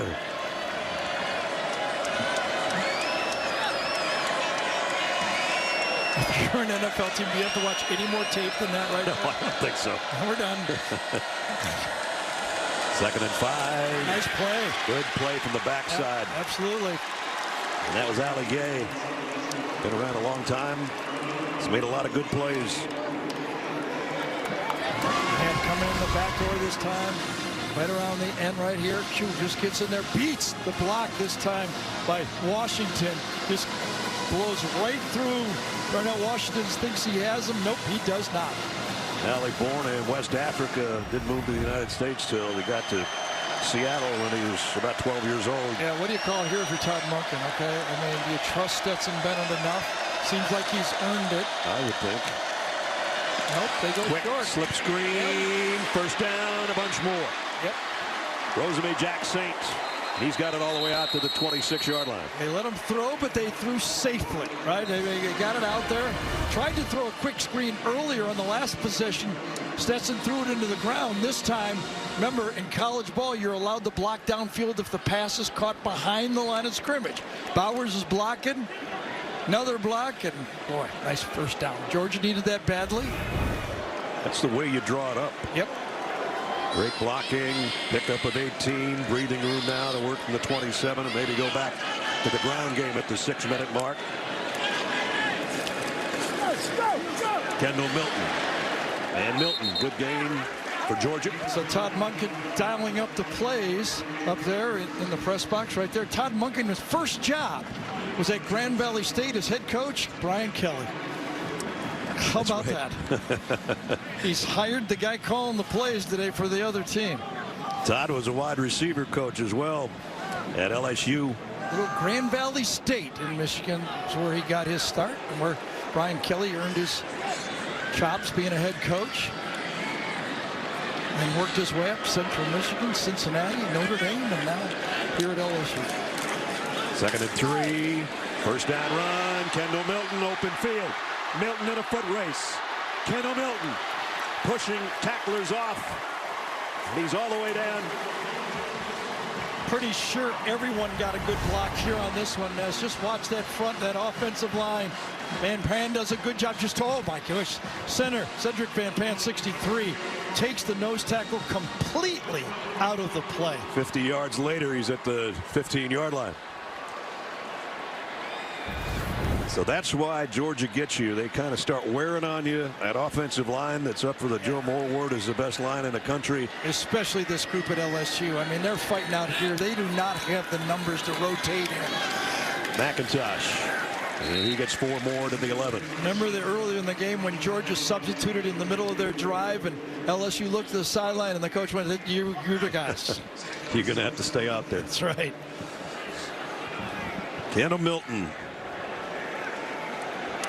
you're an NFL team, do you have to watch any more tape than that right now? No, I don't think so. We're done. 2nd and 5. Nice play. Good play from the backside. Yep, absolutely. And that was Ali Gay. Been around a long time. He's made a lot of good plays. And coming in the back door this time. Right around the end right here. Q just gets in there. Beats the block this time by Washington. Just blows right through. Darnell Washington thinks he has him. Nope, he does not. Ali born in West Africa. Didn't move to the United States till he got to Seattle when he was about 12 years old. Yeah, what do you call here if you're Todd Monken, okay? I mean, do you trust Stetson Bennett enough? Seems like he's earned it. I would think. Nope, they go quick short. Slip screen, first down, a bunch more. Yep. Rosemy Jack Saint. He's got it all the way out to the 26-yard line. They let him throw, but they threw safely, right? They got it out there. Tried to throw a quick screen earlier on the last possession. Stetson threw it into the ground. This time, remember, in college ball, you're allowed to block downfield if the pass is caught behind the line of scrimmage. Bowers is blocking. Another block, and boy, nice first down. Georgia needed that badly. That's the way you draw it up. Yep. Great blocking, picked up with 18, breathing room now to work from the 27 and maybe go back to the ground game at the 6-minute mark. Kendall Milton. And Milton, good game for Georgia. So Todd Monken dialing up the plays up there in the press box right there. Todd Monken, his first job was at Grand Valley State as head coach, Brian Kelly. How about that? He's hired the guy calling the plays today for the other team. Todd was a wide receiver coach as well at LSU. Little Grand Valley State in Michigan is where he got his start and where Brian Kelly earned his chops being a head coach. And worked his way up Central Michigan, Cincinnati, Notre Dame, and now here at LSU. 2nd and 3. First down run. Kendall Milton, open field. Milton in a foot race. Kendall Milton pushing tacklers off. And he's all the way down. Pretty sure everyone got a good block here on this one. Ness. Just watch that front, that offensive line. Van Pan does a good job. Just, oh my gosh. Center, Cedric Van Pan, 63, takes the nose tackle completely out of the play. 50 yards later, he's at the 15-yard line. So that's why Georgia gets you. They kind of start wearing on you. That offensive line that's up for the Joe Moore Award is the best line in the country. Especially this group at LSU. I mean, they're fighting out here. They do not have the numbers to rotate in. McIntosh. And he gets 4 more to the 11. Remember earlier in the game when Georgia substituted in the middle of their drive and LSU looked to the sideline and the coach went, you're the guys. You're going to have to stay out there. That's right. Kendall Milton.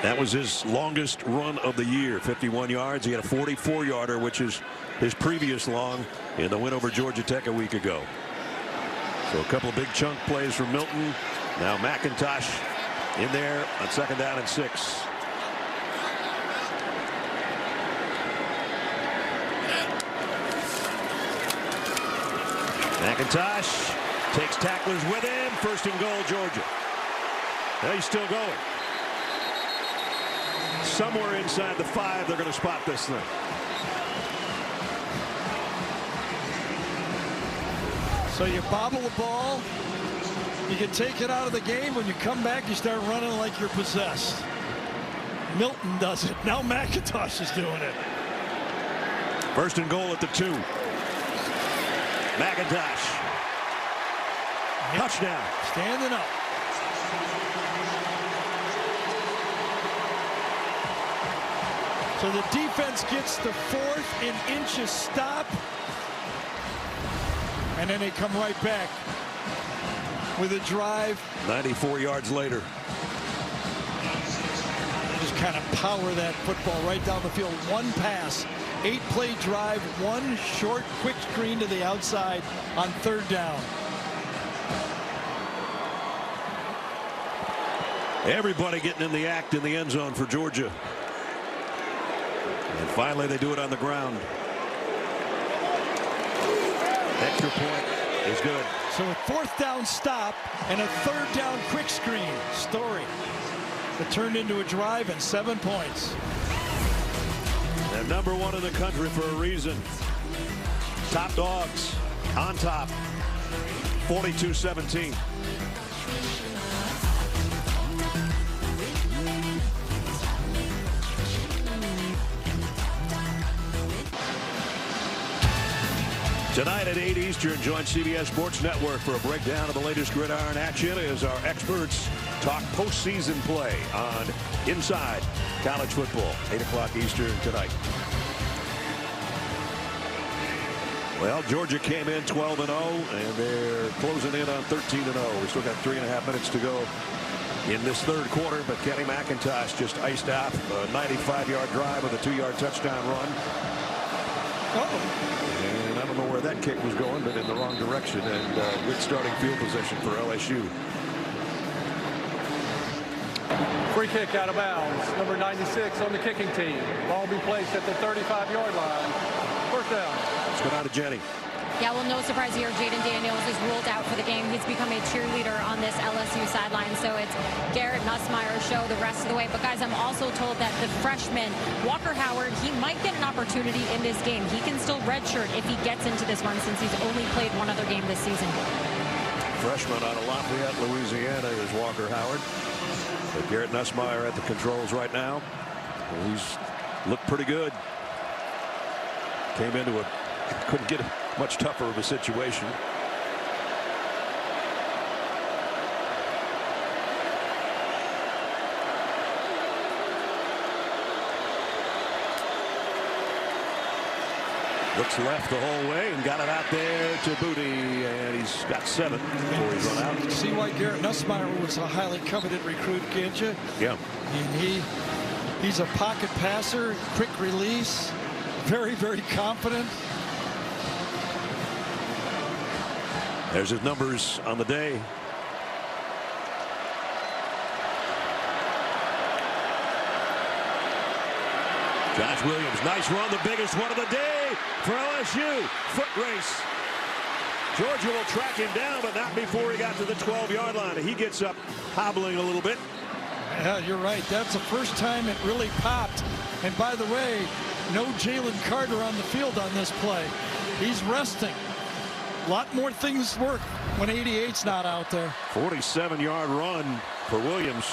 That was his longest run of the year, 51 yards. He had a 44-yarder, which is his previous long in the win over Georgia Tech a week ago. So a couple of big chunk plays from Milton. Now McIntosh in there on 2nd down and 6. McIntosh takes tacklers with him. 1st and goal, Georgia. Now he's still going. Somewhere inside the 5, they're going to spot this thing. So you bobble the ball, you can take it out of the game. When you come back, you start running like you're possessed. Milton does it. Now McIntosh is doing it. 1st and goal at the 2. McIntosh. Touchdown. Standing up. So the defense gets the 4th and inches stop. And then they come right back with a drive. 94 yards later. Just kind of power that football right down the field. 1 pass, 8-play drive, 1 short quick screen to the outside on 3rd down. Everybody getting in the act in the end zone for Georgia. And finally they do it on the ground. Extra point is good. So a 4th down stop and a 3rd down quick screen. Story that turned into a drive and 7 points. They're #1 in the country for a reason. Top Dogs on top. 42-17. Tonight at 8 Eastern, join CBS Sports Network for a breakdown of the latest gridiron action as our experts talk postseason play on Inside College Football. 8 o'clock Eastern tonight. Well, Georgia came in 12-0, and they're closing in on 13-0. We still got 3.5 minutes to go in this 3rd quarter, but Kenny McIntosh just iced out a 95-yard drive with a 2-yard touchdown run. And I don't know where that kick was going, but in the wrong direction, and good starting field position for LSU. Free kick out of bounds. Number 96 on the kicking team. Ball will be placed at the 35-yard line. 1st down. Let's go down to Jenny. Yeah, well, no surprise here. Jayden Daniels is ruled out for the game. He's become a cheerleader on this LSU sideline. So it's Garrett Nussmeier's show the rest of the way. But, guys, I'm also told that the freshman, Walker Howard, he might get an opportunity in this game. He can still redshirt if he gets into this one since he's only played 1 other game this season. Freshman out of Lafayette, Louisiana is Walker Howard. But Garrett Nussmeier at the controls right now. He's looked pretty good. Came into it, couldn't get much tougher of a situation. Looks left the whole way and got it out there to Boutte, and he's got 7 before he's run out. You see why Garrett Nussmeier was a highly coveted recruit, can't you? Yeah. And he's a pocket passer, quick release, very, very confident. There's his numbers on the day. Josh Williams, nice run, the biggest one of the day for LSU. Foot race. Georgia will track him down, but not before he got to the 12-yard line. He gets up hobbling a little bit. Yeah, you're right. That's the first time it really popped. And by the way, no Jalen Carter on the field on this play. He's resting. A lot more things work when 88's not out there. 47-yard run for Williams.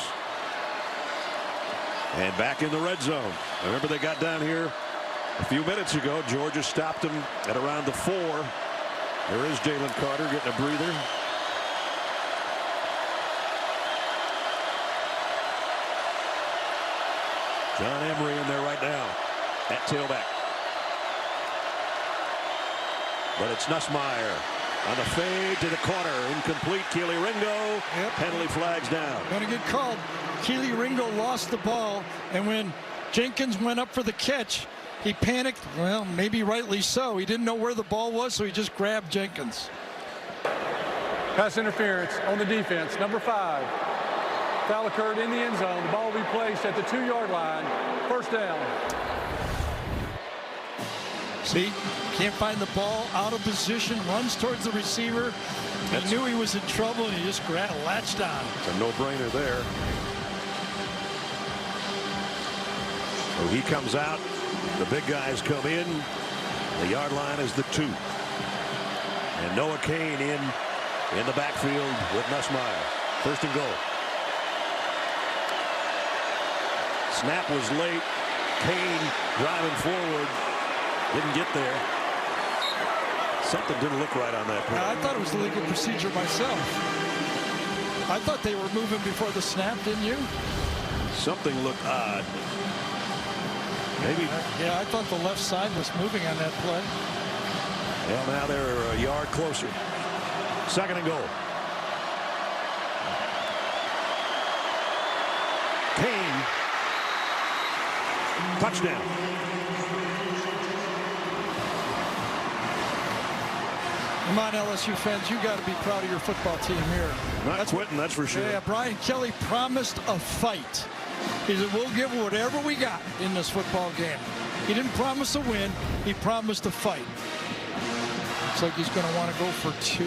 And back in the red zone. Remember, they got down here a few minutes ago. Georgia stopped him at around the 4. There is Jalen Carter getting a breather. John Emery in there right now at tailback. But it's Nussmeier. On the fade to the corner, incomplete. Keely Ringo, penalty flags down. Going to get called. Keely Ringo lost the ball, and when Jenkins went up for the catch, he panicked. Well, maybe rightly so. He didn't know where the ball was, so he just grabbed Jenkins. Pass interference on the defense, number 5. Foul occurred in the end zone. The ball will be placed at the 2-yard line. First down. See, can't find the ball, out of position, runs towards the receiver. He knew he was in trouble, and he just latched on. It's a no-brainer there. So he comes out. The big guys come in. The yard line is the 2. And Noah Kane in the backfield with Nussmeier. First and goal. Snap was late. Kane driving forward. Didn't get there. Something didn't look right on that play. I thought it was legal procedure myself. I thought they were moving before the snap, didn't you? Something looked odd. Maybe. Yeah, I thought the left side was moving on that play. Well, now they're a yard closer. Second and goal. Kane. Touchdown. Come on, LSU fans, you got to be proud of your football team here. Not quitting, that's for sure. Yeah, Brian Kelly promised a fight. He said, we'll give whatever we got in this football game. He didn't promise a win. He promised a fight. Looks like he's going to want to go for 2.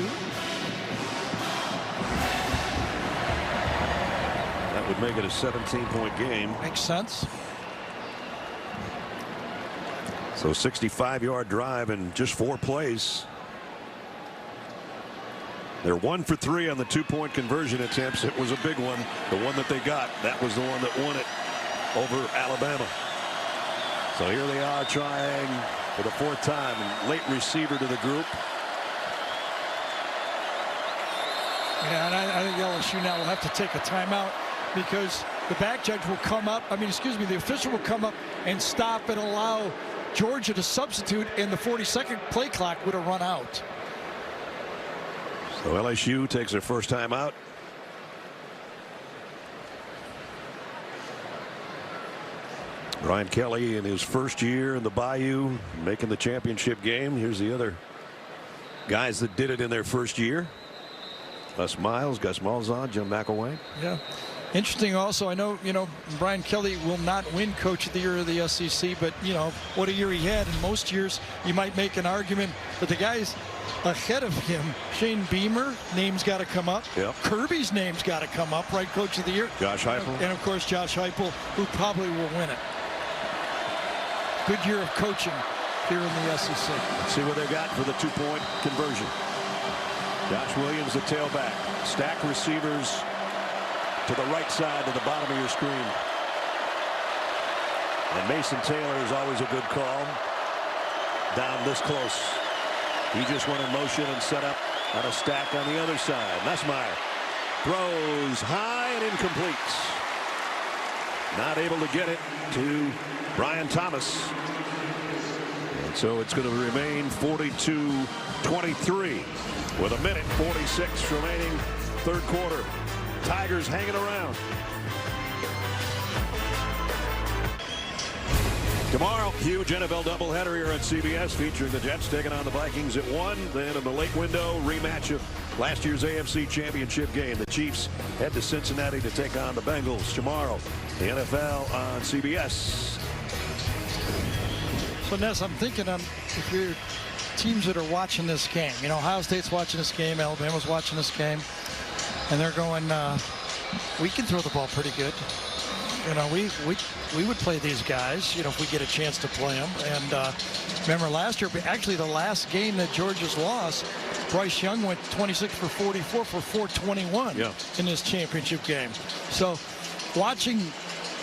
That would make it a 17-point game. Makes sense. So 65-yard drive in just 4 plays. They're 1 for 3 on the 2-point conversion attempts. It was a big one. The one that they got, that was the one that won it over Alabama. So here they are trying for the 4th time. Late receiver to the group. Yeah, and I think LSU now will have to take a timeout because the back judge will come up. The official will come up and stop and allow Georgia to substitute, and the 40-second play clock would have run out. So LSU takes their first time out. Brian Kelly in his first year in the Bayou making the championship game. Here's the other guys that did it in their first year. Gus Miles, Gus Malzahn, Jim McElwain. Yeah. Interesting also, I know, Brian Kelly will not win Coach of the Year of the SEC, but, what a year he had. In most years, you might make an argument, but the guys ahead of him, Shane Beamer, name's got to come up. Yep. Kirby's name's got to come up, right, Coach of the Year? Josh Heupel. And, of course, Josh Heupel, who probably will win it. Good year of coaching here in the SEC. Let's see what they got for the 2-point conversion. Josh Williams, the tailback. Stack receivers to the right side to the bottom of your screen. And Mason Taylor is always a good call. Down this close. He just went in motion and set up on a stack on the other side. Nussmeier throws high and incomplete. Not able to get it to Brian Thomas. And so it's going to remain 42-23 with 1:46 remaining, 3rd quarter. Tigers hanging around. Tomorrow, huge NFL doubleheader here on CBS featuring the Jets taking on the Vikings at 1. Then in the late window, rematch of last year's AFC Championship game. The Chiefs head to Cincinnati to take on the Bengals tomorrow. The NFL on CBS. So, Ness, I'm thinking if you're teams that are watching this game, Ohio State's watching this game, Alabama's watching this game, and they're going, we can throw the ball pretty good. We would play these guys, if we get a chance to play them. And remember last year, actually the last game that Georgia's lost, Bryce Young went 26 for 44 for 421 in this championship game. So watching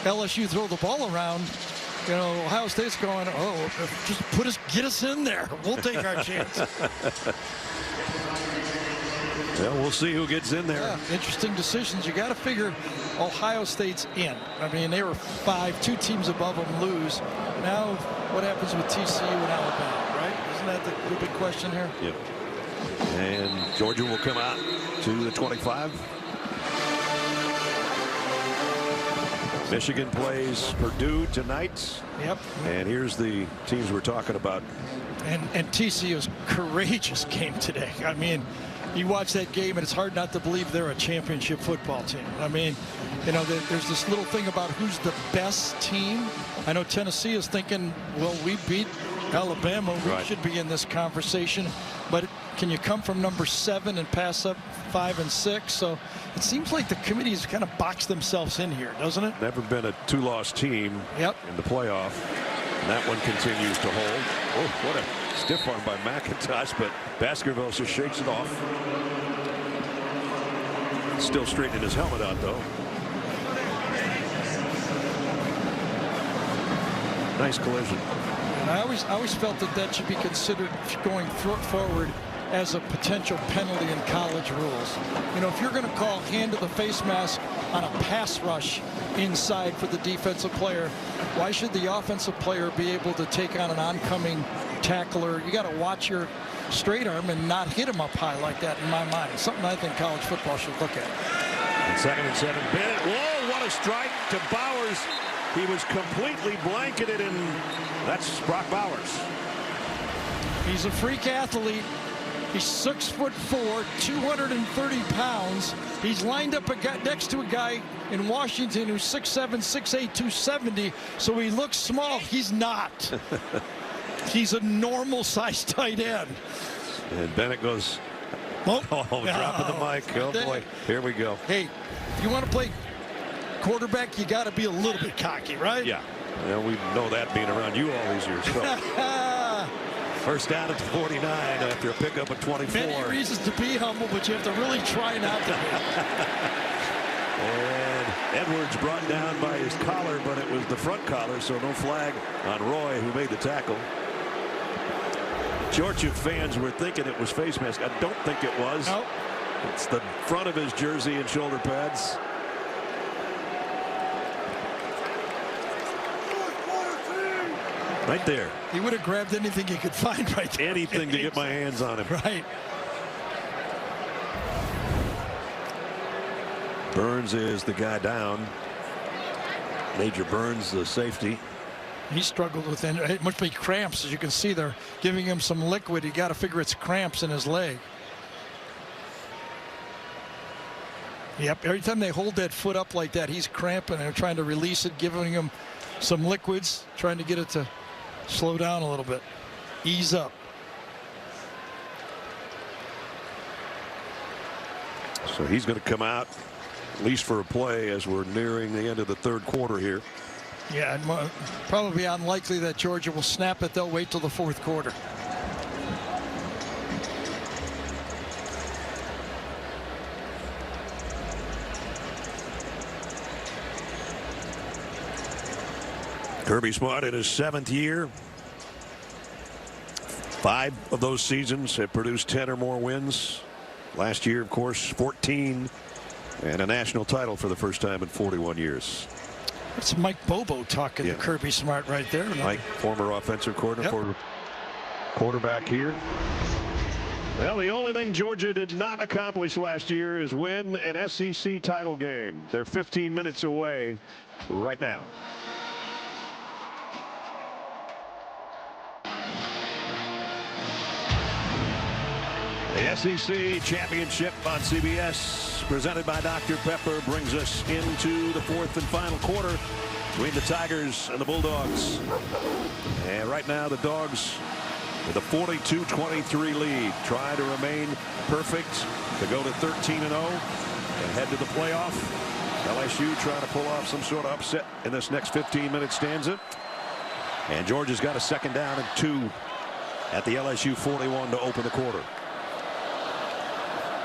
LSU throw the ball around, Ohio State's going, just get us in there. We'll take our chance. Well, we'll see who gets in there. Yeah, interesting decisions. You got to figure Ohio State's in. They were 5, 2 teams above them lose. Now, what happens with TCU and Alabama, right? Isn't that the big question here? Yep. And Georgia will come out to the 25. Michigan plays Purdue tonight. Yep. And here's the teams we're talking about. And TCU's courageous game today. I mean, you watch that game and it's hard not to believe they're a championship football team. I mean, you know, there's this little thing about who's the best team. I know Tennessee is thinking, well, we beat Alabama. We should be in this conversation. But can you come from number 7 and pass up 5 and 6? So it seems like the committee's kind of boxed themselves in here, doesn't it? Never been a 2-loss team in the playoff. And that one continues to hold. Oh, what a stiff arm by McIntosh, but Baskerville just shakes it off. Still straightening his helmet out, though. Nice collision. And I always felt that should be considered going forward as a potential penalty in college rules. You know, if you're going to call hand to the face mask on a pass rush inside for the defensive player, why should the offensive player be able to take on an oncoming tackler? You got to watch your straight arm and not hit him up high like that, in my mind. Something I think college football should look at. And 2nd and 7. Bennett. Whoa, what a strike to Bowers. He was completely blanketed, and that's Brock Bowers. He's a freak athlete. He's 6'4", 230 pounds. He's lined up next to a guy in Washington who's 6'7", 6'8", 270. So he looks small. He's not. He's a normal sized tight end. And Bennett goes, dropping the mic. Oh boy, here we go. Hey, if you want to play quarterback, you got to be a little bit cocky, right? Yeah. Well, we know that being around you all these years. So. First down at the 49 after a pickup at 24. Many reasons to be humble, but you have to really try not to be. And Edwards brought down by his collar, but it was the front collar, so no flag on Roy, who made the tackle. Georgia fans were thinking it was face mask. I don't think it was. Nope. It's the front of his jersey and shoulder pads. Right there. He would have grabbed anything he could find right there. Anything to get my hands on him. Right. Burns is the guy down. Major Burns, the safety. He struggled with it. It must be cramps. As you can see, they're giving him some liquid. You got to figure it's cramps in his leg. Yep. Every time they hold that foot up like that, he's cramping. They're trying to release it, giving him some liquids, trying to get it to slow down a little bit, ease up. So he's going to come out, at least for a play, as we're nearing the end of the 3rd quarter here. Yeah, and probably unlikely that Georgia will snap it. They'll wait till the 4th quarter. Kirby Smart in his 7th year. 5 of those seasons have produced 10 or more wins. Last year, of course, 14 and a national title for the first time in 41 years. That's Mike Bobo talking to Kirby Smart right there. Mike, former offensive coordinator, quarterback here. Well, the only thing Georgia did not accomplish last year is win an SEC title game. They're 15 minutes away right now. The SEC Championship on CBS, presented by Dr. Pepper, brings us into the 4th and final quarter between the Tigers and the Bulldogs. And right now, the Dogs with a 42-23 lead, try to remain perfect to go to 13-0 and head to the playoff. LSU trying to pull off some sort of upset in this next 15-minute stanza. And Georgia's got a 2nd down and 2 at the LSU 41 to open the quarter.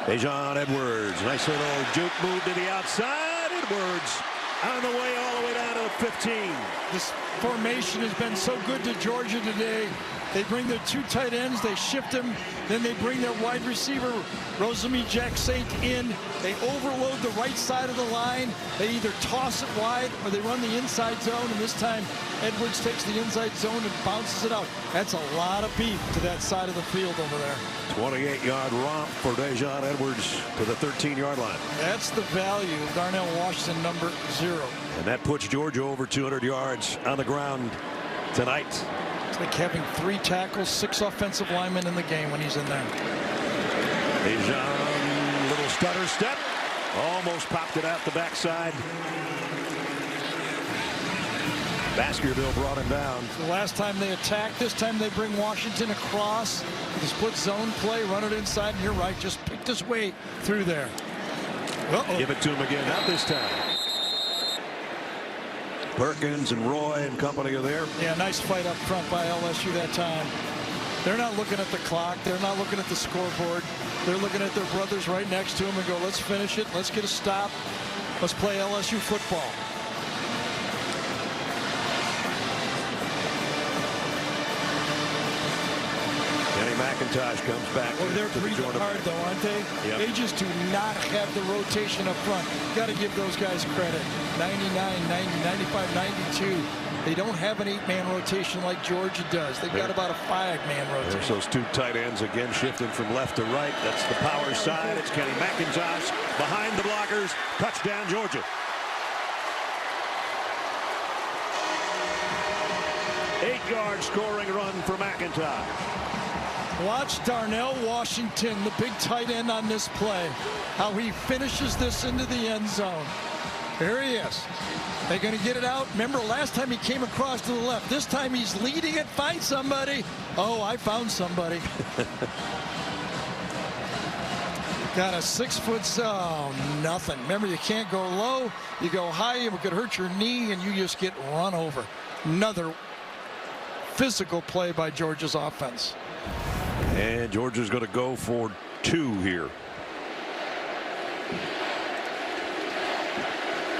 Kayshon Edwards, nice little juke move to the outside. Edwards on the way all the way down to the 15. This formation has been so good to Georgia today. They bring their 2 tight ends, they shift them, then they bring their wide receiver, Rosemy-Jacksaint, in. They overload the right side of the line. They either toss it wide or they run the inside zone, and this time Edwards takes the inside zone and bounces it out. That's a lot of beef to that side of the field over there. 28-yard romp for Dejon Edwards to the 13-yard line. That's the value of Darnell Washington, number 0. And that puts Georgia over 200 yards on the ground tonight. It's like having 3 tackles, 6 offensive linemen in the game when he's in there. Dejon, little stutter step. Almost popped it out the backside. Baskerville brought him down. The last time they attacked, this time they bring Washington across. The split zone play, run it inside, and you're right, just picked his way through there. Give it to him again, not this time. Perkins and Roy and company are there. Yeah, nice fight up front by LSU that time. They're not looking at the clock. They're not looking at the scoreboard. They're looking at their brothers right next to them and go, let's finish it. Let's get a stop. Let's play LSU football. McIntosh comes back. Well, they're breathing hard, though, aren't they? Yep. They just do not have the rotation up front. Got to give those guys credit. 99, 90, 95, 92. They don't have an 8-man rotation like Georgia does. They've got about a 5-man rotation. There's those 2 tight ends again shifting from left to right. That's the power side. It's Kenny McIntosh behind the blockers. Touchdown, Georgia. 8-yard scoring run for McIntosh. Watch Darnell Washington, the big tight end on this play, how he finishes this into the end zone. Here he is. They're going to get it out. Remember, last time he came across to the left. This time he's leading it. Find somebody. Oh, I found somebody. Got a 6-foot zone. Nothing. Remember, you can't go low. You go high, it could hurt your knee, and you just get run over. Another physical play by Georgia's offense. And Georgia's going to go for 2 here.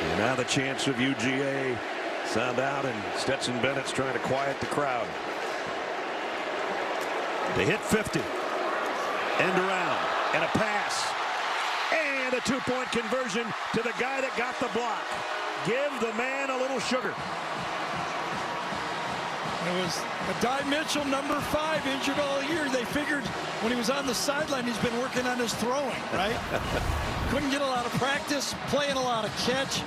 And now the chance of UGA sound out, and Stetson Bennett's trying to quiet the crowd. They hit 50. End around. And a pass. And a 2-point conversion to the guy that got the block. Give the man a little sugar. It was Adai Mitchell, number 5, injured all year. They figured when he was on the sideline, he's been working on his throwing, right? Couldn't get a lot of practice, playing a lot of catch.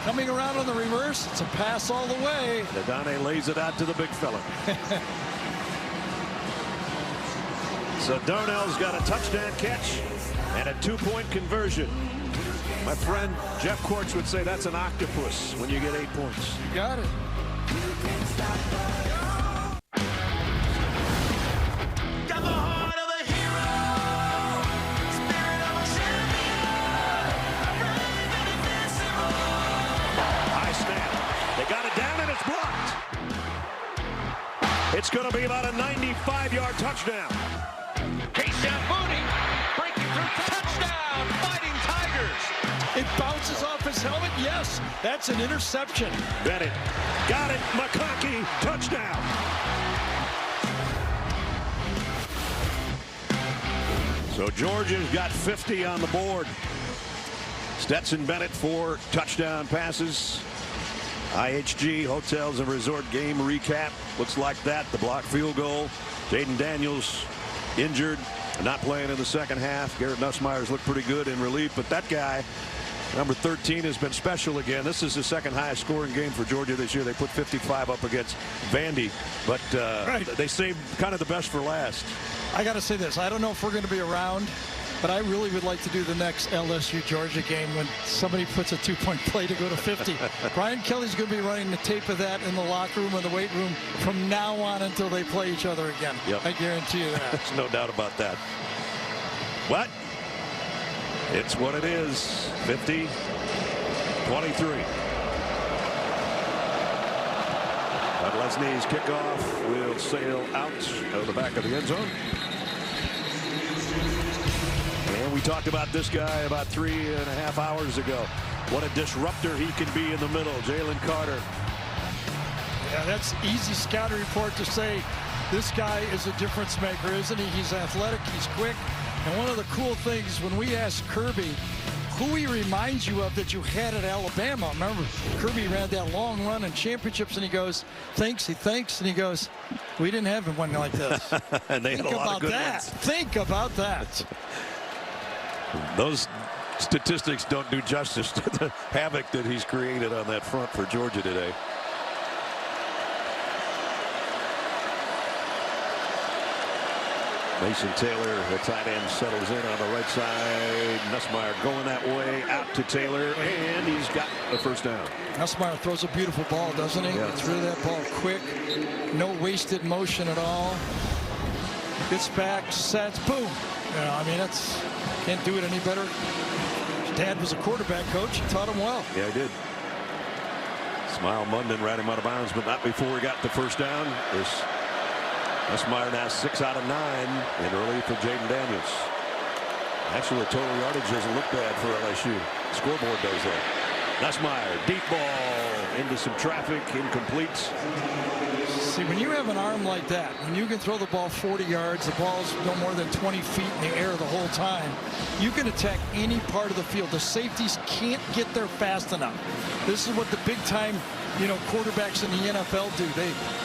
Coming around on the reverse, it's a pass all the way. Adane lays it out to the big fella. So Darnell's got a touchdown catch and a 2-point conversion. My friend Jeff Quartz would say that's an octopus when you get 8 points. You got it. It's going to be about a 95-yard touchdown. Kayshon Boutte breaking through, touchdown, Fighting Tigers. It bounces off his helmet. Yes, that's an interception. Bennett got it. McConkey, touchdown. So Georgia's got 50 on the board. Stetson Bennett 4 touchdown passes. IHG Hotels and Resort game recap looks like that. The blocked field goal. Jayden Daniels injured, not playing in the second half. Garrett Nussmeier's looked pretty good in relief, but that guy, number 13, has been special again. This is the second highest scoring game for Georgia this year. They put 55 up against Vandy, but they saved kind of the best for last. I got to say this. I don't know if we're going to be around, but I really would like to do the next LSU-Georgia game when somebody puts a 2-point play to go to 50. Brian Kelly's going to be running the tape of that in the locker room or the weight room from now on until they play each other again. Yep. I guarantee you that. There's no doubt about that. But it's what it is. 50-23. But Lesney's kickoff will sail out of the back of the end zone. And we talked about this guy about 3.5 hours ago. What a disruptor he can be in the middle. Jalen Carter. Yeah, that's easy scouting report to say this guy is a difference maker, isn't he? He's athletic, he's quick. And one of the cool things when we asked Kirby who he reminds you of that you had at Alabama. Remember, Kirby ran that long run in championships, and he goes, thanks, and he goes, We didn't have one like this. And they had a lot of good ones. Think about that. Those statistics don't do justice to the havoc that he's created on that front for Georgia today. Mason Taylor, the tight end, settles in on the right side. Nussmeier going that way, out to Taylor, and he's got the first down. Nussmeier throws a beautiful ball, doesn't he? Yeah. Gets rid of that ball quick. No wasted motion at all. Gets back, sets, boom. You know, I mean, that's can't do it any better. His dad was a quarterback coach. He taught him well. Yeah, he did. Smile Munden ran him out of bounds, but not before he got the first down. Nussmeier now 6 out of 9, and early for Jayden Daniels. Actually, the total yardage doesn't look bad for LSU. Scoreboard does that. Nussmeier, deep ball into some traffic, incomplete. See, when you have an arm like that, when you can throw the ball 40 yards, the ball's no more than 20 feet in the air the whole time, you can attack any part of the field. The safeties can't get there fast enough. This is what the big time, you know, quarterbacks in the NFL do.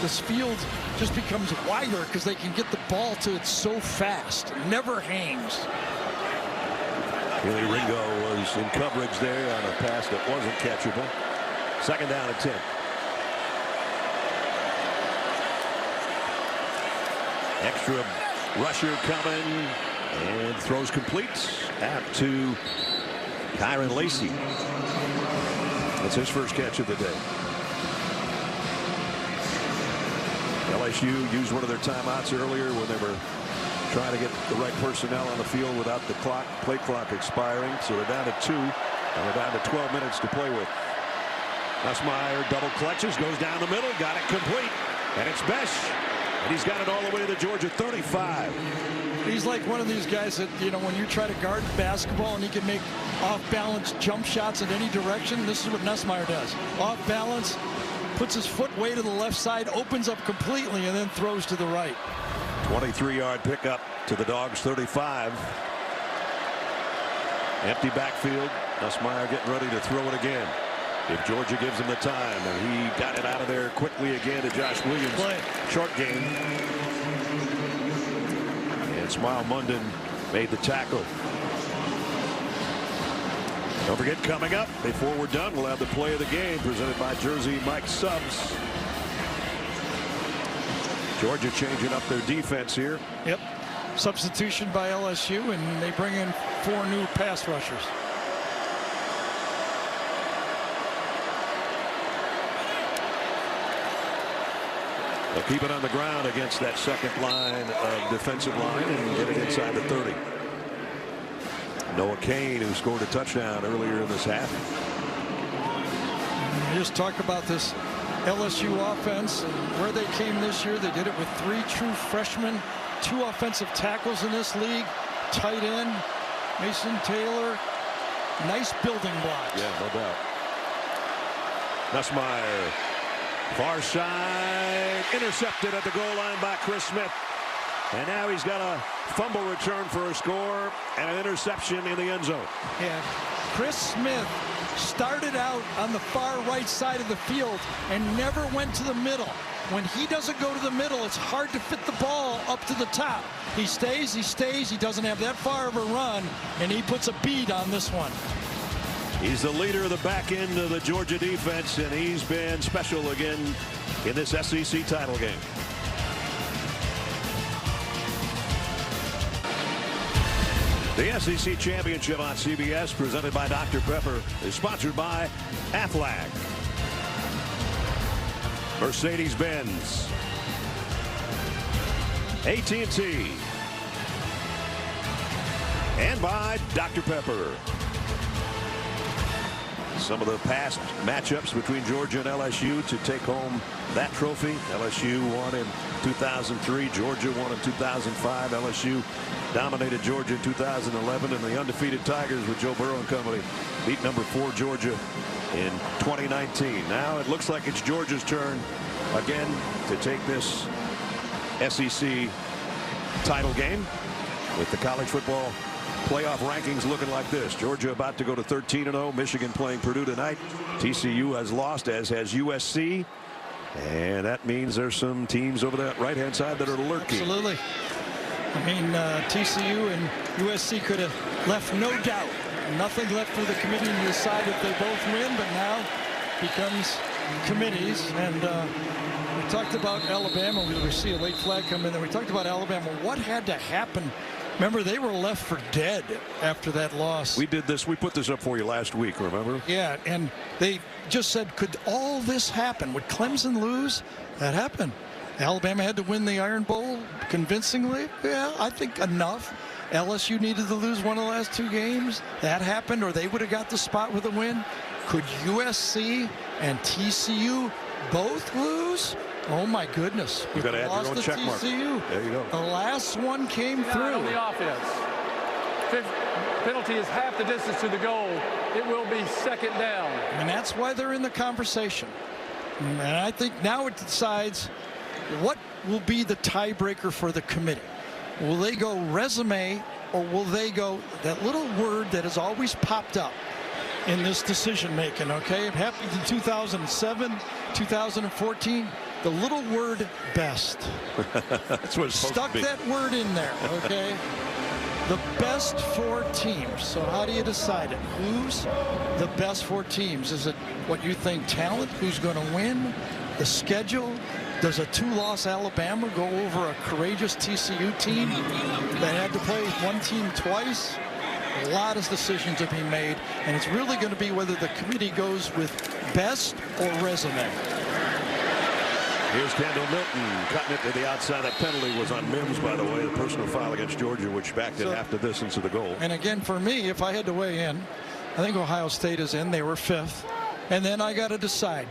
This field just becomes wider because they can get the ball to it so fast. It never hangs. Billy Ringo was in coverage there on a pass that wasn't catchable. 2nd down and 10. Extra rusher coming and throws complete out to Kyron Lacey. That's his first catch of the day. LSU used one of their timeouts earlier when they were trying to get the right personnel on the field without the play clock expiring. So they're down to 2, and they're down to 12 minutes to play with. Nussmeier double clutches, goes down the middle, got it complete, and it's Besh. And he's got it all the way to the Georgia 35. He's like one of these guys that, you know, when you try to guard basketball and he can make off-balance jump shots in any direction, this is what Nussmeier does. Off balance, puts his foot way to the left side, opens up completely, and then throws to the right. 23-yard pickup to the Dogs 35. Empty backfield. Nussmeier getting ready to throw it again. If Georgia gives him the time, and he got it out of there quickly again to Josh Williams. Short game. And Smile Munden made the tackle. Don't forget, coming up before we're done, we'll have the play of the game presented by Jersey Mike Subs. Georgia changing up their defense here. Yep. Substitution by LSU, and they bring in 4 new pass rushers. They'll keep it on the ground against that second line of defensive line and get it inside the 30. Noah Kane, who scored a touchdown earlier in this half. Just talk about this LSU offense and where they came this year. They did it with 3 true freshmen, 2 offensive tackles in this league, tight end, Mason Taylor. Nice building blocks. Yeah, no doubt. Nussmeier, far side, intercepted at the goal line by Chris Smith. And now he's got a fumble return for a score and an interception in the end zone. And Chris Smith started out on the far right side of the field and never went to the middle. When he doesn't go to the middle, it's hard to fit the ball up to the top. He stays, he doesn't have that far of a run, and he puts a bead on this one. He's the leader of the back end of the Georgia defense, and he's been special again in this SEC title game. The SEC Championship on CBS, presented by Dr. Pepper, is sponsored by Aflac, Mercedes-Benz, AT&T, and by Dr. Pepper. Some of the past matchups between Georgia and LSU to take home that trophy. LSU won in 2003. Georgia won in 2005. LSU dominated Georgia in 2011. And the undefeated Tigers with Joe Burrow and company beat number 4 Georgia in 2019. Now it looks like it's Georgia's turn again to take this SEC title game with the college football playoff rankings looking like this. Georgia about to go to 13-0. Michigan playing Purdue tonight. TCU has lost, as has USC. And that means there's some teams over that right-hand side that are lurking. Absolutely. I mean, TCU and USC could have left no doubt. Nothing left for the committee to decide if they both win, but now becomes committees. And we talked about Alabama. We see a late flag come in there. We talked about Alabama. What had to happen? Remember, they were left for dead after that loss. We did this. We put this up for you last week, remember? Yeah, and they just said, could all this happen? Would Clemson lose? That happened. Alabama had to win the Iron Bowl convincingly. Yeah, I think enough. LSU needed to lose one of the last 2 games. That happened, or they would have got the spot with a win. Could USC and TCU both lose? Oh my goodness. You got to add your own check mark. There you go. The last one came through. On the offense. Penalty is half the distance to the goal. It will be second down. And that's why they're in the conversation. And I think now it decides what will be the tiebreaker for the committee. Will they go resume, or will they go that little word that has always popped up in this decision making? Okay, it happened in 2007, 2014. The little word best. That's what it's stuck that word in there. Okay. The best 4 teams. So how do you decide it? Who's the best 4 teams? Is it what you think talent? Who's going to win? The schedule? Does a 2-loss Alabama go over a courageous TCU team that had to play one team twice? A lot of decisions are being made, and it's really going to be whether the committee goes with best or resume. Here's Kendall Milton cutting it to the outside. That penalty was on Mims, by the way, the personal foul against Georgia, which backed it half the distance of the goal. And again, for me, if I had to weigh in, I think Ohio State is in. They were 5th. And then I got to decide,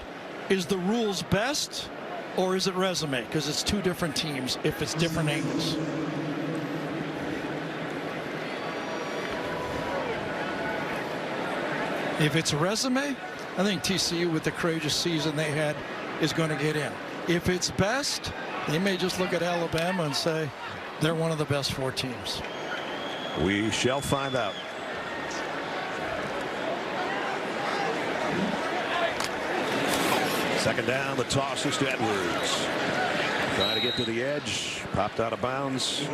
is the rules best or is it resume? Because it's 2 different teams if it's different angles. If it's resume, I think TCU, with the courageous season they had, is going to get in. If it's best, they may just look at Alabama and say they're one of the best 4 teams. We shall find out. Second down, the toss is to Edwards. Trying to get to the edge, popped out of bounds.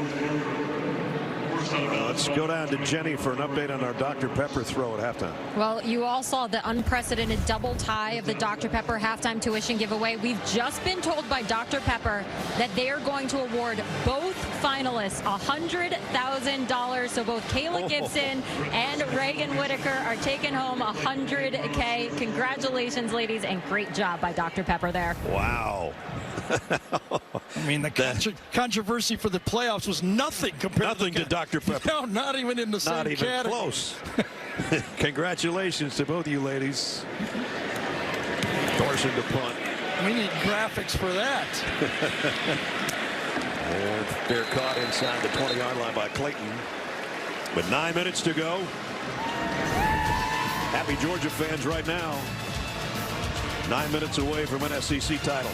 Let's go down to Jenny for an update on our Dr. Pepper throw at halftime. Well, you all saw the unprecedented double tie of the Dr. Pepper halftime tuition giveaway. We've just been told by Dr. Pepper that they are going to award both finalists $100,000. So both Kayla Gibson and Reagan Whitaker are taking home $100K. Congratulations, ladies, and great job by Dr. Pepper there. Wow. I mean, the controversy for the playoffs was nothing compared to Dr. Pepper. No, not even in the same category. Not even close. Congratulations to both of you ladies. Thorson to punt. We need graphics for that. And they're caught inside the 20-yard line by Clayton. With 9 minutes to go. Happy Georgia fans right now. 9 minutes away from an SEC title.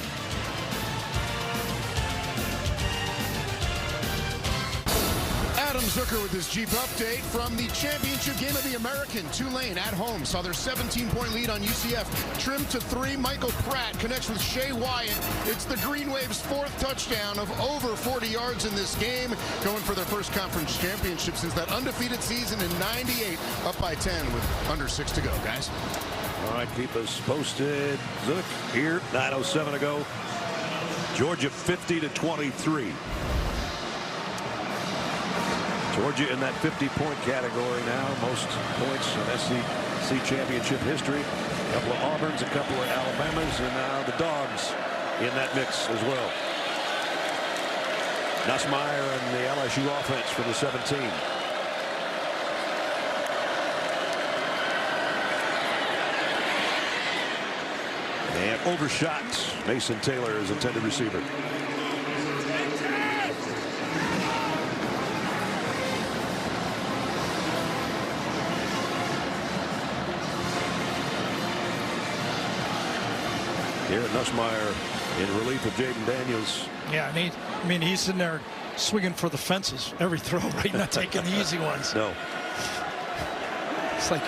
Adam Zucker with his Jeep update from the championship game of the American. Tulane at home saw their 17-point lead on UCF trimmed to 3. Michael Pratt connects with Shea Wyatt. It's the Green Wave's 4th touchdown of over 40 yards in this game, going for their first conference championship since that undefeated season in '98, up by 10 with under 6 to go, guys. All right, keep us posted. Zook here, 9:07 to go. Georgia 50-23. Georgia in that 50-point category now, most points in SEC championship history. A couple of Auburns, a couple of Alabamas, and now the Dogs in that mix as well. Nussmeier and the LSU offense for the 17. And overshot. Mason Taylor is intended receiver. Here, Nussmeier in relief of Jayden Daniels. Yeah, and he's in there swinging for the fences every throw, right? Not taking the easy ones. No. It's like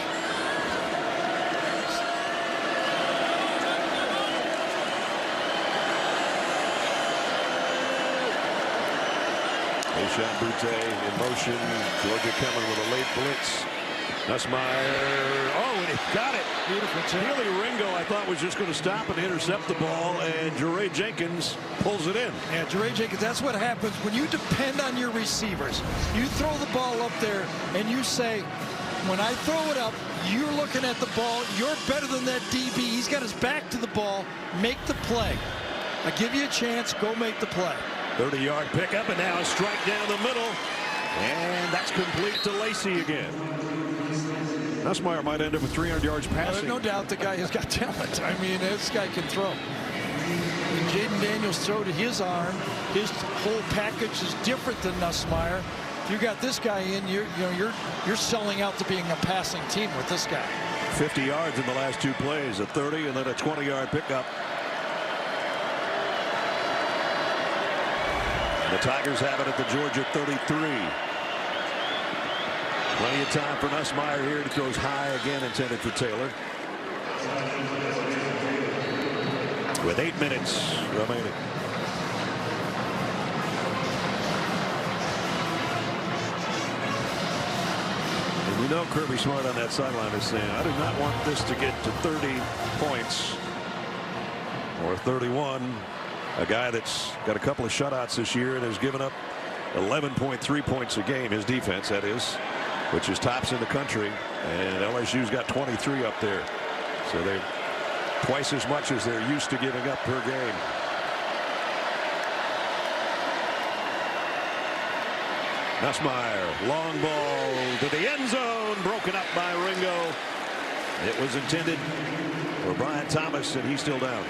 Kayshon Boutte in motion. Georgia coming with a late blitz. Nussmeier. Oh, and he got it. Beautiful. Healy Ringo, I thought, was just going to stop and intercept the ball, and Jayden Jenkins pulls it in. Yeah, Jayden Jenkins, that's what happens when you depend on your receivers. You throw the ball up there, and you say, when I throw it up, you're looking at the ball. You're better than that DB. He's got his back to the ball. Make the play. I give you a chance. Go make the play. 30-yard pickup, and now a strike down the middle. And that's complete to Lacey again. Nussmeier might end up with 300 yards passing. No doubt the guy has got talent. I mean, this guy can throw. When Jayden Daniels throw to his arm, his whole package is different than Nussmeier. If you got this guy in, you're selling out to being a passing team with this guy. 50 yards in the last 2 plays, a 30 and then a 20-yard pickup. The Tigers have it at the Georgia 33. Plenty of time for Nussmeier here. He throws high again, intended for Taylor. With 8 minutes remaining. And you know Kirby Smart on that sideline is saying, I do not want this to get to 30 points or 31. A guy that's got a couple of shutouts this year and has given up 11.3 points a game, his defense, that is, which is tops in the country. And LSU's got 23 up there. So they're twice as much as they're used to giving up per game. Nussmeier, long ball to the end zone, broken up by Ringo. It was intended for Brian Thomas, and he's still down.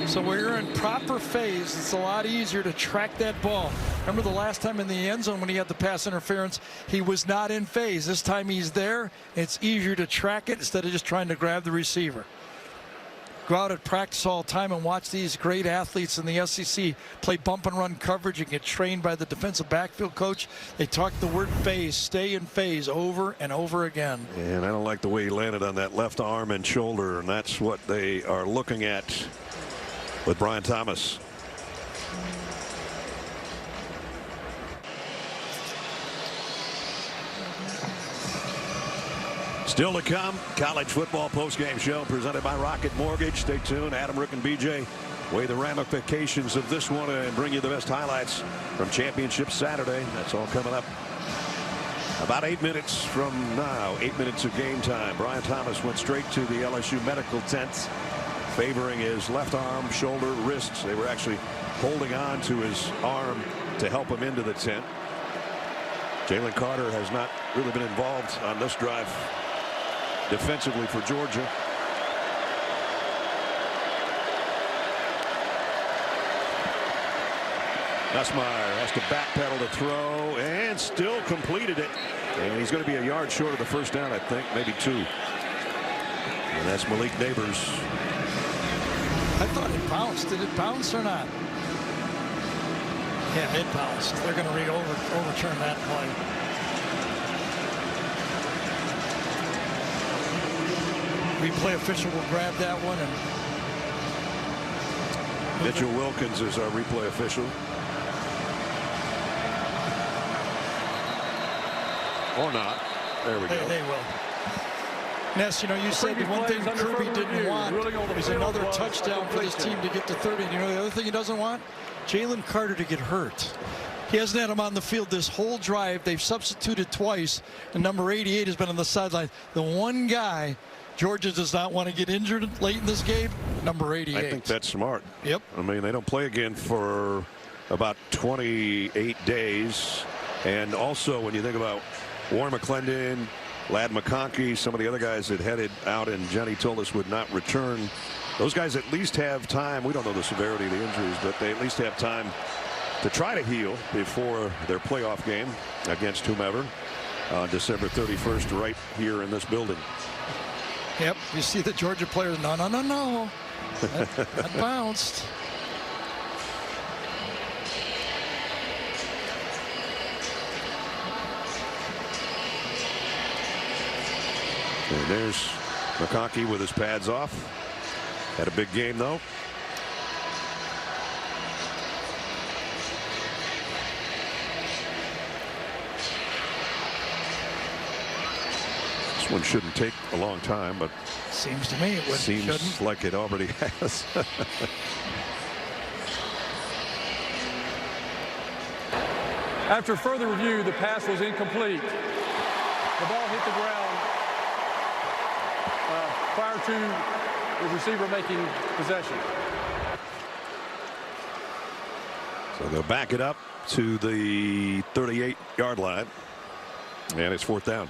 So when you're in proper phase, it's a lot easier to track that ball. Remember the last time in the end zone when he had the pass interference, he was not in phase. This time he's there. It's easier to track it instead of just trying to grab the receiver. Go out at practice all the time and watch these great athletes in the SEC play bump and run coverage and get trained by the defensive backfield coach. They talk the word phase, stay in phase over and over again. And I don't like the way he landed on that left arm and shoulder, and that's what they are looking at with Brian Thomas. Still to come, college football postgame show presented by Rocket Mortgage. Stay tuned. Adam, Rick, and BJ weigh the ramifications of this one and bring you the best highlights from Championship Saturday. That's all coming up about 8 minutes from now. 8 minutes of game time. Brian Thomas went straight to the LSU medical tent, favoring his left arm, shoulder, wrists. They were actually holding on to his arm to help him into the tent. Jalen Carter has not really been involved on this drive defensively for Georgia. Nussmeier has to backpedal to throw and still completed it. And he's going to be a yard short of the first down, I think, maybe 2. And that's Malik Neighbors. I thought it bounced. Did it bounce or not? Yeah, it bounced. They're going to overturn that play. Replay official will grab that one. And Mitchell Wilkins is our replay official. Or not. There we go. They will. Ness, you know, you said the one thing Kirby didn't want is another touchdown for this team to get to 30. You know the other thing he doesn't want? Jalen Carter to get hurt. He hasn't had him on the field this whole drive. They've substituted twice. And number 88 has been on the sideline. The one guy Georgia does not want to get injured late in this game, number 88. I think that's smart. Yep. I mean, they don't play again for about 28 days. And also, when you think about Warren McClendon, Ladd McConkey, some of the other guys that headed out and Jenny told us would not return, those guys at least have time. We don't know the severity of the injuries, but they at least have time to try to heal before their playoff game against whomever on December 31st right here in this building. Yep, you see the Georgia players, no. That bounced. And there's McConkey with his pads off. Had a big game, though. One shouldn't take a long time, but seems to me it seems like it already has. After further review, the pass was incomplete. The ball hit the ground prior to the receiver making possession. So they'll back it up to the 38-yard line, and it's 4th down.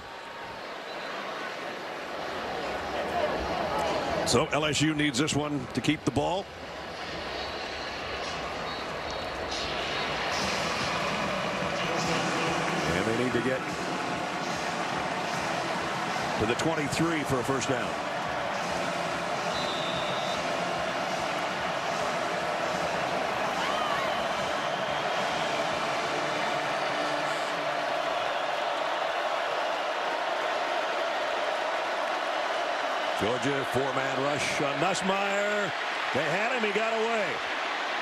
So LSU needs this one to keep the ball. And they need to get to the 23 for a first down. Georgia 4-man rush on Nussmeier. They had him. He got away.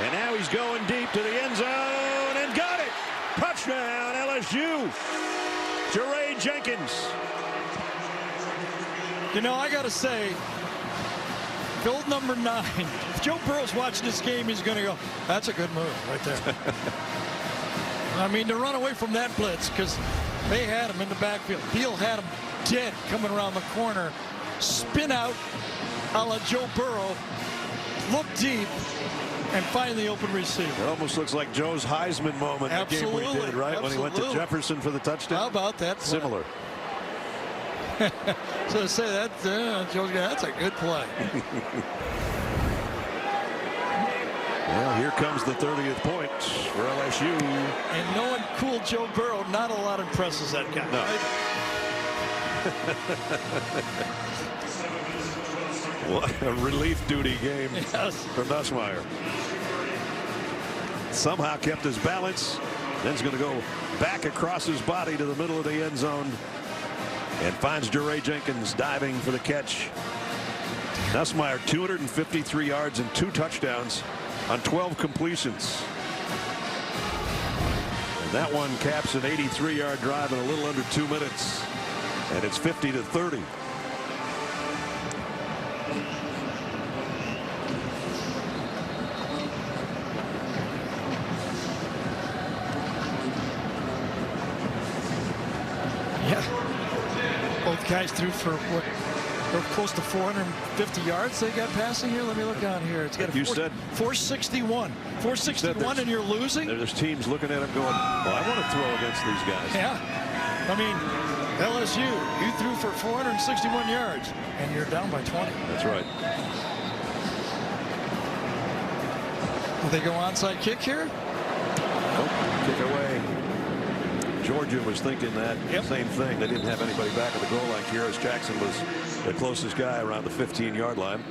And now he's going deep to the end zone and got it. Touchdown LSU. Jayden Jenkins. You know, I got to say, goal number 9. If Joe Burrow's watching this game, he's going to go, that's a good move right there. I mean, to run away from that blitz, because they had him in the backfield. Beal had him dead coming around the corner. Spin out a la Joe Burrow, look deep, and find the open receiver. It almost looks like Joe's Heisman moment in the game we did, right? Absolutely. When he went to Jefferson for the touchdown. How about that play? Similar. So to say that, Joe's that's a good play. Well, here comes the 30th point for LSU. And knowing cool Joe Burrow, not a lot impresses that guy. No. Right? What a relief duty game for Nussmeier. Somehow kept his balance. Then he's going to go back across his body to the middle of the end zone and finds Jayden Jenkins diving for the catch. Nussmeier 253 yards and 2 touchdowns on 12 completions. And that one caps an 83-yard drive in a little under 2 minutes. And it's 50-30. Both guys threw for what? They're close to 450 yards they got passing here. Let me look down here. It's got a 461. 461 and you're losing? There's teams looking at him going, well, I want to throw against these guys. Yeah. I mean, LSU, you threw for 461 yards and you're down by 20. That's right. Will they go onside kick here? Nope. Kick away. Georgia was thinking that same thing. They didn't have anybody back at the goal line. Kyrus Jackson was the closest guy around the 15-yard line.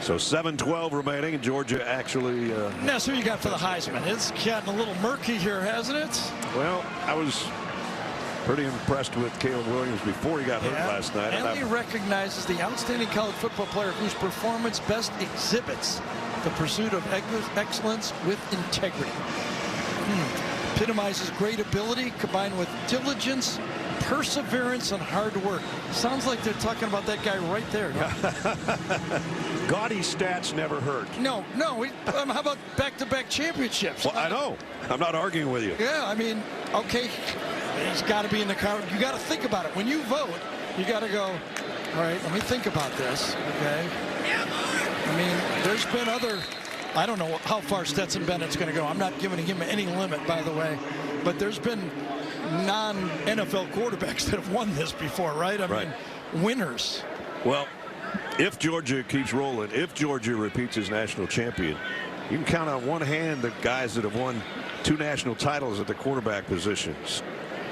So 7:12 remaining, and Georgia actually. Ness, who you got for the Heisman? It's gotten a little murky here, hasn't it? Well, I was pretty impressed with Caleb Williams before he got hurt last night. And he recognizes the outstanding college football player whose performance best exhibits the pursuit of excellence with integrity. Epitomizes great ability combined with diligence, perseverance, and hard work. Sounds like they're talking about that guy right there. Gaudy stats never hurt. No. How about back-to-back championships? Well, I know. I'm not arguing with you. Yeah, I mean, okay, he's got to be in the car. You got to think about it. When you vote, you got to go, all right, let me think about this, okay? I mean, there's been other... I don't know how far Stetson Bennett's going to go. I'm not giving him any limit, by the way. But there's been non-NFL quarterbacks that have won this before, right? I mean, winners. Well, if Georgia keeps rolling, if Georgia repeats as national champion, you can count on one hand the guys that have won 2 national titles at the quarterback positions.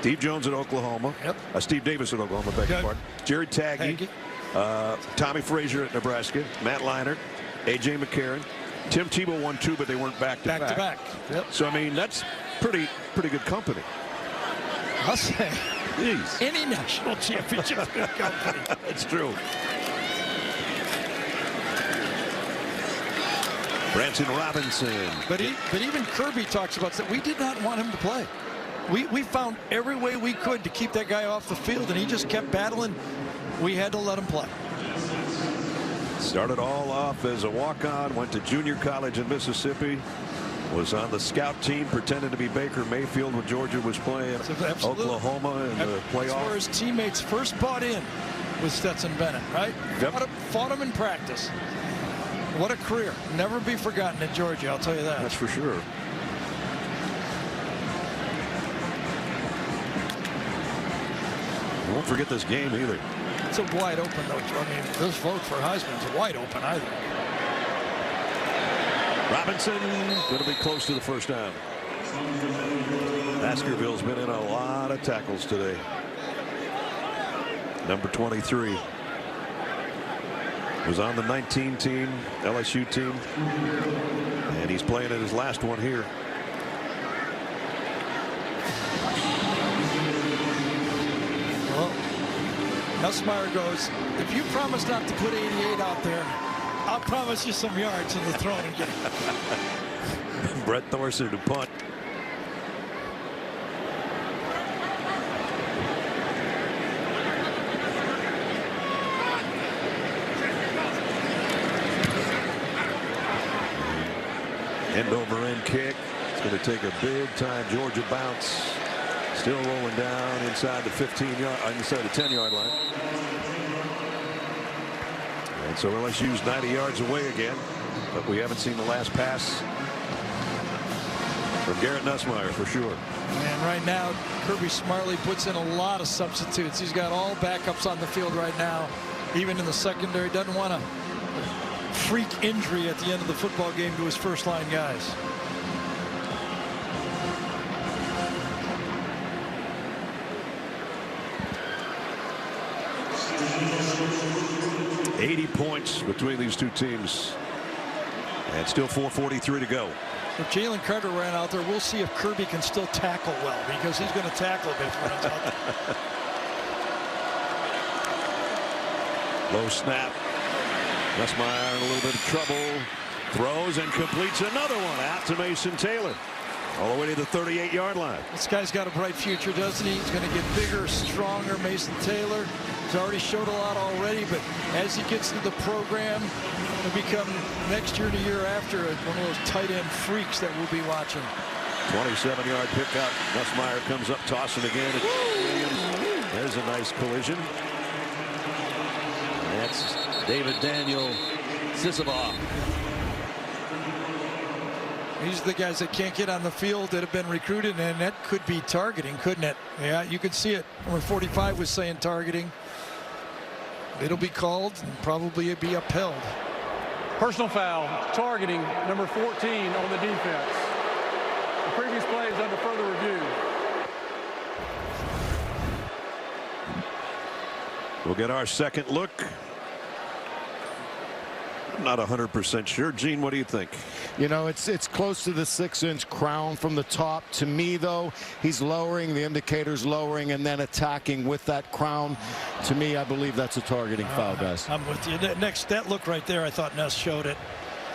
Steve Jones at Oklahoma. Steve Davis at Oklahoma, beg your pardon. Jerry Taggy. Tommy Frazier at Nebraska. Matt Leinart. A.J. McCarron. Tim Tebow won 2, but they weren't back-to-back. Back-to-back. Yep. So, I mean, that's pretty good company. I'll say. Jeez. Any national championship is good company. That's true. Branson Robinson. But even Kirby talks about that. We did not want him to play. We found every way we could to keep that guy off the field, and he just kept battling we had to let him play. Started all off as a walk-on, went to junior college in Mississippi, was on the scout team, pretended to be Baker Mayfield when Georgia was playing Oklahoma in the playoffs. That's where his teammates first bought in with Stetson Bennett, right? Yep. Fought him in practice. What a career. Never be forgotten at Georgia, I'll tell you that. That's for sure. Won't forget this game either. It's a wide open, though. I mean, this vote for Heisman's wide open, I think. Robinson going to be close to the first down. Baskerville's been in a lot of tackles today. Number 23 was on the 19 team, LSU team, and he's playing in his last one here. Well, Nussmeier goes, if you promise not to put 88 out there, I'll promise you some yards in the throwing game. Brett Thorson to punt. End over end kick. It's going to take a big time Georgia bounce. Still rolling down inside the 10-yard line. And so LSU's 90 yards away again, but we haven't seen the last pass from Garrett Nussmeier for sure. And right now, Kirby Smartley puts in a lot of substitutes. He's got all backups on the field right now, even in the secondary. Doesn't want a freak injury at the end of the football game to his first line guys. $80 points between these two teams, and still 4:43 to go. If Jalen Carter ran out there, we'll see if Kirby can still tackle well, because he's going to tackle a bit when he's out there. Low snap. Nussmeier in a little bit of trouble. Throws and completes another one out to Mason Taylor. All the way to the 38-yard line. This guy's got a bright future, doesn't he? He's going to get bigger, stronger. Mason Taylor has already showed a lot already, but as he gets through the program, he'll become next year to year after one of those tight end freaks that we'll be watching. 27-yard pickup. Nussmeier comes up tossing again. Williams. There's a nice collision. And that's David Daniel Sissebaugh. These are the guys that can't get on the field that have been recruited, and that could be targeting, couldn't it? Yeah, you could see it. Number 45 was saying targeting. It'll be called and probably be upheld. Personal foul, targeting number 14 on the defense. The previous play is under further review. We'll get our second look. I'm not 100% sure. Gene, what do you think? You know, it's close to the 6-inch crown from the top. To me, though, he's lowering, the indicator's lowering, and then attacking with that crown. To me, I believe that's a targeting foul, guys. I'm with you. Next, that look right there, I thought Ness showed it.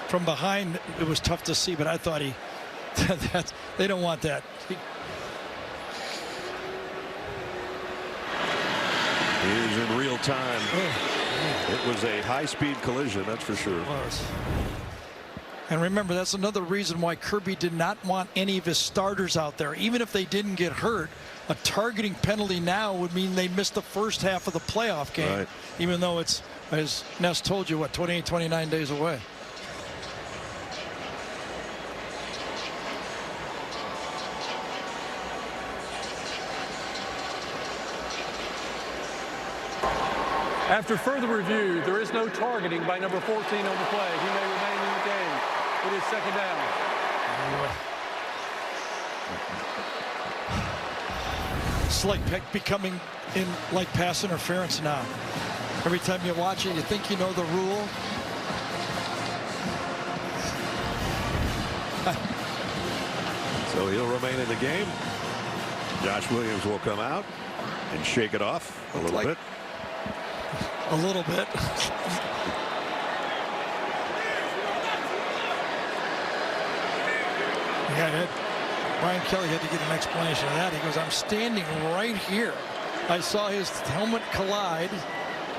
From behind, it was tough to see, but I thought they don't want that. Here's in real time. It was a high-speed collision, that's for sure. It was. And remember, that's another reason why Kirby did not want any of his starters out there. Even if they didn't get hurt, a targeting penalty now would mean they missed the first half of the playoff game. Right. Even though it's, as Ness told you, what, 28, 29 days away. After further review, there is no targeting by number 14 on the play. He may remain in the game. It is second down. It's like becoming in like pass interference now. Every time you watch it, you think you know the rule. So he'll remain in the game. Josh Williams will come out and shake it off a little bit. A little bit. Yeah, Brian Kelly had to get an explanation of that. He goes, I'm standing right here. I saw his helmet collide,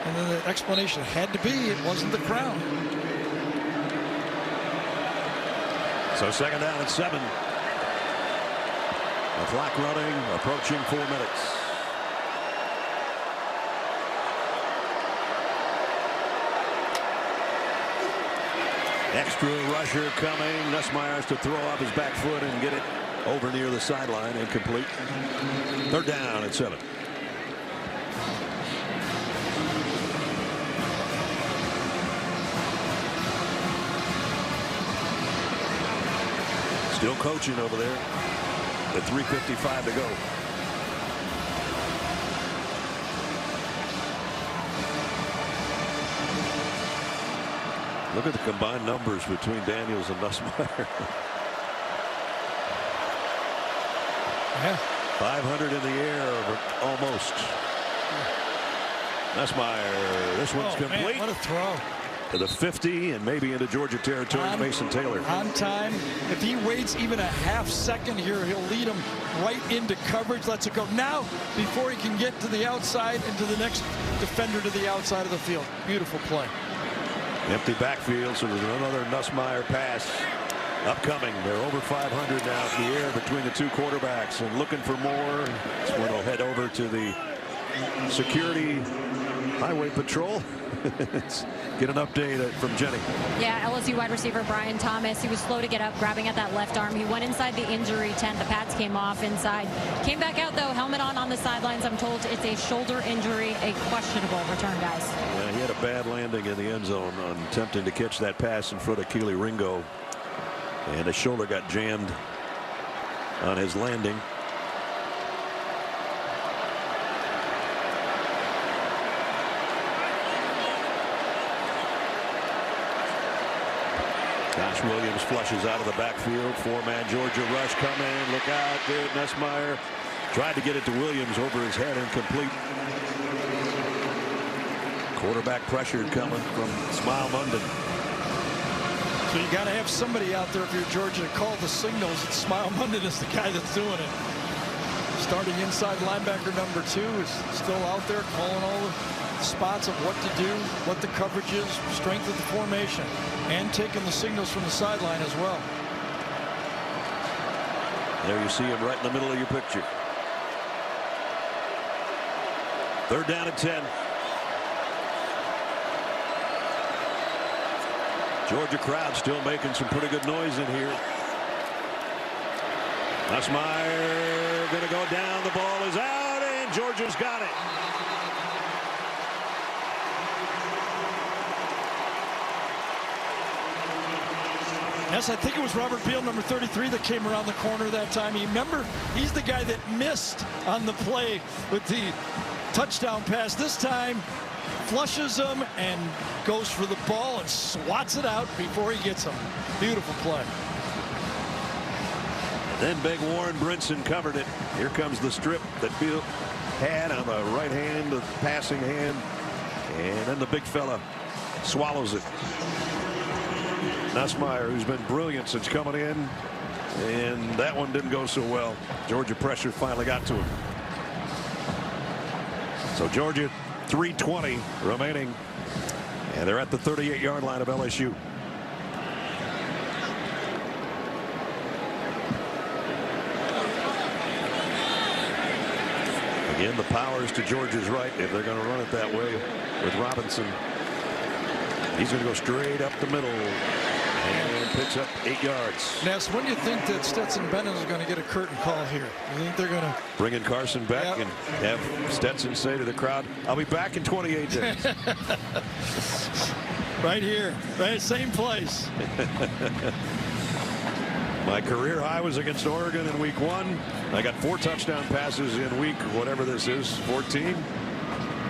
And then the explanation had to be it wasn't the crown. So second down and 7. The clock running, approaching 4 minutes. Extra rusher coming. Nussmeier has to throw off his back foot and get it over near the sideline. Incomplete. Third down and 7. Still coaching over there with 3:55 to go. Look at the combined numbers between Daniels and Nussmeier. Yeah. 500 in the air, almost. Nussmeier, this one's complete. Man, what a throw. To the 50 and maybe into Georgia territory. Mason Taylor. On time. If he waits even a half second here, he'll lead him right into coverage. Lets it go now before he can get to the outside and to the next defender to the outside of the field. Beautiful play. Empty backfield, so there's another Nussmeier pass upcoming. They're over 500 now in the air between the two quarterbacks and looking for more. This one will head over to the security highway patrol. Let's get an update from Jenny. Yeah, LSU wide receiver Brian Thomas, he was slow to get up, grabbing at that left arm. He went inside the injury tent. The pads came off inside. Came back out, though, helmet on the sidelines. I'm told it's a shoulder injury, a questionable return, guys. Yeah, he had a bad landing in the end zone on attempting to catch that pass in front of Keely Ringo. And his shoulder got jammed on his landing. Josh Williams flushes out of the backfield. 4-man Georgia rush coming. Look out. Garrett Nussmeier tried to get it to Williams over his head. Incomplete. Quarterback pressure coming from Smile Munden. So you got to have somebody out there if you're Georgia to call the signals. Smile Munden is the guy that's doing it. Starting inside linebacker number 2 is still out there calling all the spots of what to do, what the coverage is, strength of the formation, and taking the signals from the sideline as well. There you see him right in the middle of your picture. Third down and 10. Georgia crowd still making some pretty good noise in here. Nussmeier going to go down. The ball is out, and Georgia's got it. Yes, I think it was Robert Beal, number 33, that came around the corner that time. You remember, he's the guy that missed on the play with the touchdown pass. This time, flushes him and goes for the ball and swats it out before he gets him. Beautiful play. Then big Warren Brinson covered it. Here comes the strip that Beal had on the right hand, the passing hand. And then the big fella swallows it. Nussmeier, who's been brilliant since coming in, and that one didn't go so well. Georgia pressure finally got to him. So Georgia 3:20 remaining, and they're at the 38-yard line of LSU. Again, the power's to Georgia's right if they're going to run it that way with Robinson. He's going to go straight up the middle and picks up 8 yards. Ness, when do you think that Stetson Bennett is going to get a curtain call here? You think they're going to bring in Carson back and have Stetson say to the crowd, "I'll be back in 28 days." Right here, right, same place. My career high was against Oregon in week 1. I got 4 touchdown passes in week whatever this is, 14,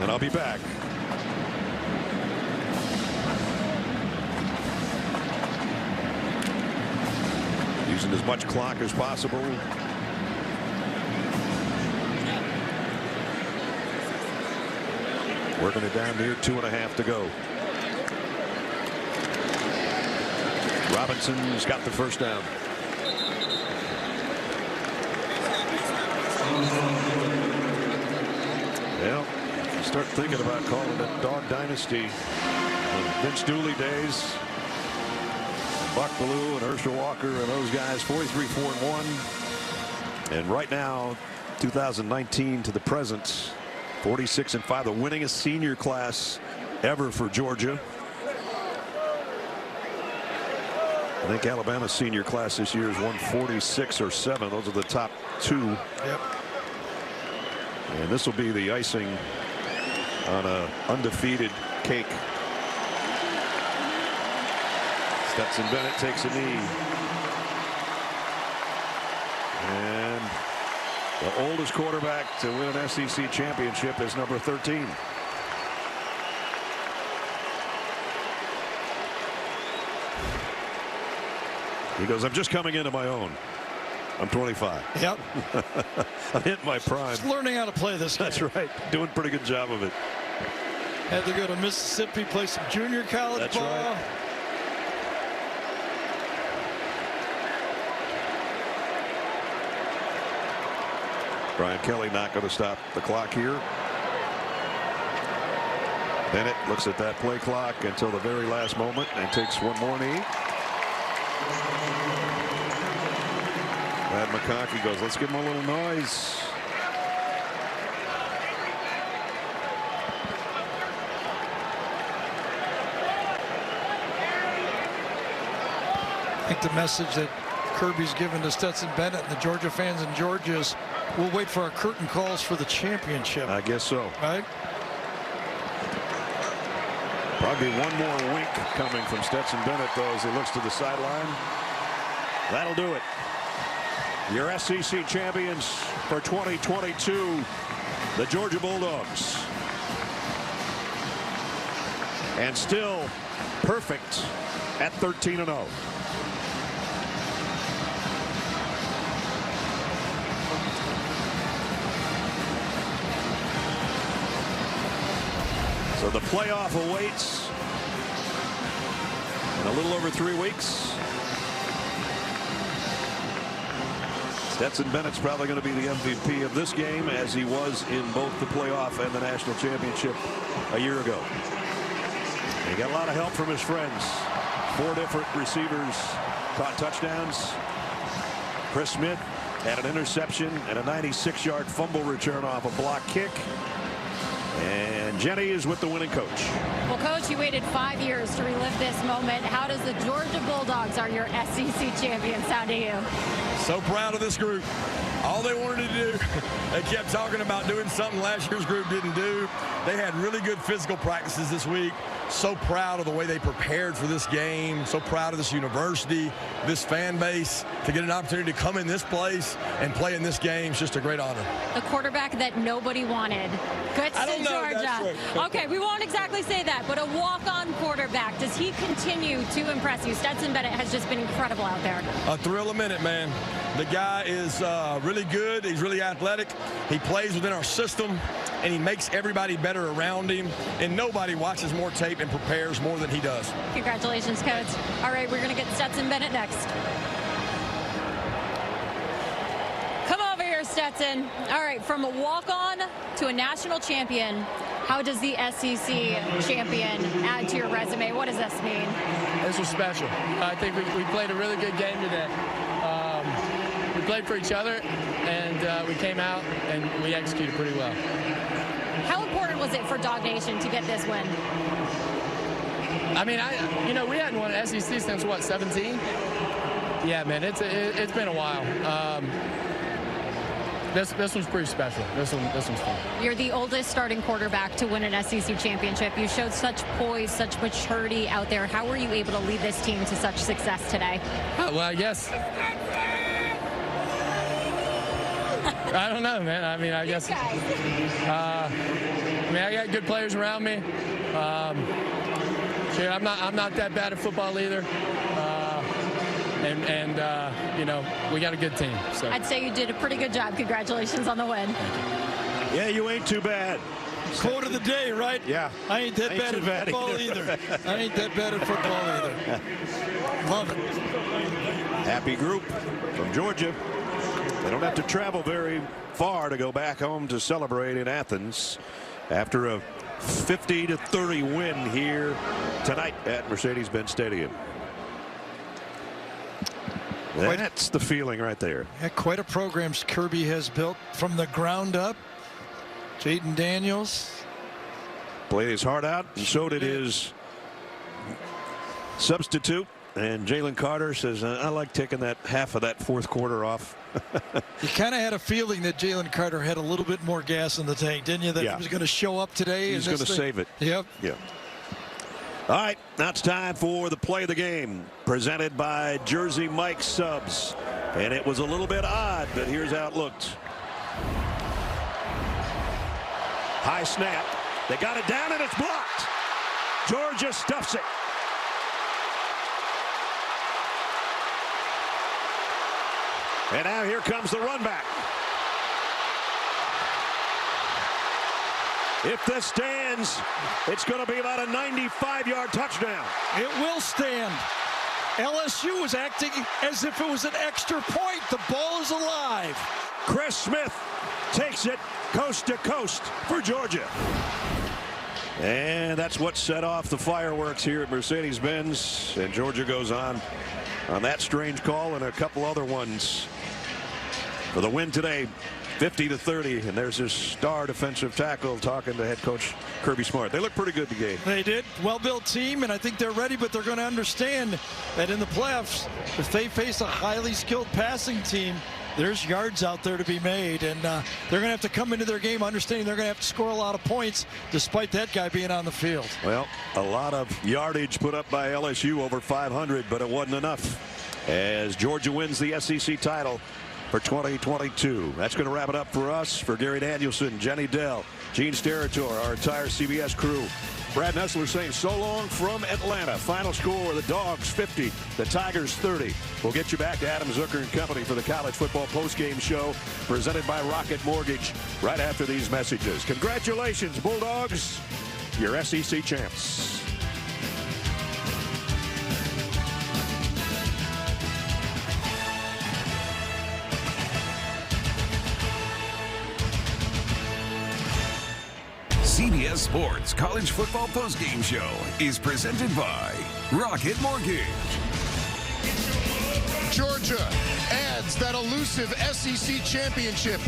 and I'll be back. Using as much clock as possible. Working it down near 2.5 to go. Robinson's got the first down. Well, start thinking about calling it Dog Dynasty. Vince Dooley days. Buck Bellew and Herschel Walker and those guys, 43-4-1. And right now, 2019 to the present, 46-5, the winningest senior class ever for Georgia. I think Alabama's senior class this year is 146 or 7. Those are the top two. Yep. And this will be the icing on a undefeated cake. Stetson Bennett takes a knee. And the oldest quarterback to win an SEC championship is number 13. He goes, I'm just coming into my own. I'm 25. Yep. I'm hitting my prime. Just learning how to play this game. That's right. Doing a pretty good job of it. Had to go to Mississippi, play some junior college ball. Right. Brian Kelly not going to stop the clock here. Bennett looks at that play clock until the very last moment and takes one more knee. Brad McConkey goes, let's give him a little noise. I think the message that Kirby's given to Stetson Bennett and the Georgia fans in Georgia is we'll wait for our curtain calls for the championship. I guess so. Right? Probably one more wink coming from Stetson Bennett, though, as he looks to the sideline. That'll do it. Your SEC champions for 2022, the Georgia Bulldogs. And still perfect at 13-0. So the playoff awaits in a little over 3 weeks. Stetson Bennett's probably going to be the MVP of this game, as he was in both the playoff and the national championship a year ago. He got a lot of help from his friends. 4 different receivers caught touchdowns. Chris Smith had an interception and a 96-yard fumble return off a block kick. And Jenny is with the winning coach. Well, Coach, you waited 5 years to relive this moment. How does the Georgia Bulldogs, are your SEC champions, sound to you? So proud of this group. All they wanted to do, they kept talking about doing something last year's group didn't do. They had really good physical practices this week. So proud of the way they prepared for this game. So proud of this university, this fan base, to get an opportunity to come in this place and play in this game. It's just a great honor. The quarterback that nobody wanted. Good to Georgia. Okay, we won't exactly say that, but a walk-on quarterback. Does he continue to impress you? Stetson Bennett has just been incredible out there. A thrill a minute, man. The guy is really good. He's really athletic. He plays within our system, and he makes everybody better around him. And nobody watches more tape and prepares more than he does. Congratulations, Coach. All right, we're going to get Stetson Bennett next. Come over here, Stetson. All right, from a walk-on to a national champion, how does the SEC champion add to your resume? What does this mean? This was special. I think we played a really good game today. We played for each other, and we came out and we executed pretty well. How important was it for Dog Nation to get this win? I mean, we hadn't won an SEC since what, 17? Yeah, man, it's been a while. This one's pretty special. This one's fun. You're the oldest starting quarterback to win an SEC championship. You showed such poise, such maturity out there. How were you able to lead this team to such success today? Well, I guess. I don't know, man. I mean, I guess. I got good players around me. I'm not that bad at football either. We got a good team. So I'd say you did a pretty good job. Congratulations on the win. Yeah, you ain't too bad. Quote of the day, right? Yeah. I ain't that bad at football either. I ain't that bad at football either. Love it. Happy group from Georgia. They don't have to travel very far to go back home to celebrate in Athens. after a 50-30 win here tonight at Mercedes-Benz Stadium. That's the feeling right there. Yeah, quite a program Kirby has built from the ground up. Jayden Daniels played his heart out, and so did his substitute. And Jalen Carter says, I like taking that half of that fourth quarter off. You kind of had a feeling that Jalen Carter had a little bit more gas in the tank, didn't you? That he was going to show up today. He's going to save it. Yep. Yeah. All right, now it's time for the play of the game, presented by Jersey Mike Subs. And it was a little bit odd, but here's how it looked. High snap. They got it down, and it's blocked. Georgia stuffs it. And now here comes the run back. If this stands, it's going to be about a 95-yard touchdown. It will stand. LSU was acting as if it was an extra point. The ball is alive. Chris Smith takes it coast to coast for Georgia. And that's what set off the fireworks here at Mercedes-Benz. And Georgia goes on that strange call and a couple other ones for the win today, 50-30. And there's his star defensive tackle talking to head coach Kirby Smart. They look pretty good today. They did. Well-built team, and I think they're ready, but they're going to understand that in the playoffs, if they face a highly skilled passing team, there's yards out there to be made, and they're going to have to come into their game understanding they're going to have to score a lot of points despite that guy being on the field. Well, a lot of yardage put up by LSU, over 500, but it wasn't enough as Georgia wins the SEC title for 2022. That's going to wrap it up for us. For Gary Danielson, Jenny Dell, Gene Steratore, our entire CBS crew, Brad Nessler saying so long from Atlanta. Final score, the Dogs 50, the Tigers 30. We'll get you back to Adam Zucker and company for the college football postgame show presented by Rocket Mortgage right after these messages. Congratulations, Bulldogs, your SEC champs. CBS Sports College Football Postgame Show is presented by Rocket Mortgage. Georgia adds that elusive SEC championship,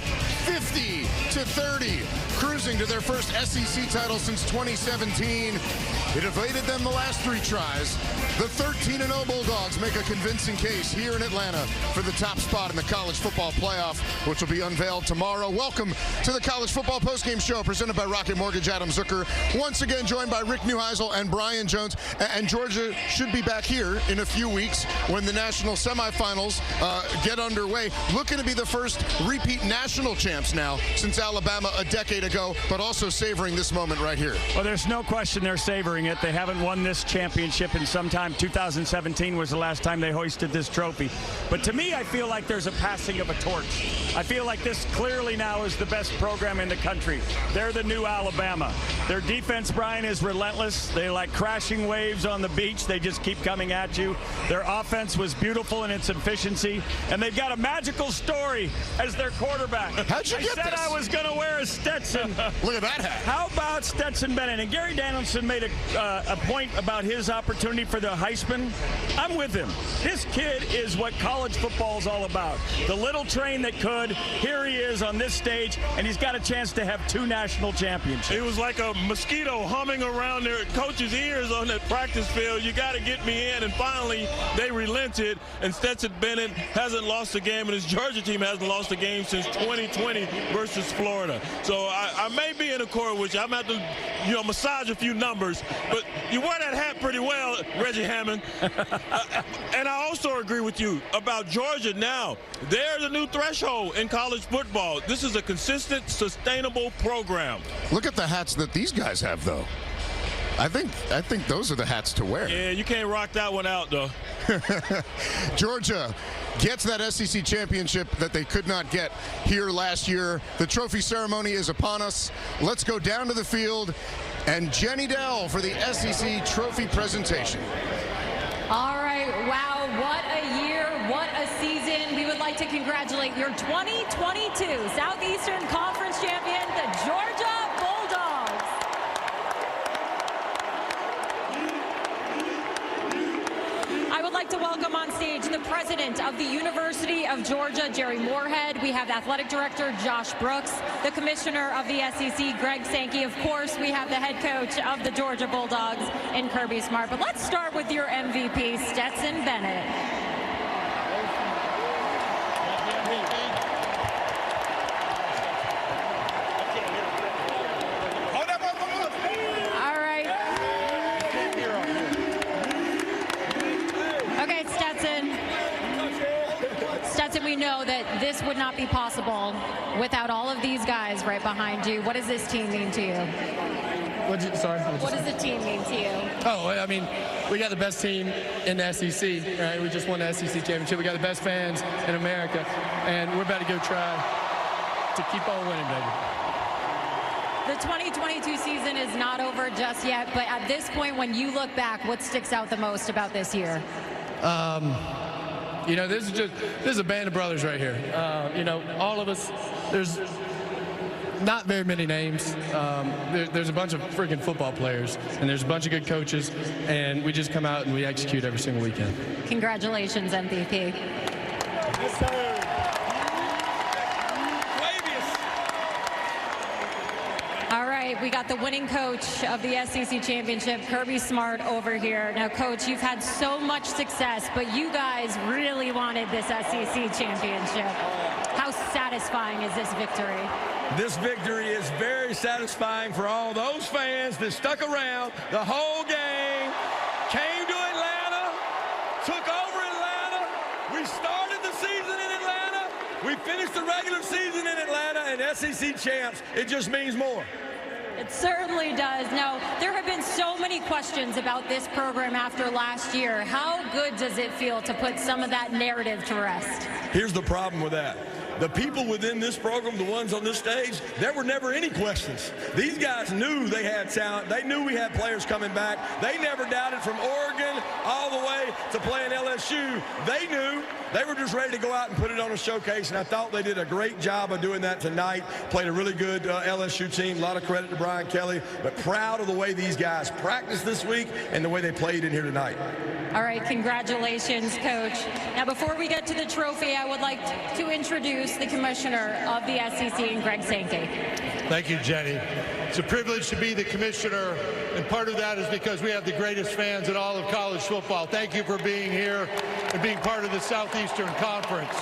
50-30, cruising to their first SEC title since 2017. It evaded them the last 3 tries. The 13-0 Bulldogs make a convincing case here in Atlanta for the top spot in the college football playoff, which will be unveiled tomorrow. Welcome to the College Football Postgame Show presented by Rocket Mortgage. Adam Zucker, once again joined by Rick Neuheisel and Brian Jones. And Georgia should be back here in a few weeks when the national semifinals get underway. Looking to be the first repeat national champs now since Alabama a decade ago, but also savoring this moment right here. Well, there's no question they're savoring it. They haven't won this championship in some time. 2017 was the last time they hoisted this trophy. But to me, I feel like there's a passing of a torch. I feel like this clearly now is the best program in the country. They're the new Alabama. Their defense, Brian, is relentless. They like crashing waves on the beach. They just keep coming at you. Their offense was beautiful in its efficiency, and they've got a magical story as their quarterback. How'd you get this? I said I was going to wear a Stetson. Look at that hat. How about Stetson Bennett? And Gary Danielson made a point about his opportunity for the Heisman. I'm with him. This kid is what college football is all about. The little train that could. Here he is on this stage, and he's got a chance to have 2 national championships. It was like a mosquito humming around their coach's ears on that practice field. You got to get me in, and finally they relented, and Stetson Bennett hasn't lost a game, and his Georgia team hasn't lost a game since 2020 versus Florida. So I may be in accord with you. I'm going to have to, massage a few numbers, but you wear that hat pretty well, Reggie Hammond. And I also agree with you about Georgia now. They're the new threshold in college football. This is a consistent, sustainable program. Look at the hats that these guys have, though. I think those are the hats to wear. Yeah, you can't rock that one out, though. Georgia gets that SEC championship that they could not get here last year. The trophy ceremony is upon us. Let's go down to the field and Jenny Dell for the SEC trophy presentation. All right, wow, what a year, what a season. We would like to congratulate your 2022 Southeastern Conference champion, the Georgia Bulldogs. like to welcome on stage the president of the University of Georgia, Jerry Moorhead. We have the athletic director, Josh Brooks, the commissioner of the SEC, Greg Sankey. Of course, we have the head coach of the Georgia Bulldogs in Kirby Smart. But let's start with your MVP, Stetson Bennett. We know that this would not be possible without all of these guys right behind you. What does this team mean to you? What does the team mean to you? Oh, I mean, we got the best team in the SEC, right? We just won the SEC championship. We got the best fans in America, and we're about to go try to keep on winning, baby. The 2022 season is not over just yet, but at this point, when you look back, what sticks out the most about this year? You know, this is a band of brothers right here. You know, all of us, there's not very many names. There's a bunch of freaking football players, and there's a bunch of good coaches, and we just come out and we execute every single weekend. Congratulations, MVP. Yes, sir. All right, we got the winning coach of the SEC championship, Kirby Smart, over here. Now, Coach, you've had so much success, but you guys really wanted this SEC championship. How satisfying is this victory? This victory is very satisfying for all those fans that stuck around the whole game, came to Atlanta, took over Atlanta. We started the season in Atlanta. We finished the regular season in Atlanta, and SEC champs, it just means more. It certainly does. Now, there have been so many questions about this program after last year. How good does it feel to put some of that narrative to rest? Here's the problem with that. The people within this program, the ones on this stage, there were never any questions. These guys knew they had talent. They knew we had players coming back. They never doubted from Oregon all the way to playing LSU. They knew. They were just ready to go out and put it on a showcase, and I thought they did a great job of doing that tonight. Played a really good LSU team. A lot of credit to Brian Kelly, but proud of the way these guys practiced this week and the way they played in here tonight. All right, congratulations, Coach. Now, before we get to the trophy, I would like to introduce the commissioner of the SEC, Greg Sankey. Thank you, Jenny. It's a privilege to be the commissioner, and part of that is because we have the greatest fans in all of college football. Thank you for being here and being part of the Southeastern Conference.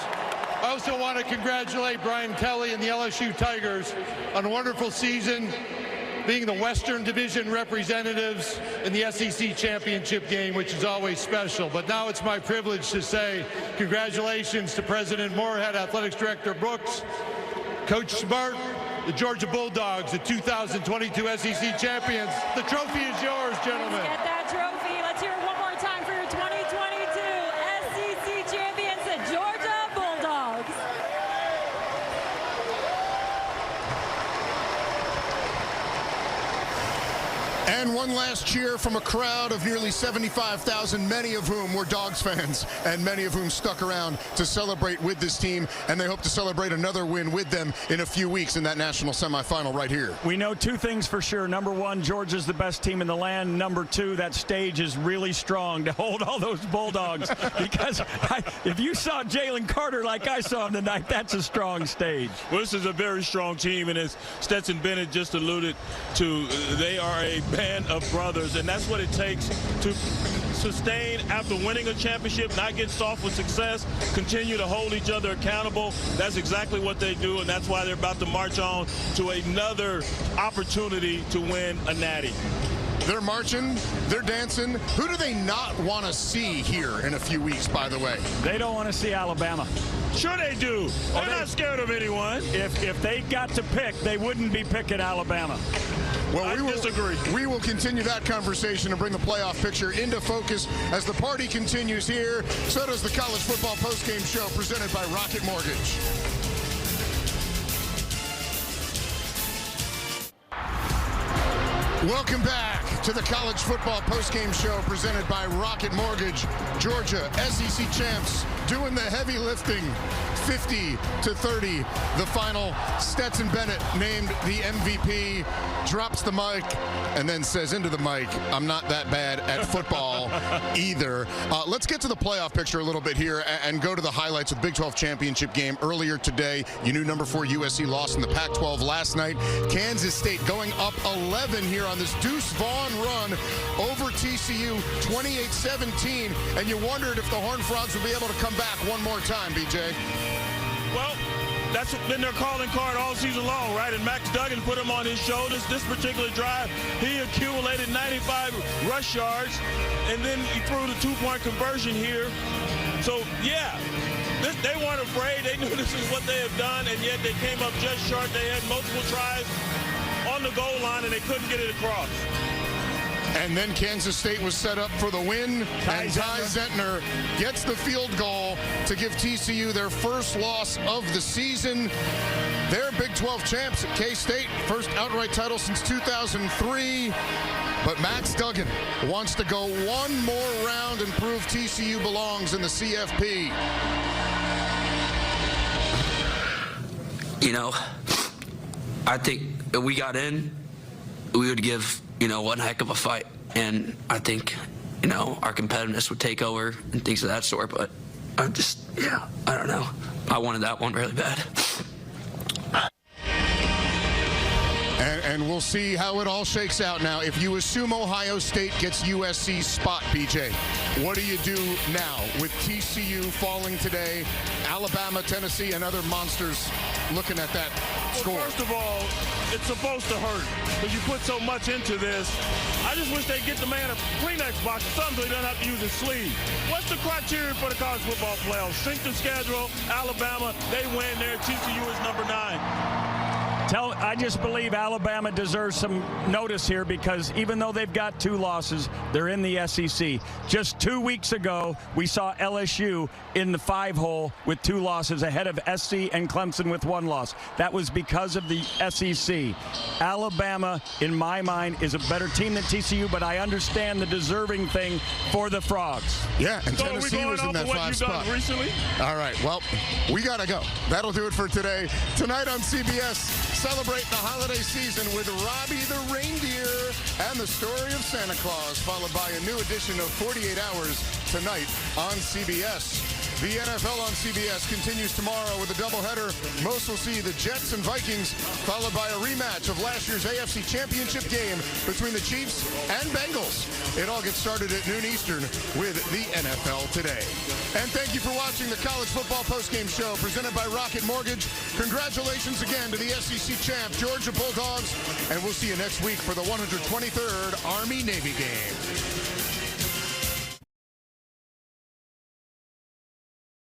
I also want to congratulate Brian Kelly and the LSU Tigers on a wonderful season, being the Western Division representatives in the SEC championship game, which is always special. But now it's my privilege to say congratulations to President Moorhead, Athletics Director Brooks, Coach Smart, the Georgia Bulldogs, the 2022 SEC champions. The trophy is yours, gentlemen. Let's get that trophy. Let's hear it one more time for your 2022 SEC champions, the Georgia Bulldogs. And one last cheer from a crowd of nearly 75,000, many of whom were Dogs fans and many of whom stuck around to celebrate with this team, and they hope to celebrate another win with them in a few weeks in that national semifinal right here. We know two things for sure. Number one, Georgia's the best team in the land. Number two, that stage is really strong to hold all those Bulldogs because if you saw Jalen Carter like I saw him tonight, that's a strong stage. Well, this is a very strong team, and as Stetson Bennett just alluded to, they are a band of brothers, and that's what it takes to sustain after winning a championship, not get soft with success, continue to hold each other accountable. That's exactly what they do, and that's why they're about to march on to another opportunity to win a natty. They're marching, they're dancing. Who do they not want to see here in a few weeks, by the way? They don't want to see Alabama. Sure they do. They're not scared of anyone. If they got to pick, they wouldn't be picking Alabama. Well, we will continue that conversation and bring the playoff picture into focus as the party continues here. So does the college football postgame show presented by Rocket Mortgage. Welcome back to the college football postgame show presented by Rocket Mortgage. Georgia, SEC champs, doing the heavy lifting. 50-30, the final. Stetson Bennett named the MVP, drops the mic, and then says into the mic, I'm not that bad at football either. Let's get to the playoff picture a little bit here and go to the highlights of the Big 12 championship game earlier today. You knew number 4 USC lost in the Pac-12 last night. Kansas State going up 11 here on this Deuce Vaughn run over TCU, 28-17, and you wondered if the Horned Frogs would be able to come back one more time, BJ. Well, that's been their calling card all season long, right? And Max Duggan put him on his shoulders. This particular drive, he accumulated 95 rush yards, and then he threw the 2-point conversion here. So, yeah, they weren't afraid. They knew this is what they have done, and yet they came up just short. They had multiple tries on the goal line, and they couldn't get it across. And then Kansas State was set up for the win, and Ty Zentner gets the field goal to give TCU their first loss of the season. They're Big 12 champs at K-State, first outright title since 2003. But Max Duggan wants to go one more round and prove TCU belongs in the CFP. You know, I think if we got in, we would give, one heck of a fight. And I think, our competitiveness would take over and things of that sort. But I don't know. I wanted that one really bad. And we'll see how it all shakes out now. If you assume Ohio State gets USC's spot, BJ, what do you do now with TCU falling today, Alabama, Tennessee, and other monsters looking at that score? Well, first of all, it's supposed to hurt because you put so much into this. I just wish they'd get the man a Kleenex box or something so he doesn't have to use his sleeve. What's the criteria for the college football playoffs? Strength of schedule, Alabama, they win there. TCU is number 9. I just believe Alabama deserves some notice here because even though they've got 2 losses, they're in the SEC. Just 2 weeks ago, we saw LSU in the 5-hole with 2 losses ahead of SC and Clemson with 1 loss. That was because of the SEC. Alabama, in my mind, is a better team than TCU, but I understand the deserving thing for the Frogs. Yeah, and so Tennessee was in that 5 spot. Recently? All right, well, we got to go. That'll do it for today. Tonight on CBS, celebrate the holiday season with Robbie the Reindeer and the story of Santa Claus, followed by a new edition of 48 Hours tonight on CBS. The NFL on CBS continues tomorrow with a doubleheader. Most will see the Jets and Vikings, followed by a rematch of last year's AFC Championship game between the Chiefs and Bengals. It all gets started at noon Eastern with the NFL Today. And thank you for watching the College Football Postgame Show presented by Rocket Mortgage. Congratulations again to the SEC champ, Georgia Bulldogs, and we'll see you next week for the 123rd Army-Navy game.